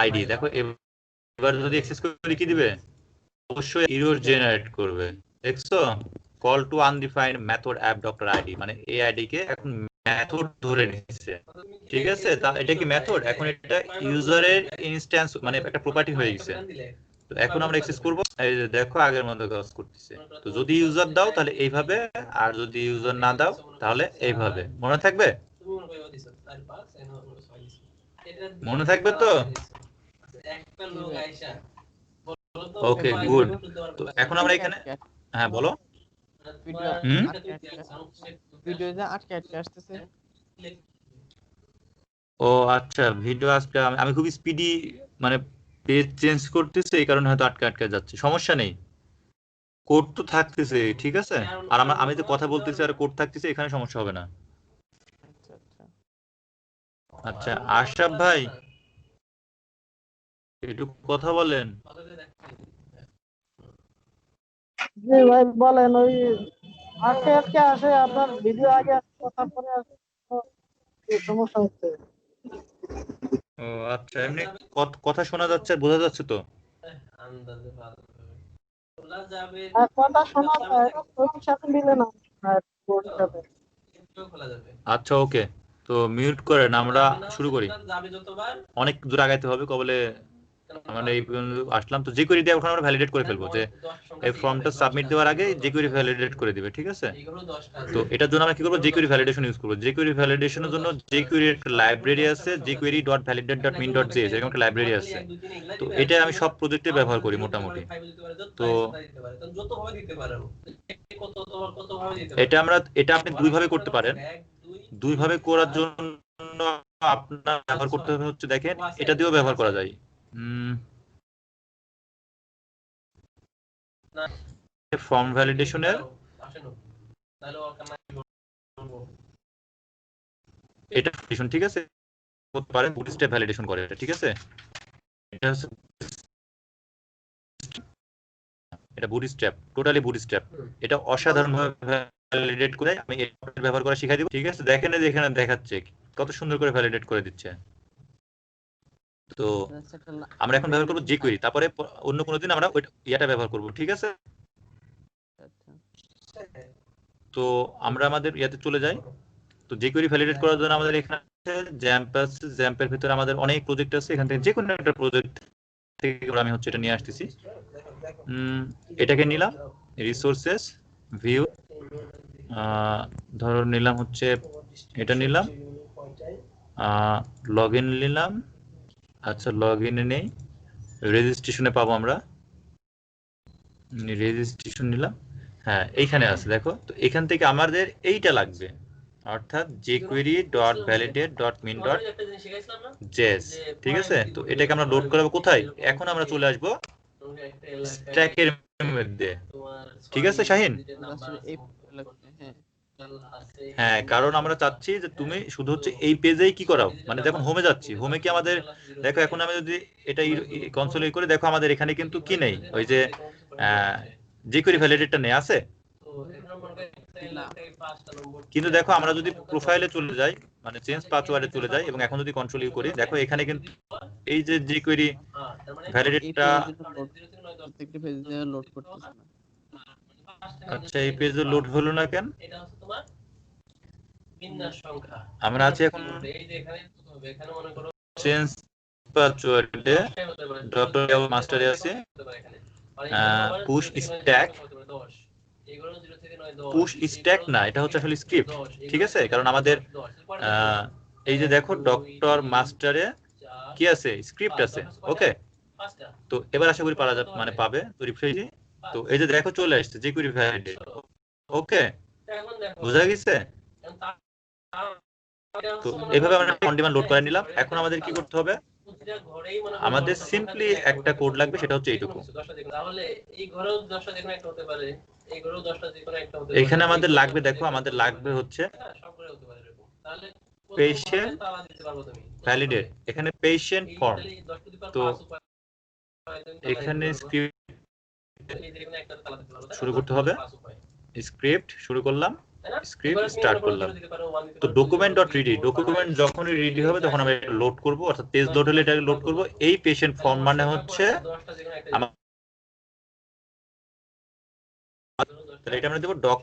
আইডি। দেখো এবার যদি অ্যাক্সেস করি কি দিবে, অবশ্যই এরর জেনারেট করবে। দেখছো, call to undefined method app doctor ID, মানে এই আইডি কে এখন মেথড ধরে নিচ্ছে। ঠিক আছে, তা এটা কি মেথড, এখন এটা ইউজারের ইনস্ট্যান্স মানে একটা প্রপার্টি হয়ে গেছে। তো এখন আমরা অ্যাক্সেস করব, এই যে দেখো আগের মতো কাজ করতেছে। তো যদি ইউজার দাও তাহলে এইভাবে, আর যদি ইউজার না দাও তাহলে এইভাবে। মনে থাকবে, মনে থাকবে তো? একটা লোক আইসা ওকে, গুড। তো এখন আমরা এখানে, হ্যাঁ বলো। ভিডিও যে আটকে আসতেছে। ও আচ্ছা, ভিডিও আসলে আমি খুব স্পিডি মানে পেজ চেঞ্জ করতেছে, এই কারণে হয়তো আটকে আটকে যাচ্ছে। সমস্যা নেই, কোড তো থাকতেছে, ঠিক আছে। আর আমি তো কথা বলতেছি আর কোড থাকতেছে, এখানে সমস্যা হবে না। আচ্ছা আশরাফ ভাই, একটু কথা বলেন। জি ভাই বলেন, ওই আটকে আটকে আসে, আপনার ভিডিও আগে আসে, কথা পরে আসে, তো এই সমস্যা হচ্ছে। ও আচ্ছা, এমনি কথা শোনা যাচ্ছে, বোঝা যাচ্ছে তো? আন্দাজে ভালো খোলা যাবে আর কথা শোনা যায়, ওইটির সাথে মিলে না, আর ওটির সাথে। একটু খোলা যাবে। আচ্ছা ওকে, তো মিউট করেন, আমরা শুরু করি। যাবে যতবার অনেক দূর আগাইতে হবে, কবলে আমরা এই পর্যন্ত আসলাম। তো jQuery দিয়ে এখন আমরা ভ্যালিডেট করে ফেলবো, যে এই ফর্মটা সাবমিট দেওয়ার আগে jQuery ভ্যালিডেট করে দিবে, ঠিক আছে। এইগুলো 10টা তো এটার জন্য আমরা কি করবো, jQuery ভ্যালিডেশন ইউজ করবো। jQuery ভ্যালিডেশনের জন্য jQuery এর একটা লাইব্রেরি আছে, jQuery.validate.min.js, এরকম একটা লাইব্রেরি আছে। তো এটা আমি সব প্রজেক্টে ব্যবহার করি মোটামুটি। তো যত ভাবে দিতে পারেন, কত ভাবে দিতে এটা আপনি দুই ভাবে করতে পারেন। দুই ভাবে করার জন্য আপনার ব্যবহার করতে হবে হচ্ছে, দেখেন এটা দিয়েও ব্যবহার করা যায়। ফর্ম ভ্যালিডেশনের এটা ভ্যালিডেশন, ঠিক আছে, করতে পারেন বুটস্ট্র্যাপ ভ্যালিডেশন করে এটা, ঠিক আছে। এটা হচ্ছে এটা বুটস্ট্র্যাপ, টোটালি বুটস্ট্র্যাপ। এটা অসাধারণভাবে ভ্যালিডেট করে আমি এটা ব্যবহার করা শিখাই দিব, ঠিক আছে। দেখেন এই যে এখানে দেখাচ্ছে কত সুন্দর করে ভ্যালিডেট করে দিচ্ছে। তো আমরা এখন ব্যবহার করব jQuery, তারপরে অন্য কোনো দিন আমরা ইয়াটা ব্যবহার করব, ঠিক আছে। তো আমরা আমাদের ইয়াতে চলে যাই। তো jQuery ভ্যালিডেট করার জন্য আমাদের এখানে জ্যাম্প আছে, জ্যাম্পের ভিতরে আমাদের অনেক প্রজেক্ট আছে। এখান থেকে যে কোনো একটা প্রজেক্ট থেকে আমি হচ্ছে এটা নিয়ে আসতেছি। এটাকে নিলাম রিসোর্সেস ভিউ, ধরো নিলাম হচ্ছে এটা নিলাম, লগইন নিলাম। আচ্ছা লগইনে নেই, রেজিস্ট্রেশনে পাবো আমরা, রেজিস্ট্রেশন নিলাম। হ্যাঁ এইখানে আছে দেখো। তো এখান থেকে আমাদের এইটা লাগবে, অর্থাৎ jQuery.validate.min.js, ঠিক আছে। তো এটাকে আমরা লোড করাবো কোথায়, এখন আমরা চলে আসবো স্ট্যাকের মধ্যে, ঠিক আছে শাহিন। হ্যাঁ, কারণ আমরা চাচ্ছি যে তুমি শুধু হচ্ছে এই পেজেই কি করাও, মানে যখন হোমে যাচ্ছি, হোমে কি আমাদের দেখো, এখন আমি যদি এটা কনসোল করে দেখো, আমাদের এখানে কিন্তু কি নেই, ওই যে jQuery ভ্যালিডেটটা নেই, আছে। কিন্তু দেখো আমরা যদি প্রোফাইলে চলে যাই, মানে চেঞ্জ পাসওয়ার্ডে চলে যাই, এবং এখন যদি কন্ট্রোল ইউ করি, দেখো এখানে কিন্তু এই যে jQuery ভ্যালিডেটটা, লোড করতেছে না। আচ্ছা এই পেজে লোড হলো না কেন? এটা হচ্ছে তোমার বিন্যাস সংখ্যা। আমরা আছি এখন এই যে এখানে হবে, এখানে মনে করো চেঞ্জ পাসওয়ার্ডে ডক্টর মাস্টারে আছে পুশ স্ট্যাক। পুশ স্ট্যাক না, এটা হচ্ছে আসলে স্ক্রিপ্ট, ঠিক আছে। কারণ আমাদের এই যে দেখো ডক্টর মাস্টারে কি আছে, স্ক্রিপ্ট আছে। ওকে, তো এবার আশা করি পারা যাবে, মানে পাবে। তো রিফ্রেশ, তো এই যে দেখো চলে আসছে jQuery ভ্যালিডেট। ওকে, বোঝা গেছে। তো এইভাবে আমরা অন ডিমান্ড লোড করে নিলাম। এখন আমাদের কি করতে হবে, আমাদের সিম্পলি একটা কোড লাগবে, সেটা হচ্ছে এইটুকু। তাহলে এই ঘরেও 10টা যে কোনো একটা হতে পারে, এই ঘরেও 10টা যে কোনো একটা হতে পারে। এখানে আমাদের লাগবে, দেখো আমাদের লাগবে হচ্ছে সব ঘরে হতে পারে এরকম। তাহলে পেশেন্ট তালা দিতে পারবো তুমি। ভ্যালিডেট, এখানে পেশেন্ট ফর্ম। তো এখানে স্ক্রিপ্ট শুরু করতে হবে, স্ক্রিপ্ট শুরু করলাম, স্ক্রিপ্ট স্টার্ট করলাম। তো ডকুমেন্ট ডট রেডি, ডকুমেন্ট যখনই রেডি হবে তখন আমরা এটা লোড করব, অর্থাৎ পেজ লোড হলে এটা লোড করব। এই পেশেন্ট ফর্ম মানে হচ্ছে তাহলে এটা আমরা দেব ডক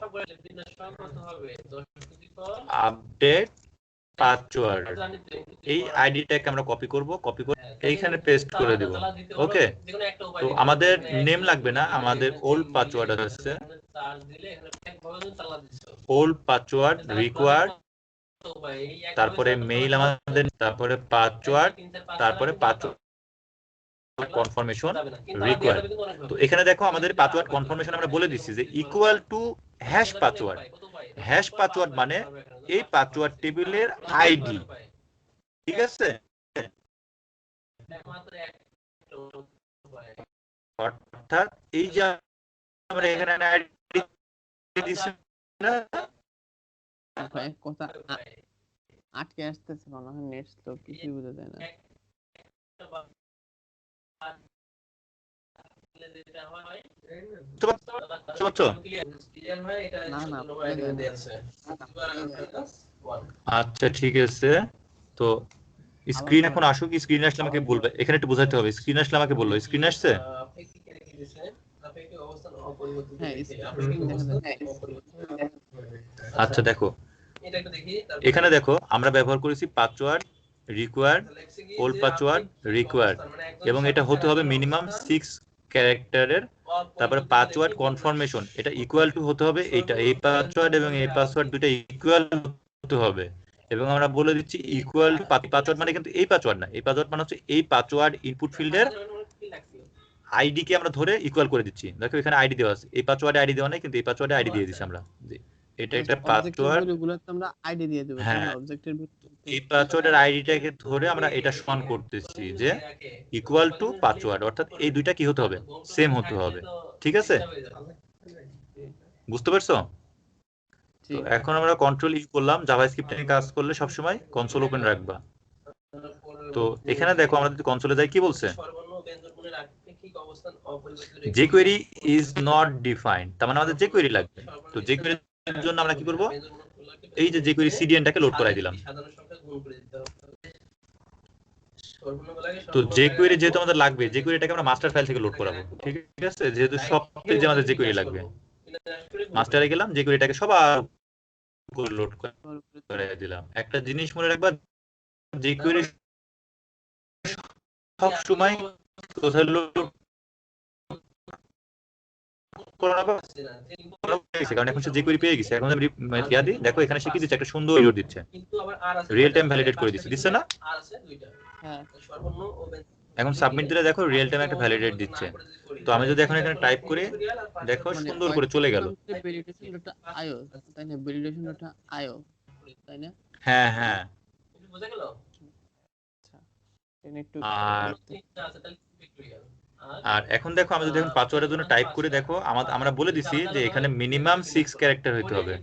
আপডেট পাসওয়ার্ড। এই আইডিটাকে আমরা কপি করব, কপি করে এইখানে পেস্ট করে দেব। ওকে, তো আমাদের নেম লাগবে না, আমাদের ওল্ড পাসওয়ার্ড আছে, ওল্ড পাসওয়ার্ড রিকোয়ার্ড, তারপরে মেইল আমাদের, তারপরে পাসওয়ার্ড, তারপরে পাসওয়ার্ড কনফার্মেশন রিকোয়ার্ড। তো এখানে দেখো আমাদের পাসওয়ার্ড কনফার্মেশন আমরা বলে দিচ্ছি যে equal to hash password. Hash password মানে এই পাসওয়ার্ড টেবিলের আইডি, ঠিক আছে? অর্থাৎ এই যে আমরা এখানে আইডি দিচ্ছি না, কথা আটকে আসতেছে, মনে হয় নেট স্লো, কিছুই বোঝা যায় না। আচ্ছা ঠিক আছে। তো স্ক্রিন এখন আসুক, স্ক্রিন আসলে আমাকে বলবে, এখানে একটু বোঝাতে হবে। স্ক্রিন আসলে আমাকে বললো, স্ক্রিন আসছে? আচ্ছা দেখো, এখানে দেখো আমরা ব্যবহার করেছি password required, old password required, এবং এটা হতে হবে মিনিমাম 6 ক্যারেক্টারের। তারপরে পাসওয়ার্ড কনফার্মেশন, এটা ইকুয়াল টু হতে হবে এইটা, এই পাসওয়ার্ড এবং এই পাসওয়ার্ড দুটো ইকুয়াল হতে হবে। এবং আমরা বলে দিচ্ছি ইকুয়াল টু পাসওয়ার্ড মানে কিন্তু এই পাসওয়ার্ড না, এই পাসওয়ার্ড মানে হচ্ছে এই পাসওয়ার্ড ইনপুট ফিল্ডের আইডি কে আমরা ধরে ইকুয়াল করে দিচ্ছি। দেখো এখানে আইডি দেওয়া আছে, এই পাসওয়ার্ডে আইডি দেওয়া নাই, কিন্তু এই পাসওয়ার্ডে আইডি দিয়ে দিচ্ছি আমরা। এটা একটা পাসওয়ার্ড, ওগুলোতে আমরা আইডি দিয়ে দেব, হ্যাঁ, অবজেক্টের ভিতরে এই পাসওয়ার্ডের আইডিটাকে ধরে আমরা এটা সমান করতেছি যে ইকুয়াল টু পাসওয়ার্ড, অর্থাৎ এই দুইটা কি হতে হবে, সেম হতে হবে। ঠিক আছে, বুঝতে পারছো? তো এখন আমরা কন্ট্রোল ই করলাম, জাভাস্ক্রিপ্ট নিয়ে কাজ করলে সবসময় কনসোল ওপেন রাখবা। তো এখানে দেখো আমরা যদি কনসোলে যাই, কি বলছে, যে কোয়েরি ইজ নট ডিফাইন্ড, তার মানে আমাদের যে কোয়েরি লাগবে। তো যে কোয়েরির জন্য আমরা কি করব, এই যে কোয়েরি সিডিএনটাকে লোড করাই দিলাম। তো যে কোয়েরি যেহেতু আমাদের লাগবে, যে কোয়েরিটাকে আমরা মাস্টার ফাইল থেকে লোড করাবো। ঠিক আছে, যেহেতু সব পেজে আমাদের যে কোয়েরি লাগবে, মাস্টারে গেলাম, যে কোয়েরিটাকে সবার উপর লোড করে দিলাম। একটা জিনিস মনে রাখবা, যে কোয়েরি সব সময় কোথায় লোড কারণ এখন সে যে কোয়েরি পেয়ে গেছে। এখন আমি ইয়া দিই, দেখো এখানে সে কি দিচ্ছে, একটা সুন্দর ইউর দিচ্ছে, রিয়েল টাইম ভ্যালিডেট করে দিচ্ছে, দিচ্ছে না? এখন সাবমিট দিলে দেখো রিয়েল টাইম একটা ভ্যালিডেট দিচ্ছে। তো আমি যদি এখন এখানে টাইপ করি, দেখো সুন্দর করে চলে গেল। আইও, তাই না? ভ্যালিডেশনটা আইও, তাই না? হ্যাঁ হ্যাঁ, বুঝা গেল? আর এখন দেখো আমি যদি এখন পাসওয়ার্ডের জন্য টাইপ করে, দেখো আমরা বলে দিছি যে এখানে মিনিমাম 6 ক্যারেক্টার হইতে হবে।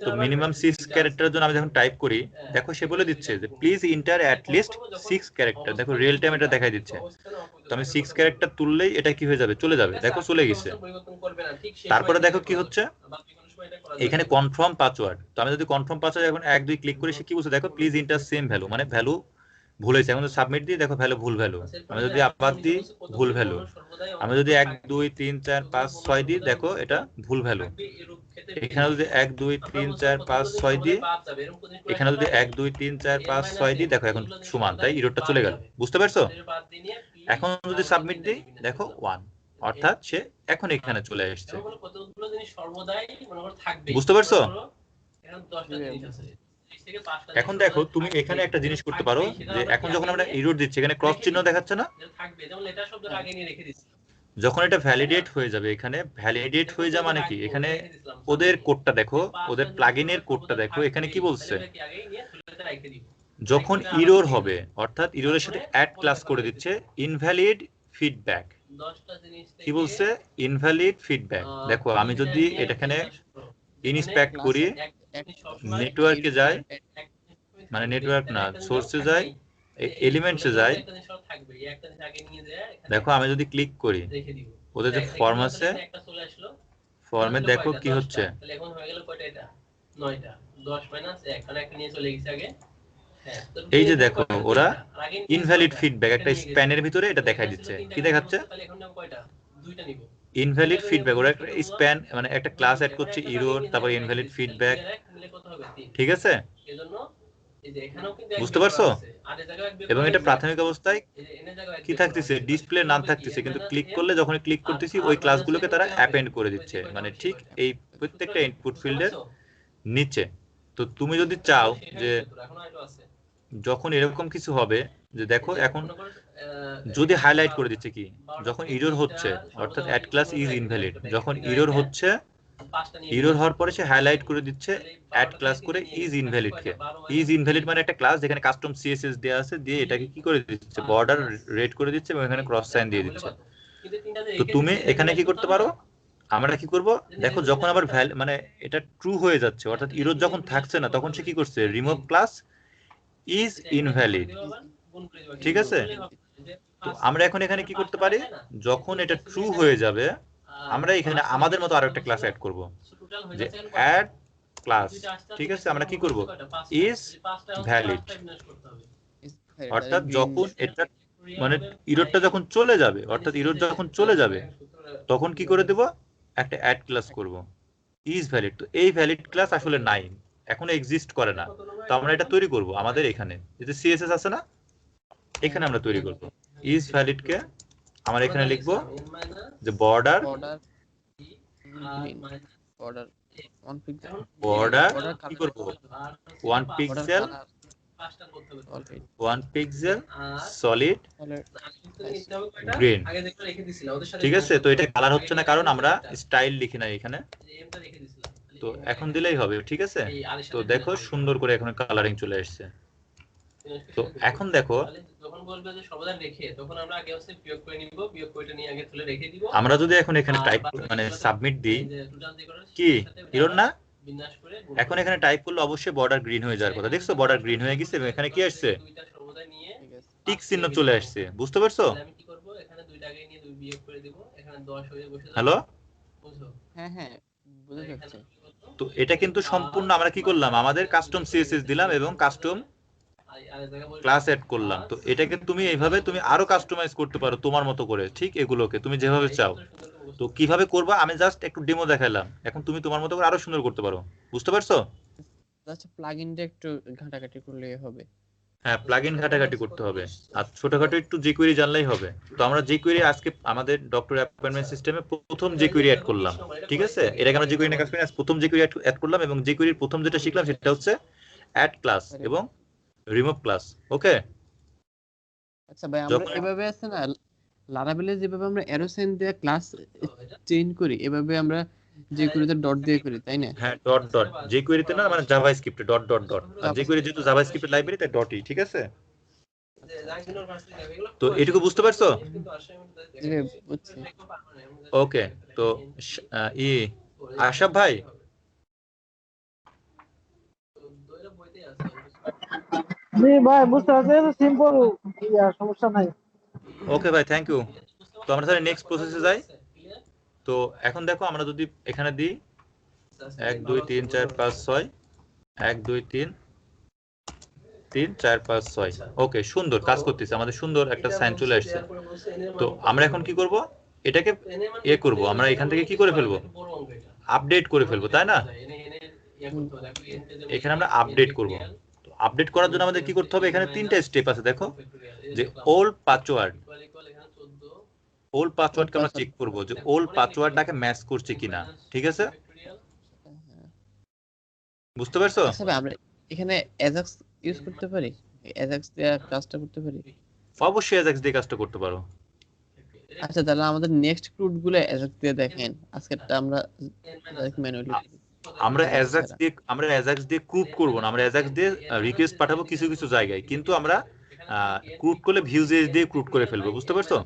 তো মিনিমাম 6 ক্যারেক্টারের জন্য আমি যখন টাইপ করি, দেখো সে বলে দিচ্ছে যে please inter at least 6 character. দেখো রিয়েল টাইম এটা দেখাই দিচ্ছে। তো আমি 6 ক্যারেক্টার তুললেই এটা কি হয়ে যাবে, চলে যাবে। দেখো চলে গেছে। তারপরে দেখো কি হচ্ছে, এখানে কনফার্ম পাসওয়ার্ড। তো আমি যদি কনফার্ম পাসওয়ার্ড এখন 1 2 ক্লিক করি, সে কি বলছে দেখো, প্লিজ ইন্টার সেম ভ্যালু, মানে ভ্যালু ভুল হয়েছে। এখন সাবমিট দিই, দেখো ভ্যালু ভুল ভ্যালু। আমি যদি আবার দিই, ভুল ভ্যালু। আমি যদি 1 2 3 4 5 6 দিই, দেখো এটা ভুল ভ্যালু। এখানে যদি 1 2 3 4 5 6 দিই, এখানে যদি 1 2 3 4 5 6 দিই, দেখো এখন সমান, তাই এররটা চলে গেল। বুঝতে পারছো? এখন যদি সাবমিট দিই, দেখো 1, অর্থাৎ সে এখন এখানে চলে আসছে। বুঝতে পারছো? এখন দেখো তুমি এখানে একটা জিনিস করতে পারো, যে এখন যখন আমরা এরর দিচ্ছি, এখানে ক্রস চিহ্ন দেখাচ্ছে না? যখন এটা ভ্যালিডেট হয়ে যাবে, এখানে ভ্যালিডেট হয়ে যাওয়া মানে কি, এখানে ওদের কোডটা দেখো, ওদের প্লাগইনের কোডটা দেখো, এখানে কি বলছে, যখন ইরর হবে অর্থাৎ ইররের সাথে অ্যাড ক্লাস করে দিচ্ছে ইনভ্যালিড ফিডব্যাক। কি বলছে, ইনভ্যালিড ফিডব্যাক। দেখো আমি যদি এটাখানে ইনস্পেক্ট করি, নেটওয়ার্কে যাই, মানে নেটওয়ার্ক না, সোর্সে যাই, এলিমেন্টসে যাই, দেখো আমি যদি ক্লিক করি, ওদের যে ফর্ম আছে, ফর্মে দেখো কি হচ্ছে, এই যে দেখো ওরা ইনভ্যালিড ফিডব্যাক একটা স্প্যানের ভিতরে এটা দেখাই দিচ্ছে। কি দেখাচ্ছে, ইনভ্যালিড ফিডব্যাক। ওরা একটা স্প্যান মানে একটা ক্লাস অ্যাড করছে ইরর, তারপর ইনভ্যালিড ফিডব্যাক। ঠিক আছে, বুঝতে পারছো? এবং এটা প্রাথমিক অবস্থায় কি থাকতেছে, ডিসপ্লে নাম থাকতেছে, কিন্তু ক্লিক করলে যখন ক্লিক করতেছি ওই ক্লাসগুলোকে তারা অ্যাপেন্ড করে দিচ্ছে, মানে ঠিক এই প্রত্যেকটা ইনপুট ফিল্ডের নিচে। তো তুমি যদি চাও যে যখন এরকম কিছু হবে, যে দেখো এখন যদি হাইলাইট করে দিচ্ছে কি, যখন ইরর হচ্ছে অর্থাৎ অ্যাড ক্লাস ইজ ইনভ্যালিড, যখন ইরর হচ্ছে, ইরর হওয়ার পরে সে হাইলাইট করে দিচ্ছে অ্যাড ক্লাস করে is invalid K. Is invalid মানে একটা ক্লাস যেখানে কাস্টম সিএসএস দেয়া আছে, দিয়ে এটাকে কি করে দিচ্ছে, বর্ডার রেড করে দিচ্ছে এবং এখানে ক্রস সাইন দিয়ে দিচ্ছে। তো তুমি এখানে কি করতে পারো, আমরা কি করব, দেখো যখন আবার মানে এটা ট্রু হয়ে যাচ্ছে অর্থাৎ ইরর যখন থাকছে না, তখন সে কি করছে, রিমুভ ক্লাস ইজ ইনভ্যালিড। ঠিক আছে, তো আমরা এখন এখানে কি করতে পারি, যখন এটা ট্রু হয়ে যাবে আমরা এখানে আমাদের মতো আরো একটা ক্লাস অ্যাড করব, যে অ্যাড ক্লাস। ঠিক আছে, আমরা কি করব, ইজ ভ্যালিড, অর্থাৎ যখন এটা মানে ইররটা যখন চলে যাবে, অর্থাৎ ইরর যখন চলে যাবে তখন কি করে দেব, একটা অ্যাড ক্লাস করব ইজ ভ্যালিড। তো এই ভ্যালিড ক্লাস আসলে নাই, এখন এক্সিস্ট করে না, তো আমরা এটা তৈরি করব আমাদের এখানে, এই যে সিএসএস আছে না, এখানে আমরা তৈরি করব ইজ ভ্যালিড কে। আমরা এখানে লিখব যে বর্ডার কি করব, 1 পিক্সেল সলিড গ্রিন। ঠিক আছে, তো এটা কালার হচ্ছে না কারণ আমরা স্টাইল লিখি না এখানে, তো এখন দিলেই হবে। ঠিক আছে, তো দেখো সুন্দর করে এখন কালারিং চলে আসছে। তো এখন দেখো যখন বলবে যে সমাধান রেখে, তখন আমরা আগে হচ্ছে বিয়োগ করে নিব, বিয়োগ করে নিয়ে আগে তুলে রেখে দিব। আমরা যদি এখন এখানে টাইপ মানে সাবমিট দিই, কি ইরর না, এখন এখানে টাইপ করলে অবশ্যই বর্ডার গ্রিন হয়ে যাওয়ার কথা। দেখছো বর্ডার গ্রিন হয়ে গেছে এবং এখানে কি আসছে, টিক চিহ্ন চলে আসছে। বুঝতে পারছো? আমি কি করব, এখানে 2টা আগে নিয়ে 2 বিয়োগ করে দিব, এখানে 10 হয়ে বসে যাবে। হ্যালো, বুঝছো? হ্যাঁ হ্যাঁ বুঝা যাচ্ছে। তো এটা কিন্তু সম্পূর্ণ আমরা কি করলাম, আমাদের কাস্টম সিএসএস দিলাম এবং কাস্টম ক্লাস অ্যাড করলাম। তো এটাকে তুমি এইভাবে তুমি আরো কাস্টমাইজ করতে পারো তোমার মতো করে, ঠিক এগুলোকে তুমি যেভাবে চাও। তো কিভাবে করবা আমি জাস্ট একটু ডেমো দেখাইলাম, এখন তুমি তোমার মতো করে আরো সুন্দর করতে পারো। বুঝতে পারছো? জাস্ট প্লাগইনটা একটু ঘাটাঘাটি করলেই হবে। হ্যাঁ, প্লাগইন ঘাটাঘাটি করতে হবে আর ছোটখাটো একটু jQuery জানলেই হবে। তো আমরা jQuery আজকে আমাদের ডক্টর অ্যাপয়েন্টমেন্ট সিস্টেমে প্রথম jQuery অ্যাড করলাম। ঠিক আছে, এর আগে আমরা jQuery নিয়ে কাজ করি, আজ প্রথম jQuery অ্যাড করলাম এবং jQuery প্রথম যেটা শিখলাম সেটা হচ্ছে অ্যাড ক্লাস এবং রিমুভ ক্লাস। ওকে, আচ্ছা ভাই, আমরা এভাবে আছে না লারাভেলে যেভাবে আমরা অ্যারো সাইন দিয়ে ক্লাস চেঞ্জ করি, এভাবে আমরা jQuery-তে ডট দিয়ে করি, তাই না? হ্যাঁ, ডট ডট jQuery-তে না, মানে জাভাস্ক্রিপ্টে ডট ডট ডট। আর jQuery যেহেতু জাভাস্ক্রিপ্টের লাইব্রেরি তাই ডটই। ঠিক আছে, তো এটুকু বুঝতে পারছো? বুঝছি। ওকে, তো আশরাফ ভাই, জি ভাই বুঝতে পারছি, সিম্পল, সমস্যা নাই। ওকে ভাই, থ্যাংক ইউ। তো আমরা তাহলে নেক্সট প্রসেসে যাই। তো এখন দেখো আমরা যদি এখানে দিই 1 2 3 4 5 6 1 2 3 3 4 5 6। ওকে, সুন্দর কাজ করতেছে, আমাদের সুন্দর একটা সাইন চলে আসছে। তো আমরা এখন কি করব, এটাকে করব, আমরা এখান থেকে কি করে ফেলবো, আপডেট করে ফেলবো, তাই না? এখানে আমরা আপডেট করব। তো আপডেট করার জন্য আমাদের কি করতে হবে, এখানে 3টা স্টেপ আছে। দেখো যে ওল্ড পাসওয়ার্ড, ওল্ড পাসওয়ার্ডকে আমরা চেক করব যে ওল্ড পাসওয়ার্ডটাকে ম্যাচ করছে কিনা। ঠিক আছে, বুঝতে পারছো? আচ্ছা ভাই, আমরা এখানে অ্যাজাক্স ইউজ করতে পারি, অ্যাজাক্স দিয়ে কাজটা করতে পারি? অবশ্যই অ্যাজাক্স দিয়ে কাজটা করতে পারো। আচ্ছা তাহলে আমাদের নেক্সট ক্রুড গুলো অ্যাজাক দিয়ে দেখেন, আজকেরটা আমরা ম্যানুয়ালি আমরা অ্যাজাক্স দিয়ে ক্রুড করব না, আমরা অ্যাজাক্স দিয়ে রিকোয়েস্ট পাঠাবো কিছু কিছু জায়গায়, কিন্তু আমরা ক্রুড করলে ভিউজেস দিয়ে ক্রুড করে ফেলবো, বুঝতে পারছো?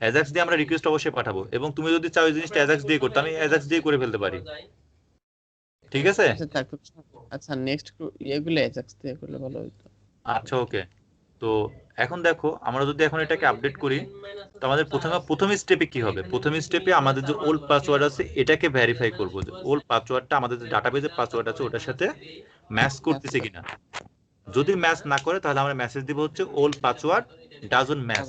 অ্যাজাক্স দিয়ে আমরা রিকোয়েস্ট অবশ্যই পাঠাবো, এবং তুমি যদি চাও এই জিনিসটা অ্যাজাক্স দিয়ে করতে, আমি অ্যাজাক্স দিয়ে করে ফেলতে পারি, ঠিক আছে? আচ্ছা তারপর আচ্ছা নেক্সট এগুলো অ্যাজাক্স দিয়ে করলে ভালো হতো। আচ্ছা ওকে, তো এখন দেখো আমরা যদি এখন এটাকে আপডেট করি, তো আমাদের প্রথম স্টেপে কি হবে? প্রথম স্টেপে আমাদের যে ওল্ড পাসওয়ার্ড আছে এটাকে ভেরিফাই করব যে ওল্ড পাসওয়ার্ডটা আমাদের যে ডাটাবেজে পাসওয়ার্ড আছে ওটার সাথে ম্যাচ করতেছে কিনা। যদি ম্যাচ না করে তাহলে আমরা মেসেজ দিব হচ্ছে ওল্ড পাসওয়ার্ড ডাজন্ট ম্যাচ।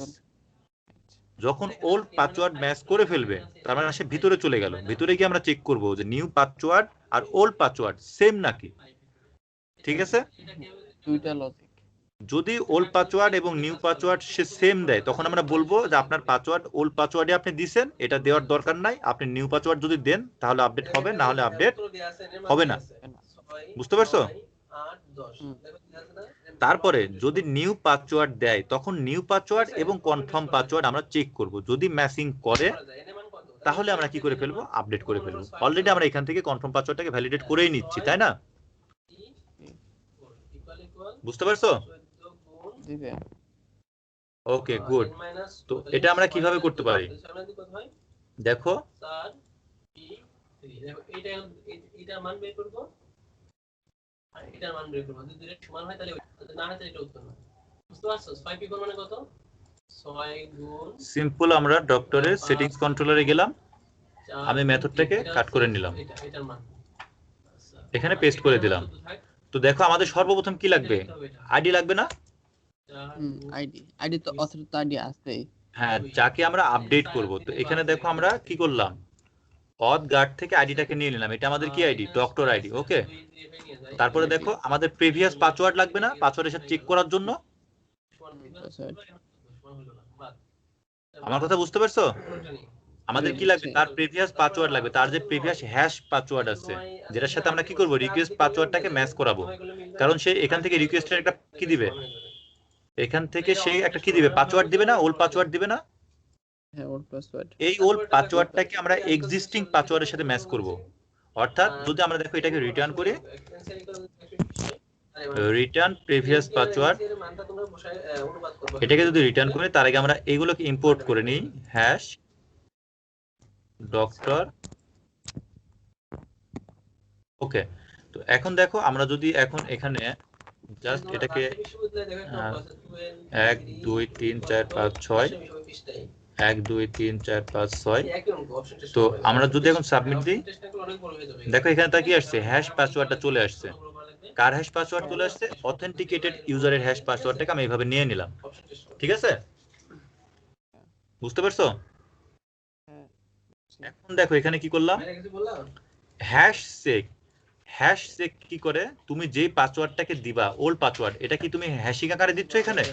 যখন ওল্ড পাসওয়ার্ড ম্যাচ করে ফেলবে তার মানে সে ভিতরে চলে গেল, ভিতরে গিয়ে আমরা চেক করব যে নিউ পাসওয়ার্ড আর ওল্ড পাসওয়ার্ড সেম নাকি, ঠিক আছে? দুইটা লজিক, যদি ওল্ড পাসওয়ার্ড এবং নিউ পাসওয়ার্ড সে সেম দেয় তখন আমরা বলবো যে আপনার পাসওয়ার্ড ওল্ড পাসওয়ার্ডে আপনি দিবেন, এটা দেওয়ার দরকার নাই, আপনি নিউ পাসওয়ার্ড যদি দেন তাহলে আপডেট হবে, না হলে আপডেট হবে না, বুঝতে পারছো? তারপরে যদি নিউ পাসওয়ার্ড দেয় তখন নিউ পাসওয়ার্ড এবং কনফার্ম পাসওয়ার্ড আমরা চেক করব, যদি ম্যাচিং করে তাহলে আমরা কি করে ফেলবো? আপডেট করে ফেলবো। অলরেডি আমরা এখান থেকে কনফার্ম পাসওয়ার্ডটাকে ভ্যালিডেট করেই নিচ্ছি, তাই না? বুঝতে পারছো? Okay good. তো এটা আমরা কিভাবে করতে পারি দেখো, এটার মান বের করব আর এটার মান বের করব, যদি দুটো সমান হয় তাহলে না হয় তাহলে এটা উত্তর না। বুঝতে পারছো? 6 p মানে কত? 6 গুণ সিম্পল আমরা ডক্টরের সেটিংস কন্ট্রোলারে গেলাম, আমি মেথডটাকে কাট করে নিলাম, এটার মান এখানে পেস্ট করে দিলাম। তো দেখো আমাদের সর্বপ্রথম কি লাগবে? আইডি লাগবে না? আইডি তো অথরিটি আইডি আছে, হ্যাঁ, যাকে আমরা আপডেট করব। তো এখানে দেখো আমরা কি করলাম, অথ গার্ড থেকে আইডিটাকে নিয়ে নিলাম, এটা আমাদের কি আইডি? ডক্টর আইডি, ওকে। তারপরে দেখো আমাদের প্রিভিয়াস পাসওয়ার্ড লাগবে না পাসওয়ার্ডের সাথে চেক করার জন্য? আমার কথা বুঝতে পারছো? আমাদের কি লাগবে? তার প্রিভিয়াস পাসওয়ার্ড লাগবে, তার যে প্রিভিয়াস হ্যাশ পাসওয়ার্ড আছে যেটার সাথে আমরা কি করব? রিকোয়েস্ট পাসওয়ার্ডটাকে ম্যাচ করাবো, কারণ সে এখান থেকে রিকোয়েস্টের একটা কি দিবে, এখান থেকে সে একটা কি দিবে? পাসওয়ার্ড দিবে না? ওল্ড পাসওয়ার্ড দিবে না? হ্যাঁ ওল্ড পাসওয়ার্ড। এই ওল্ড পাসওয়ার্ডটাকে আমরা এক্সিস্টিং পাসওয়ার্ডের সাথে ম্যাচ করব। অর্থাৎ যদি আমরা দেখো এটাকে রিটার্ন করি, রিটার্ন প্রিভিয়াস পাসওয়ার্ড, এটাকে যদি রিটার্ন করি তার আগে আমরা এগুলোকে ইম্পোর্ট করে নিই, হ্যাশ ডক্টর, ওকে। তো এখন দেখো আমরা যদি এখন এখানে জাস্ট এটাকে 1 2 3 4 5 6 1 2 3 4 5 6, তো আমরা যদি এখন সাবমিট দিই দেখো এখানে তা কি আসছে? হ্যাশ পাসওয়ার্ডটা চলে আসছে। কার হ্যাশ পাসওয়ার্ড চলে আসছে? অথেন্টিকেটেড ইউজারের হ্যাশ পাসওয়ার্ডটাকে আমি এইভাবে নিয়ে নিলাম, ঠিক আছে? বুঝতে পারছো? এখন দেখো এখানে কি করলাম, হ্যাশ চেক। হ্যাশ চেক কি করে? তুমি যে পাসওয়ার্ডটাকে দিবা ওল্ড পাসওয়ার্ড, এটা কি তুমি হ্যাশিং আকারে দিচ্ছ এখানে?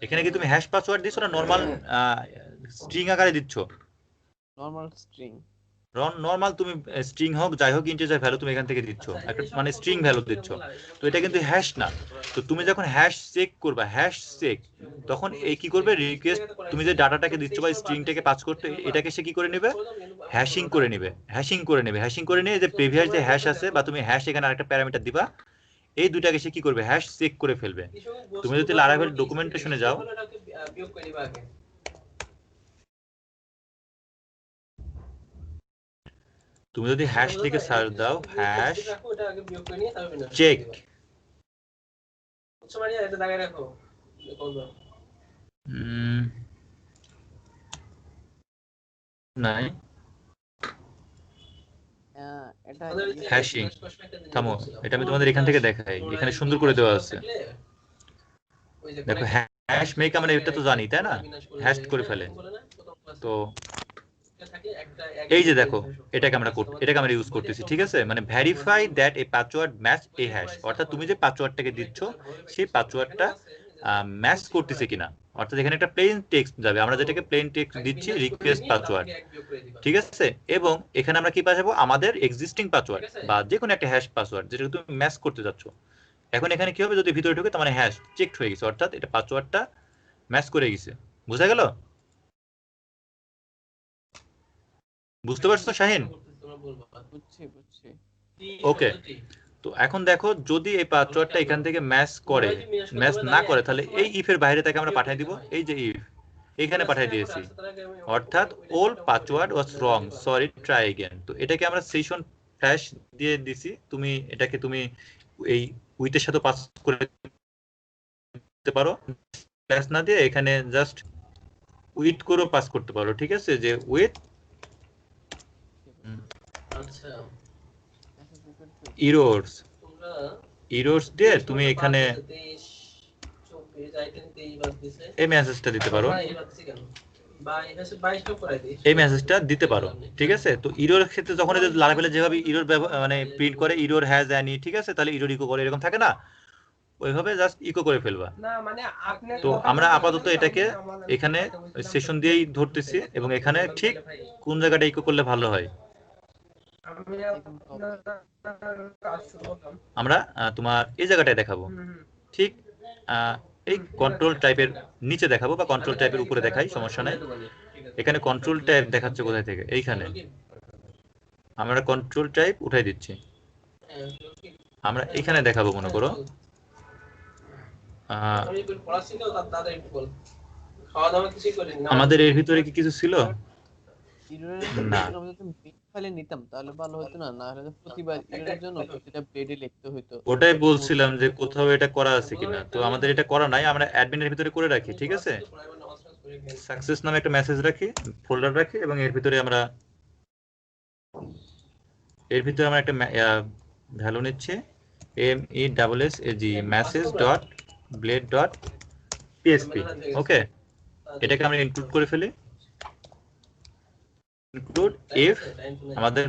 এখানে কি তুমি হ্যাশ পাসওয়ার্ড দিচ্ছ না নরমাল স্ট্রিং আকারে দিচ্ছ? Normal string. নরমাল তুমি স্ট্রিং হোক যাই হোক ইন্টিজার ভ্যালু তুমি এখান থেকে দিচ্ছ, একটা মানে স্ট্রিং ভ্যালু দিচ্ছ, তো এটা কিন্তু হ্যাশ না। তো তুমি যখন হ্যাশ চেক করবা, হ্যাশ চেক, তখন এই কি করবে? রিকোয়েস্ট তুমি যে ডাটাটাকে দিচ্ছ বা স্ট্রিংটাকে পাস করতে, এটাকে সে কি করে নেবে? হ্যাশিং করে নেবে, হ্যাশিং করে নেবে। হ্যাশিং করে নিয়ে যে প্রিভিয়াস যে হ্যাশ আছে বা তুমি হ্যাশ এখানে আরেকটা প্যারামিটার দিবা, এই দুটাকে সে কি করবে? হ্যাশ চেক করে ফেলবে। তুমি যদি লারাভেল ডকুমেন্টেশনে যাও, তুমি যদি হ্যাশ লিখে সার্চ দাও, হ্যাশ চেক, নাই হ্যাশিং, থামো এটা আমি তোমাদের এখান থেকে দেখাই, এখানে সুন্দর করে দেওয়া আছে। দেখো হ্যাশ মেক আমরা এটা তো জানি তাই না, হ্যাশ করে ফেলে। তো এই যে দেখো এটাকে আমরা ইউজ করতেছি, ঠিক আছে? মানে verify that a password match A hash, অর্থাৎ তুমি যে পাসওয়ার্ডটাকে দিচ্ছ সেই পাসওয়ার্ডটা ম্যাচ করতেছে কিনা। অর্থাৎ এখানে একটা প্লেন টেক্সট যাবে, আমরা যেটাকে প্লেন টেক্সট দিচ্ছি রিকোয়েস্ট পাসওয়ার্ড, ঠিক আছে? এবং এখানে আমরা কি পাবো? আমাদের এক্সিস্টিং পাসওয়ার্ড বা যে কোনো একটা হ্যাশ পাসওয়ার্ড যেটা তুমি ম্যাচ করতে যাচ্ছ। এখন এখানে কি হবে? যদি ভিতরে ঢুকে তার মানে হ্যাশ চেকড হয়ে গেছে, অর্থাৎ এটা পাসওয়ার্ডটা ম্যাচ করে গেছে। বুঝা গেল? বুঝতে পারছো শাহিন? বুঝছি। ওকে, তো এখন দেখো যদি এই পাসওয়ার্ডটা এখান থেকে ম্যাচ করে, ম্যাচ না করে, তাহলে এই ইফের বাইরে থেকে আমরা পাঠিয়ে দিব এই যে ইফ, এখানে পাঠিয়ে দিয়েছি, অর্থাৎ ওল পাসওয়ার্ড ওয়াজ রং, সরি ট্রাই अगेन। তো এটাকে আমরা সেশন ফ্ল্যাশ দিয়ে দিছি, তুমি এটাকে তুমি এই উইথের সাথে পাস করে দিতে পারো, ফ্ল্যাশ না দিয়ে এখানে জাস্ট উইথ করে পাস করতে পারো, ঠিক আছে, যে উইথ আচ্ছা ইরোরস, তোমরা ইরোরস দিয়ে তুমি এখানে 23 24 আইটেম 23 বাদ দিছে এই মেসেজটা দিতে পারো, এই বাদছি কেন 22 টা করাই দিই, এই মেসেজটা দিতে পারো, ঠিক আছে। তো ইরোর ক্ষেত্রে যখন এই যে লারাভেলে যেভাবে ইরোর মানে প্রিন্ট করে ইরোর হ্যাজ অ্যানি, ঠিক আছে, তাহলে ইরোর ইকো করে এরকম থাকে না, ওইভাবে জাস্ট ইকো করে ফেলবা। না মানে আপনি তো আমরা আপাতত এটাকে এখানে সেশন দিয়েই ধরতেছি, এবং এখানে ঠিক কোন জায়গাটা ইকো করলে ভালো হয় আমি আপনার কাজ শুরু করলাম। আমরা তোমার এই জায়গাটায় দেখাবো, ঠিক এই কন্ট্রোল টাইপের নিচে দেখাবো বা কন্ট্রোল টাইপের উপরে দেখাই, সমস্যা নাই। এখানে কন্ট্রোল টাইপ দেখাচ্ছে কোথায় থেকে, এইখানে আমরা কন্ট্রোল টাইপ উঠাই দিচ্ছি, আমরা এখানে দেখাবো মনে করো আমি একটু পড়াচ্ছি তো দাদা একটু বল, খাওয়া দাওয়া কিছু করি না আমাদের এর ভিতরে কি কিছু ছিল না, ফাইলে নিতাম তাহলে ভালো হতো না, না হলে প্রতিবার এর জন্য প্রতিটা ব্লেডে লিখতে হতো। ওটাই বলছিলাম যে কোথাও এটা করা আছে কিনা, তো আমাদের এটা করা নাই, আমরা অ্যাডমিনের ভিতরে করে রাখি, ঠিক আছে, সাকসেস নামে একটা মেসেজ রাখি, ফোল্ডার রাখি, এবং এর ভিতরে আমরা একটা ভ্যালু নিচ্ছি MESSAG message.blade.php, ওকে, এটাকে আমরা ইনক্লুড করে ফেলি, ইনক্লুড ইফ আমাদের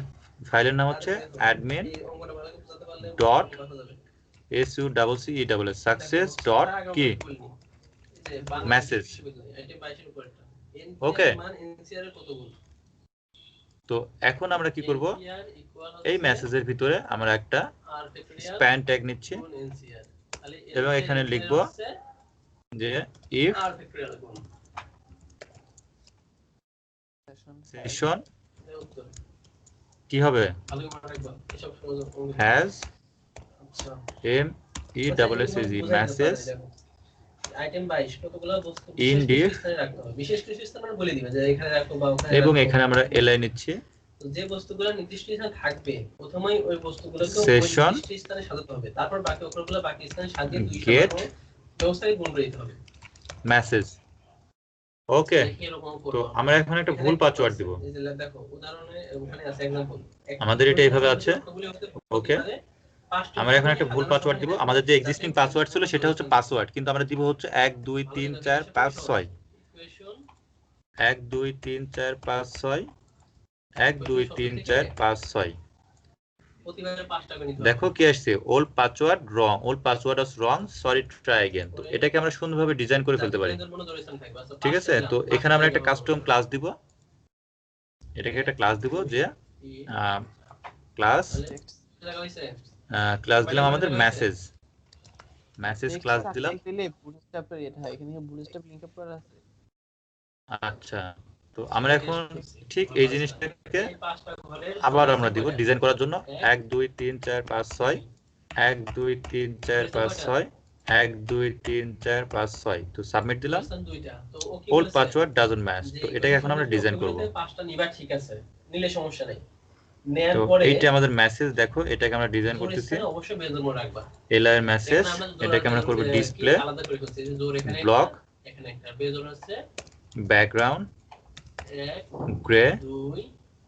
ফাইলের নাম হচ্ছে admin.success success dot কি মেসেজ, ওকে। তো এখন আমরা কি করব, এই মেসেজের ভিতরে আমরা একটা স্প্যান ট্যাগ নিচ্ছি, এবং এখানে লিখব যে ইফ সেশন কি হবে হ্যাজ MESSAG মেসেজ আইটেম 22 কতগুলো বস্তু ইন ডিফ স্থানে রাখতে হবে, বিশেষ কিছু স্থান মানে বলে দিবে যে এখানে রাখো বা ওখানে, এবং এখানে আমরা এলআই নিচ্ছি, তো যে বস্তুগুলো নির্দিষ্ট স্থানে থাকবে প্রথমেই ওই বস্তুগুলোকে ওই Session নির্দিষ্ট স্থানে সাজাতে হবে, তারপর বাকি অক্ষরগুলো বাকি স্থানে সাজিয়ে দুই Get ব্যবস্থায় গুণ করে দিতে হবে, মেসেজ, ওকে। এরকম তো করব আমরা এখন একটা ভুল পাসওয়ার্ড দিব, এই যে দেখো উদাহরণে ওখানে আছে एग्जांपल, আমাদের এটা এইভাবে আছে, ওকে। আমরা এখন একটা ভুল পাসওয়ার্ড দিব, আমাদের যে এক্সিস্টিং পাসওয়ার্ড ছিল সেটা হচ্ছে পাসওয়ার্ড, কিন্তু আমরা দিব হচ্ছে 1 2 3 4 5 6 1 2 3 4 5 6 1 2 3 4 5 6, প্রতিবারে 5 টাকা নিতে হবে। দেখো কি আসছে, ওল্ড পাসওয়ার্ড রং, ওল্ড পাসওয়ার্ড ওয়াজ রং, সরি ট্রাই अगेन। তো এটাকে আমরা সুন্দরভাবে ডিজাইন করে ফেলতে পারি, ঠিক আছে। তো এখানে আমরা একটা কাস্টম ক্লাস দিব, এটাকে একটা ক্লাস দিব যে ক্লাস দিলাম আমাদের মেসেজ ক্লাস দিলাম, দিলে বুটস্ট্র্যাপের এটা এখানে বুটস্ট্র্যাপ লিংক আপ করা আছে। আচ্ছা, তো আমরা এখন ঠিক এই জিনিসটাকে আবার আমরা দিব ডিজাইন করার জন্য 1 2 3 4 5 6 1 2 3 4 5 6 1 2 3 4 5 6, তো সাবমিট দিলাম, ওল্ড পাসওয়ার্ড ডাজন্ট ম্যাচ। তো এটাকে এখন আমরা ডিজাইন করব, পাঁচটা নিবা, ঠিক আছে, নিলে সমস্যা নাই। তো এইটা আমাদের মেসেজ, দেখো এটাকে আমরা ডিজাইন করতেছি, অবশ্যই বেজন্ম রাখবা এলআর মেসেজ, এটাকে আমরা করব ডিসপ্লে আলাদা করে করতে, যে জোর এখানে ব্লক, এখানে একটা বেজন্ম আছে, ব্যাকগ্রাউন্ড 1 গ্রে, 2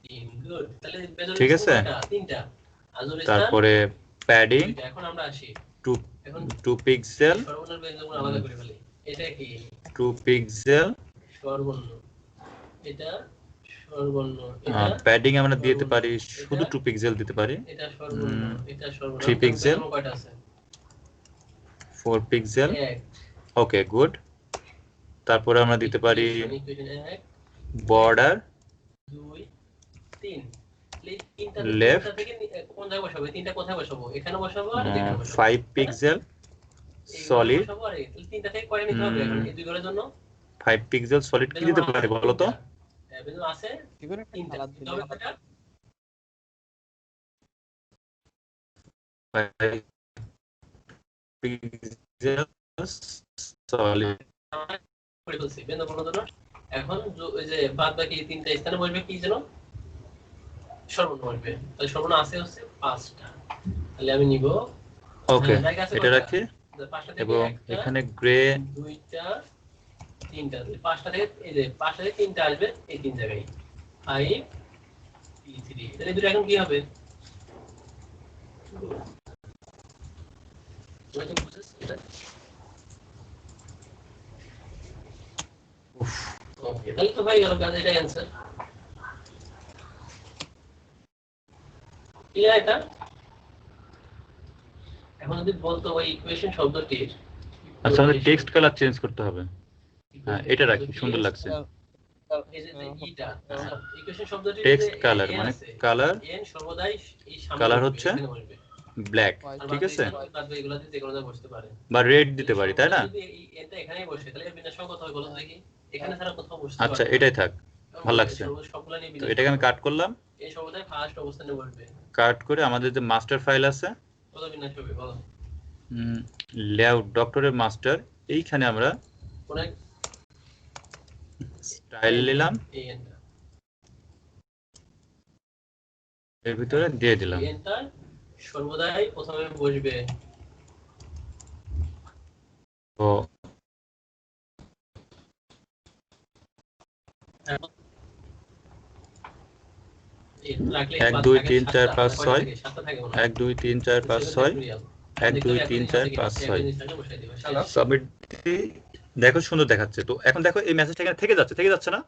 3 গুড, তাহলে বেজন্ম ঠিক আছে, তিনটা, আর জোর তারপরে প্যাডিং এখন আমরা আসি 2 পিক্সেল, সর্বর্ণ বেজন্ম আলাদা করে ফেলি, এটা কি 2 পিক্সেল সর্বর্ণ, এটা সর্বর্ণ, এটা প্যাডিং আমরা দিতে পারি শুধু 2 পিক্সেল দিতে পারি, এটা সর্বর্ণ, এটা সর্বর্ণ, 3 পিক্সেল, কয়টা আছে 4 পিক্সেল, 1 ওকে গুড। তারপরে আমরা দিতে পারি ইকুয়েশন 1 বর্ডার 2 3, তিনটা Left. থেকে কোন জায়গায় বসাবো, তিনটা কোথায় বসাবো, এখানে বসাবো আর এখানে বসাবো, 5 পিক্সেল সলিড বসাবো আর এই তিনটা থেকে কয়টা নিতে হবে এখন এই দুই ঘরের জন্য 5 পিক্সেল সলিড কি দিতে পারে বলো তো? বেঞ্জল আছে কি করে একটা তিনটা সালাদ দিতে দিলে হবে কয়টা 5 পিক্সেল সলিড করে ফেলছি বেঞ্জল বসানোর জন্য। এখন ওই যে বাদ বাকি তিনটা স্থানে বসবে কি যেন সর্বর্ণ বসবে, তাহলে সর্বর্ণ আছে হচ্ছে 5টা, তাহলে আমি নিব ওকে জায়গা আছে এটা কয়টা? রাখি 5টা থেকে এবং একটা, এখানে গ্রে 2টা 3টা, 5টা থেকে এই যে 5টা থেকে 3টা আসবে এই তিন জায়গায় 5 P3, তাহলে দুটো এখন কি হবে? ওই তো বুঝছিস এটা? ওকে, তাহলে তো হয়ে গেল কাজ, এটাই অ্যান্সার। ক্লিয়ার এটা? এখন যদি বলতো ওই ইকুয়েশন শব্দটির আচ্ছা আমাদের টেক্সট কালার চেঞ্জ করতে হবে। হ্যাঁ এটা রাখি, সুন্দর লাগছে। এই যে ইটা ইকুয়েশন শব্দটির টেক্সট কালার মানে কালার এন সর্বদাই এই সামনে কালার বসবে, হচ্ছে এখানে বসবে। ব্ল্যাক, আর ঠিক আছে, বাদ এগুলাতে যে কোনো জায়গায় বসতে পারে বা রেড দিতে পারি তাই না? যদি এই এনটা এখানেই বসে তাহলে এর বিন্যাস কত হবে বলো তো দেখি, এখানে ছাড়া কোথাও বসতে আচ্ছা পারবে না। এটাই থাক, ভালো লাগছে। সবগুলা নিয়ে তো বিন্যাস এটাকে আমি কাট করলাম, এই সর্বদাই ফার্স্ট অবস্থানে বসবে। কাট করে আমাদের যে মাস্টার ফাইল আছে কত বিন্যাস হবে বলো? লেআউট ডক্টরের মাস্টার, এইখানে আমরা কোন স্টাইল নিলাম, এই এনটা এর ভিতরে দিয়ে দিলাম। এই এনটা সর্বদাই প্রথমে বসবে। তো 1 2 3 4 5 6 1 2 3 4 5 6 1 2 3 4 5 6 সাবমিট। দেখো সুন্দর দেখাচ্ছে। তো এখন দেখো এই মেসেজটা এখানে থেকে যাচ্ছে না?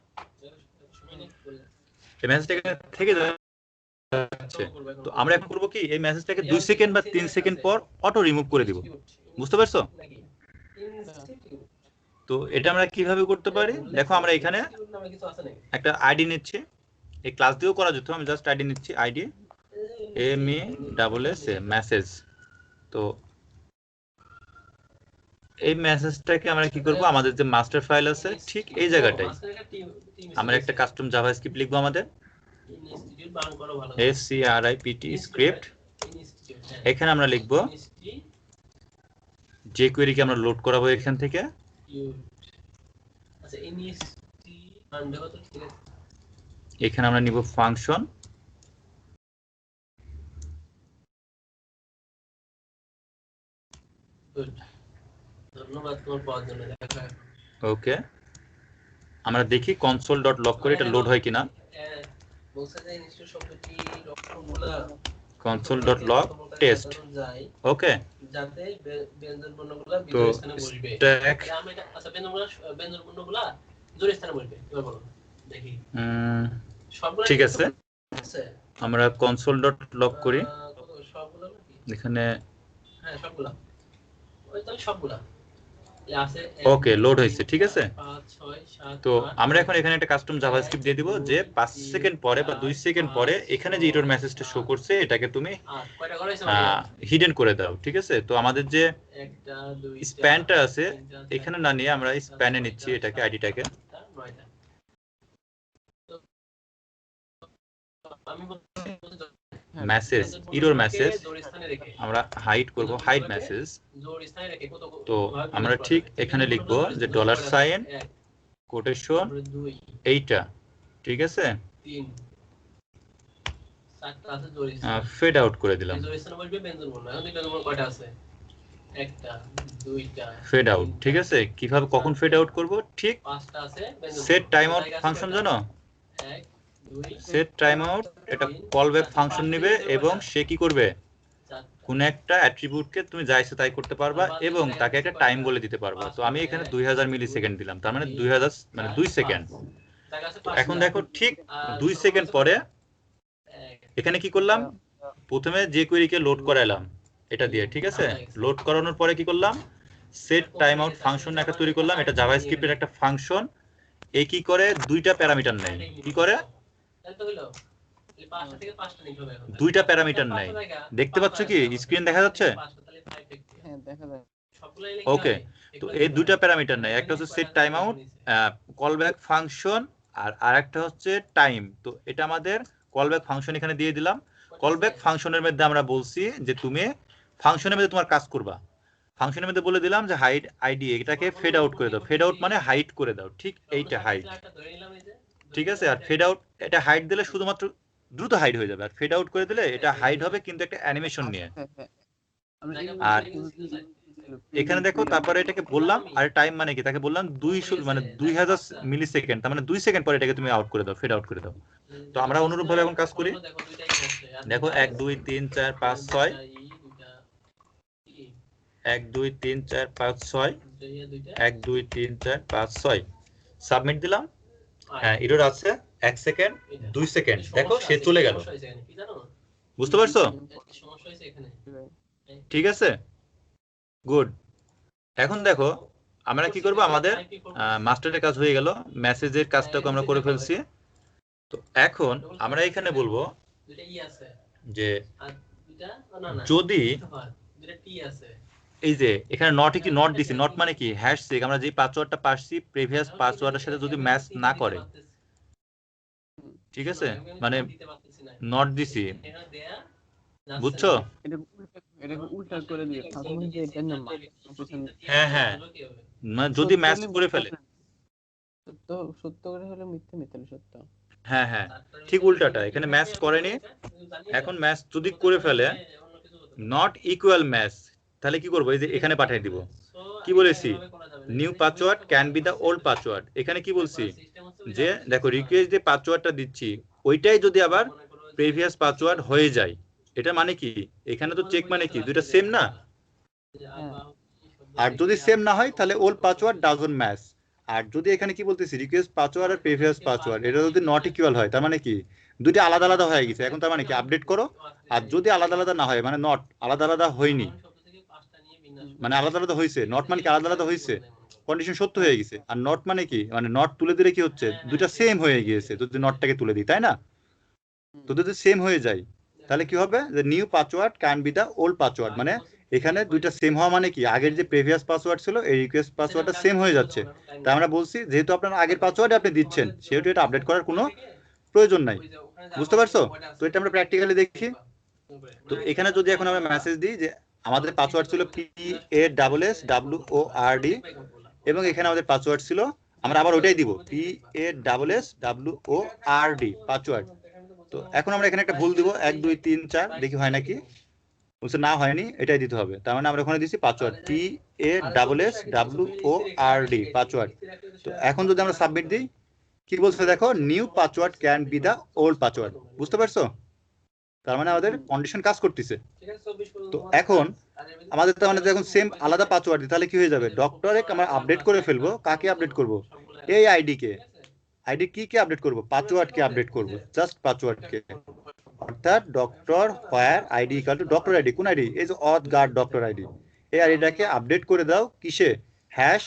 এই মেসেজটা এখানে থেকে যাচ্ছে। তো আমরা এখন করব কি, এই মেসেজটাকে 2 সেকেন্ড বা 3 সেকেন্ড পর অটো রিমুভ করে দিব। বুঝতে পারছো? তো এটা আমরা কিভাবে করতে পারি দেখো, আমরা এখানে একটা আইডি নিচ্ছি, এই ক্লাস দিয়েও করা যেত, আমি জাস্ট আইডি নিচ্ছি, আইডি MESS মেসেজ। তো এই মেসেজটাকে আমরা কি করব, আমাদের যে মাস্টার ফাইল আছে ঠিক এই জায়গাটায় আমরা একটা কাস্টম জাভাস্ক্রিপ্ট লিখবো, আমাদের SCRIPT স্ক্রিপ্ট। এখানে আমরা লিখবো যে কোয়েরিকে আমরা লোড করাবো এখান থেকে, এখানে আমরা নিব ফাংশন, ধন্যবাদ তোমার পাওয়ার জন্য। ওকে আমরা দেখি console.log করে এটা লোড হয় কিনা। বলছে যে ইনস্টিটিউট শব্দটি লক্ষণগুলা console.log টেস্ট, ওকে। যাতে ব্যঞ্জন বর্ণগুলা তো বিজোড় স্থানে বসবে। স্ট্যাক আমরা এটা আচ্ছা ব্যঞ্জন বর্ণগুলা জোড় স্থানে বসবে, এবার বলো দেখি সবগুলা ঠিক আছে। আমরা console.log করি, সবগুলা নাকি? এখানে হ্যাঁ সবগুলা, ওই তাহলে সবগুলা আছে। ওকে লোড হয়েছে, ঠিক আছে। 5 6 7 তো আমরা এখন এখানে একটা কাস্টম জাভাস্ক্রিপ্ট দিয়ে দিব যে 5 সেকেন্ড পরে বা 2 সেকেন্ড পরে এখানে যে এরর মেসেজটা শো করছে এটাকে তুমি কয়টা ঘর হইছে হিডেন করে দাও, ঠিক আছে। তো আমাদের যে 1 টা 2 টা স্প্যানটা আছে এখানে না নিয়ে আমরা স্প্যানে নিচ্ছি এটাকে, আইডিটাকে। 9টা। তো আমি মেসেজ এরর মেসেজ আমরা হাইড করব, হাইড মেসেজ। তো আমরা ঠিক এখানে লিখবো যে $, কোটেশন এইটা, ঠিক আছে, ফেড আউট করে দিলাম, ফেড আউট, ঠিক আছে। কিভাবে কখন ফেড আউট করব, ঠিক সেট টাইম আউট ফাংশন জানো, সেট টাইম আউট এটা কল ব্যাক ফাংশন নেবে এবং সে কি করবে, কোন একটা অ্যাট্রিবিউটকে তুমি যা ইচ্ছা তাই করতে পারবা এবং তাকে একটা টাইম বলে দিতে পারবা। তো আমি এখানে 2000 মিলি সেকেন্ড দিলাম, তার মানে 2000 মানে 2 সেকেন্ড। এখন দেখো ঠিক 2 সেকেন্ড পরে এখানে কি করলাম, প্রথমে যে কোয়েরিকে লোড করাইলাম এটা দিয়ে, ঠিক আছে। লোড করানোর পরে কি করলাম, সেট টাইম আউট ফাংশন একটা তৈরি করলাম, এটা জাভাস্ক্রিপ্টের একটা ফাংশন। এই কি করে, দুইটা প্যারামিটার নেয়, কি করে দুইটা প্যারামিটার নেয়। দেখতে পাচ্ছ কি, স্ক্রিন দেখা যাচ্ছে? হ্যাঁ দেখা যায়। ওকে, তো এই দুইটা প্যারামিটার নাই, একটা হচ্ছে set timeout callback function আর আরেকটা হচ্ছে টাইম। তো এটা আমাদের কল ব্যাক ফাংশন এখানে দিয়ে দিলাম। কল ব্যাক ফাংশনের মধ্যে আমরা বলছি যে তুমি ফাংশনের মধ্যে তোমার কাজ করবা, ফাংশনের মধ্যে বলে দিলাম যে হাইড আইডি, এটাকে ফেড আউট করে দাও। ফেড আউট মানে হাইড করে দাও, ঠিক এইটা হাইড, ঠিক আছে। আর ফেড আউট, এটা হাইড দিলে শুধুমাত্র দ্রুত হাইড হয়ে যাবে, আর ফেড আউট করে দিলে এটা হাইড হবে কিন্তু একটা অ্যানিমেশন নিয়ে। আর এখানে দেখো তারপরে এটাকে বললাম, আর টাইম মানে কি, তাকে বললাম 2000 মিলি সেকেন্ড, তার মানে 2 সেকেন্ড পরে এটাকে তুমি আউট করে দাও, ফেড আউট করে দাও। তো আমরা অনুরূপ ভাবে এখন কাজ করি। দেখো 1 2 3 4 5 6, 1 2 3 4 5 6, 1 2 3 4 5 6, সাবমিট দিলাম। হ্যাঁ, এরর আছে 1 সেকেন্ড 2 সেকেন্ড, দেখো সে চলে গেল। বুঝতে পারছো? ঠিক আছে, গুড। এখন দেখো আমরা কি করব, আমাদের মাস্টারের কাজ হয়ে গেল, মেসেজের কাজটাকে আমরা করে ফেলছি। তো এখন আমরা এখানে বলবো যে যদি এই যে এখানে নট দিছি, নট মানে কি হ্যাশ চেক, আমরা যে পাসওয়ার্ডটা পাচ্ছি প্রিভিয়াস পাসওয়ার্ডের সাথে যদি ম্যাচ না করে, ঠিক আছে, মানে নট দিছি, বুঝছো? এটাকে উল্টা করে দিয়ে ফার্স্ট যে এটা না হ্যাঁ হ্যাঁ, মানে যদি ম্যাচ করে ফেলে, সত্য সত্য করে হলে মিথ্যে, মিথ্যে হলে সত্য। হ্যাঁ হ্যাঁ, ঠিক উল্টাটা, এখানে ম্যাচ করেনি, এখন ম্যাচ যদি করে ফেলে নট ইকুয়াল ম্যাচ, তাহলে কি করবো, এই যে এখানে পাঠিয়ে দিব। কি বলেছি, new password can be the old password. এখানে কি বলছি যে দেখো রিকোয়েস্ট যে পাসওয়ার্ডটা দিচ্ছি ওইটাই যদি আবার প্রিভিয়াস পাসওয়ার্ড হয়ে যায়, এটা মানে কি, এখানে তো চেক মানে কি দুইটা সেম না, আর যদি সেম না হয় তাহলে ওল্ড পাসওয়ার্ড ডাজন্ট ম্যাচ। আর যদি এখানে কি বলতেছি রিকোয়েস্ট পাসওয়ার্ড আর প্রিভিয়াস পাসওয়ার্ড এটা যদি নট ইকুয়াল হয়, তার মানে কি দুইটা আলাদা আলাদা হয়ে গেছে, এখন তার মানে কি আপডেট করো। আর যদি আলাদা আলাদা না হয়, মানে নট আলাদা আলাদা হয়নি, মানে আলাদা আলাদা হয়েছে, নট মানে কি আলাদা আলাদা হয়েছে, কন্ডিশন সত্য হয়ে গেছে। আর নট মানে কি, মানে নট তুলে দিলে কি হচ্ছে, দুইটা সেম হয়ে গিয়েছে, যদি নটটাকে তুলে দিই, তাই না? তো যদি সেম হয়ে যায় তাহলে কি হবে, যে new password can be the old password, মানে এখানে দুইটা সেম হওয়া মানে কি, আগের যে প্রিভিয়াস পাসওয়ার্ড ছিল এই রিকোয়েস্ট পাসওয়ার্ডটা সেম হয়ে যাচ্ছে। তাই আমরা বলছি যেহেতু আপনার আগের পাসওয়ার্ড আপনি দিচ্ছেন, সেহেতু এটা আপডেট করার কোনো প্রয়োজন নাই। বুঝতে পারছো? তো এটা আমরা প্র্যাকটিক্যালি দেখি। তো এখানে যদি এখন আমরা মেসেজ দিই যে আমাদের পাসওয়ার্ড ছিল PASSWORD, এবং এখানে আমাদের পাসওয়ার্ড ছিল, আমরা আবার ওইটাই দিব PASSWORD পাসওয়ার্ড। তো এখন আমরা এখানে একটা ভুল দিব 1 2 3 4, দেখি হয় নাকি, বলছে না হয়নি, এটাই দিতে হবে। তার মানে আমরা ওখানে দিছি পাসওয়ার্ড PASSWORD পাসওয়ার্ড। তো এখন যদি আমরা সাবমিট দিই, কি বলছে দেখো, new password can be the old password. বুঝতে পারছো? তার মানে আমাদের কন্ডিশন কাজ করতেছে। তো এখন আমাদের তার মানে এখন সেম আলাদা পাসওয়ার্ড দিই, তাহলে কি হয়ে যাবে, ডক্টরে আমরা আপডেট করে ফেলবো। কাকে আপডেট করব, এই আইডি কে, আইডি কি আপডেট করব, পাসওয়ার্ড কে আপডেট করব, জাস্ট পাসওয়ার্ড কে, অর্থাৎ doctor where ID equal to doctor ID. কোন আইডি, এই যে অথ গার্ড ডক্টর আইডি, এই আইডিটাকে আপডেট করে দাও কিসে, হ্যাশ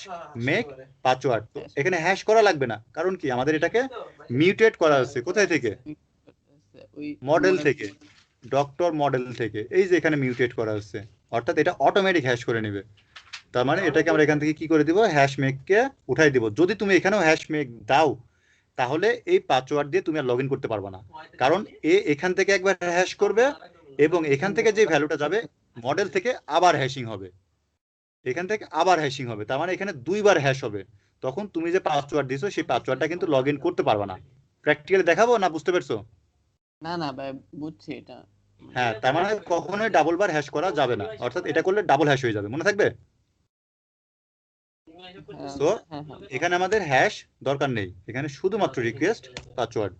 মেক পাসওয়ার্ড। তো এখানে হ্যাশ করা লাগবে না, কারণ কি আমাদের এটাকে মিউটেট করা হচ্ছে, কোথায় থেকে, মডেল থেকে, ডক্টর মডেল থেকে, এই যে এখানে মিউটেট করা হচ্ছে, অর্থাৎ এটা অটোমেটিক হ্যাশ করে নেবে। তার মানে এটাকে আমরা এখান থেকে কি করে দিব, হ্যাশ মেককে উঠাই দিব। যদি তুমি এখানেও হ্যাশ মেক দাও তাহলে এই পাসওয়ার্ড দিয়ে তুমি আর লগইন করতে পারবে না, কারণ এখান থেকে একবার হ্যাশ করবে এবং এখান থেকে যে ভ্যালুটা যাবে মডেল থেকে আবার হ্যাশিং হবে, এখান থেকে আবার হ্যাশিং হবে, তার মানে এখানে দুইবার হ্যাশ হবে। তখন তুমি যে পাসওয়ার্ড দিছো সেই পাসওয়ার্ডটা কিন্তু লগইন করতে পারবে না। প্র্যাকটিক্যালি দেখাবো না, বুঝতে পারছো? না না ভাই, বুঝছি এটা। হ্যাঁ, তার মানে কখনোই ডাবল বার হ্যাশ করা যাবে না, অর্থাৎ এটা করলে ডাবল হ্যাশ হয়ে যাবে, মনে থাকবে? তো এখানে আমাদের হ্যাশ দরকার নেই, এখানে শুধুমাত্র রিকোয়েস্ট পাসওয়ার্ড।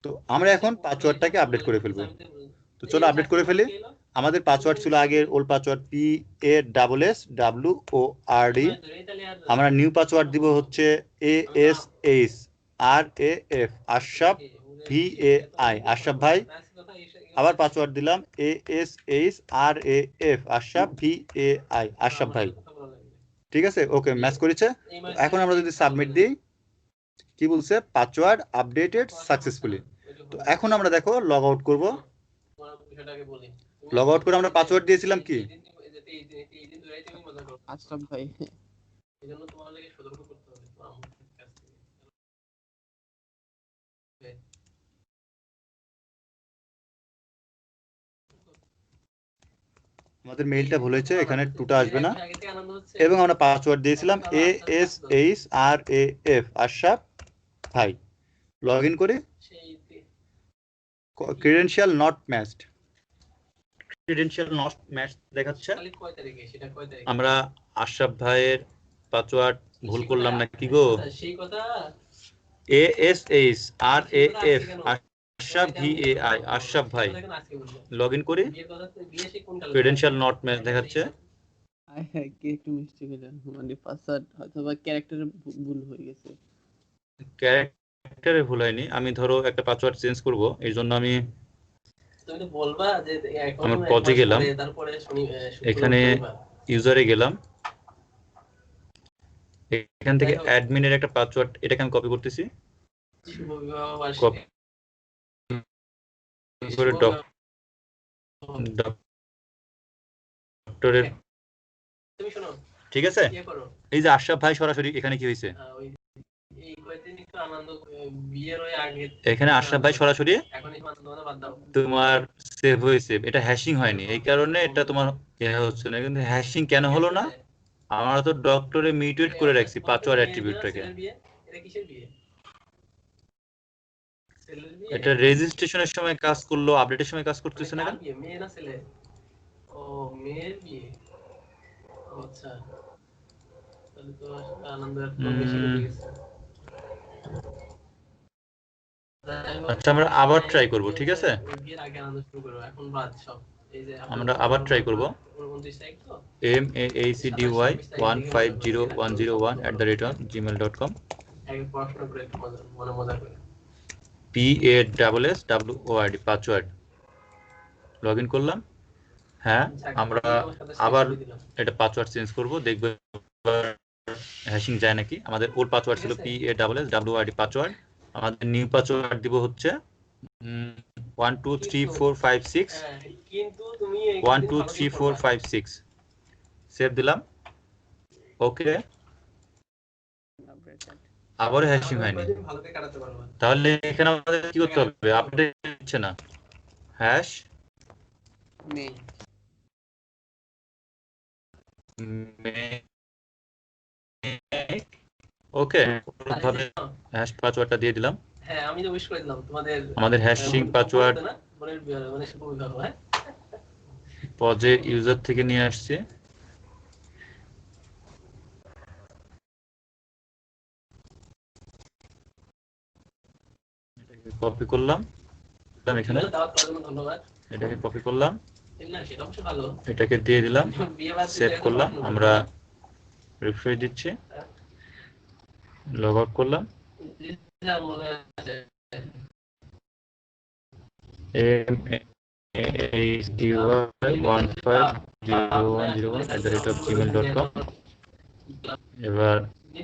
তো আমরা এখন পাসওয়ার্ডটাকে আপডেট করে ফেলবো। তো চলো আপডেট করে ফেলি। আমাদের পাসওয়ার্ড ছিল আগের ওল্ড পাসওয়ার্ড PASSWORD, আমরা নিউ পাসওয়ার্ড দিব হচ্ছে ASHRAF আশরাফ VAI, আশরাফ ভাই। আবার পাসওয়ার্ড দিলাম ASHRAF আশরাফ VAI, আশরাফ ভাই। ঠিক আছে, ওকে, ম্যাচ করেছে। এখন আমরা যদি সাবমিট দিই, কি বলছে, পাসওয়ার্ড আপডেটেড সাকসেসফুলি। তো এখন আমরা দেখো লগ আউট করব। লগ আউট করে আমরা পাসওয়ার্ড দিয়েছিলাম কি, আশরাফ ভাই এই জন্য তোমার লাগে সতর্ক করতে হবে তোমার আম্মুর কাছ থেকে। আমাদের মেইলটা ভুল হয়েছে, এখানে টুটা আসবে না। আগে থেকে আনন্দ হচ্ছে এবং আমরা পাসওয়ার্ড দিয়েছিলাম ASHRAF আশরাফ ভাই। লগ ইন করে সেই credential not matched, credential not matched দেখাচ্ছে। খালি কয় তারিখে সেটা কয় তারিখে? আমরা আশরাফ ভাইয়ের পাসওয়ার্ড ভুল করলাম না কি গো? সেই কথা ASHRAF আশরাফ VAI আশরাফ ভাই লগ ইন করি, ক্রেডেনশিয়াল নট ম্যাচ দেখাচ্ছে। কি একটু মিস্টেক হলো, মানে পাসওয়ার্ড হয়তো বা ক্যারেক্টারে ভুল হয়ে গেছে। ক্যারেক্টারে ভুল হয়নি, আমি ধরো একটা পাসওয়ার্ড চেঞ্জ করব, এর জন্য আমি তুমি তো বলবা যে এখন আমার প্রজে গেলাম, তারপরে এখানে ইউজারে গেলাম, এখান থেকে অ্যাডমিনের একটা পাসওয়ার্ড, এটাকে আমি কপি করতেছি, কপি করে ডক্টরের, তুমি শোনো ঠিক আছে। ইয়ে করো, এই যে আশরাফ ভাই সরাসরি এখানে কি হয়েছে, এই কয়েকদিন একটু আনন্দ বিয়ের ওই আগে এখানে আশরাফ ভাই সরাসরি এখন এই আনন্দ বাদ দাও। তোমার সেভ হয়েছে, এটা হ্যাশিং হয়নি, এই কারণে এটা তোমার হচ্ছে না। কিন্তু হ্যাশিং কেন হলো না? আমরা তো ডক্টরে মিউটেট করে রাখছি পাসওয়ার্ড অ্যাট্রিবিউটটাকে। এটা কিসের বিয়ে? ছেলের বিয়ে? এটা রেজিস্ট্রেশনের সময় কাজ করলো, আপডেটের সময় কাজ করতেছে না কেন? বিয়ে মেয়ে না ছেলে? ও মেয়ের বিয়ে, আচ্ছা তাহলে তো আসলে আনন্দ একটু বেশি হয়ে গেছে। আচ্ছা আমরা আবার ট্রাই করব, ঠিক আছে? বিয়ের আগে আনন্দ শুরু করব, এখন বাদ সব। এই যে আমরা আবার ট্রাই করব। 29 তারিখ তো maacdy15101@gmail.com আগে পড়াশোনা করে একটু মজা করে PASSWORD পাসওয়ার্ড লগ ইন করলাম। হ্যাঁ আমরা আবার এটা পাসওয়ার্ড চেঞ্জ করব, দেখব হ্যাশিং যায় নাকি। আমাদের ওল্ড পাসওয়ার্ড ছিল PASSWORD পাসওয়ার্ড, আমাদের নিউ পাসওয়ার্ড দিব হচ্ছে 123456 কিন্তু তুমি 123456 সেভ দিলাম, ওকে। আবার হ্যাশিং হয়নি, ভালো করে কাটাতে পারবা। তাহলে এখানে আমাদের কি করতে হবে? আপডেট হচ্ছে না, হ্যাশ ওকে ভাবে হ্যাশ পাসওয়ার্ডটা দিয়ে দিলাম। হ্যাঁ আমি তো উইশ করে দিলাম তোমাদের, আমাদের হ্যাশিং পাসওয়ার্ড মানে শুভ বিবাহ। হ্যাঁ পজে ইউজার থেকে নিয়ে আসছে, এটাকে কপি করলাম, এখানে ধন্যবাদ, এটাকে কপি করলাম, না সেটা অবশ্য ভালো, এটাকে দিয়ে দিলাম, সেভ করলাম। আমরা রিফ্রেশ দিচ্ছি, লগ আউট করলাম, maacdy1501001@gmail.com এবার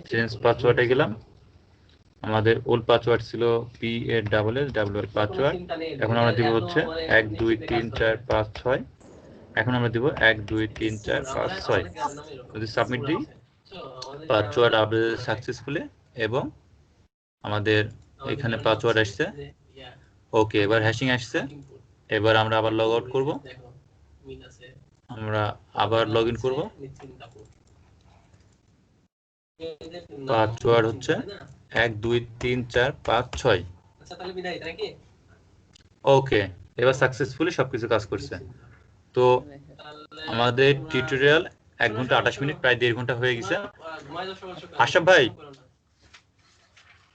চেঞ্জ পাসওয়ার্ডে গেলাম, আমাদের ওল্ড পাসওয়ার্ড ছিল PASSWORD পাসওয়ার্ড, এখন আমরা দিব হচ্ছে 123456, এখন আমরা দিব 123456, যদি সাবমিট দিই পাসওয়ার্ড আপডেট সাকসেসফুলি এবং আমাদের এখানে পাসওয়ার্ড আসছে, ওকে। এবার হ্যাশিং আসছে, এবার আমরা আবার লগ আউট করব, আমরা আবার লগ ইন করব, পাসওয়ার্ড হচ্ছে 123456, ওকে। এবার সাকসেসফুলি সবকিছু কাজ করছে। তো আমাদের টিউটোরিয়াল 1 ঘন্টা 28 মিনিট, প্রায় 1.5 ঘন্টা হয়ে গেছে। আশরাফ ভাই,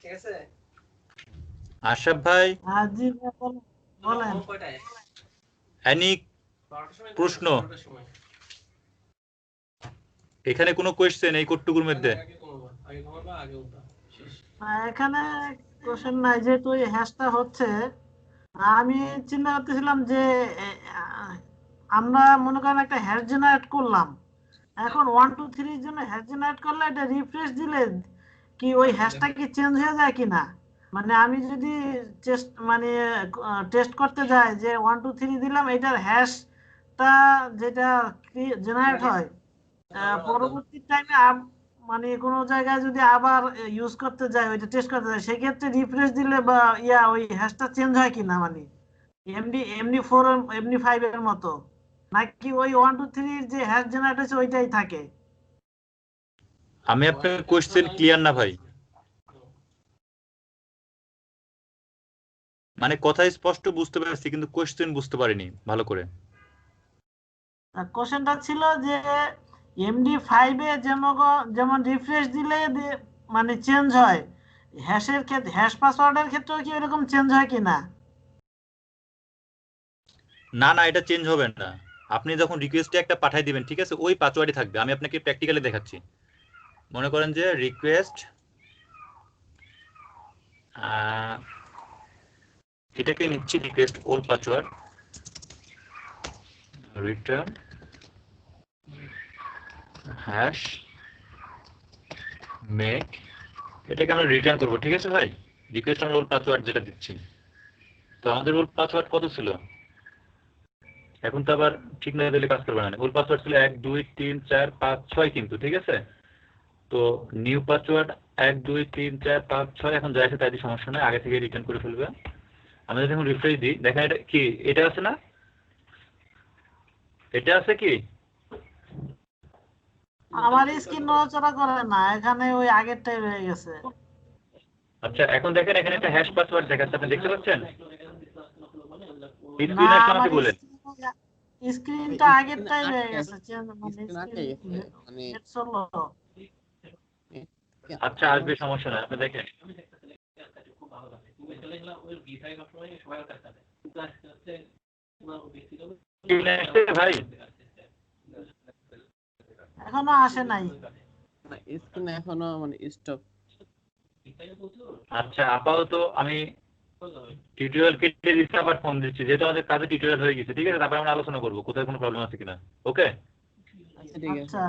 ঠিক আছে আশরাফ ভাই, জি বলেন। এনি প্রশ্ন? এখানে কোনো কোয়েশ্চেন এই কোটটুকুর মধ্যে? এখানে কোশ্চেন নাই, যেহেতু এই হ্যাশটা হচ্ছে, আমি চিন্তা করতেছিলাম যে আমরা মনে করেন একটা হ্যাশ জেনারেট করলাম, এখন 1 2 3 এর জন্য হ্যাশ জেনারেট করলে এটা রিফ্রেশ দিলে কি ওই হ্যাশটা কি চেঞ্জ হয়ে যায় কিনা? মানে আমি যদি টেস্ট করতে যাই যে 1 2 3 দিলাম, এটার হ্যাশটা যেটা জেনারেট হয় পরবর্তী টাইমে মানে কোনো জায়গায় যদি আবার ইউজ করতে যায়, ওইটা টেস্ট করতে যায়, সেক্ষেত্রে রিফ্রেশ দিলে বা ওই হ্যাশটা চেঞ্জ হয় কিনা, মানে এমডি 4 এমডি 5 এর মতো, নাকি ওই 1 2 3 যে হ্যাশ জেনারেট হয়েছে ওইটাই থাকে? আমি আপনার কোশ্চেন ক্লিয়ার না ভাই, মানে কথা স্পষ্ট বুঝতে পারছি কিন্তু কোশ্চেন বুঝতে পারিনি ভালো করে। কোশ্চেনটা ছিল যে এমডি 5 এ যেমন রিফ্রেশ দিলে মানে চেঞ্জ হয়, হ্যাশের ক্ষেত্রে, হ্যাশ পাসওয়ার্ডের ক্ষেত্রেও কি এরকম চেঞ্জ হয় কিনা? না না, এটা চেঞ্জ হবে না। আপনি যখন রিকোয়েস্টে একটা পাঠাই দিবেন, ঠিক আছে, ওই পাসওয়ার্ডই থাকবে। আমি আপনাকে প্র্যাকটিক্যালি দেখাচ্ছি। মনে করেন যে রিকোয়েস্ট, এটাকে নিচ্ছি request old password, return hash make, এটাকে আমরা রিটার্ন করবো, ঠিক আছে ভাই। রিকোয়েস্ট আমরা ওল্ড পাসওয়ার্ড যেটা দিচ্ছি, তো আমাদের ওল্ড পাসওয়ার্ড কত ছিল? এখন তো আবার ঠিক না দিলে কাজ করবে না। ওল্ড পাসওয়ার্ড ছিল 1 2 3 4 5 6 কিন্তু, ঠিক আছে। তো নিউ পাসওয়ার্ড 1 2 3 4 5 6, এখন যা আছে তাই দিয়ে সমস্যা নাই, আগে থেকে রিটার্ন করে ফেলবে। আমরা যদি এখন রিফ্রেশ দিই, দেখেন এটা কি, এটা আছে না, এটা আছে কি? আমার স্ক্রিন নড়াচড়া করে না, এখানে ওই আগেরটাই রয়ে গেছে। আচ্ছা এখন দেখেন এখানে একটা হ্যাশ পাসওয়ার্ড দেখাচ্ছে, আপনি দেখতে পাচ্ছেন? না, স্ক্রিনে আসলে আমার আমাকে বলেন। স্ক্রিনটা আগেরটাই রয়ে গেছে, মানে স্ক্রিন আটকে গেছে, মানে নেট চললো। আচ্ছা আসবে, সমস্যা নাই, আপনি দেখেন। খুব ভালো লাগে তুমি চলে গেলাম ওই ভিসাই সবসময় সবাই কাটতে হবে, কিন্তু আজকে হচ্ছে তোমার বেশি লোক স্ক্রিনে আসছে ভাই? এখনো আসে নাই। স্ক্রিন এখনো মানে স্টপ। আচ্ছা আপাতত আমি টিউটোরিয়াল কেটে দিচ্ছি, আবার ফোন দিচ্ছি, যেহেতু আমাদের কাজে টিউটোরিয়াল হয়ে গেছে, ঠিক আছে। তারপরে আমরা আলোচনা করবো কোথায় কোনো প্রবলেম আছে কিনা। ওকে আচ্ছা ঠিক আছে। আচ্ছা।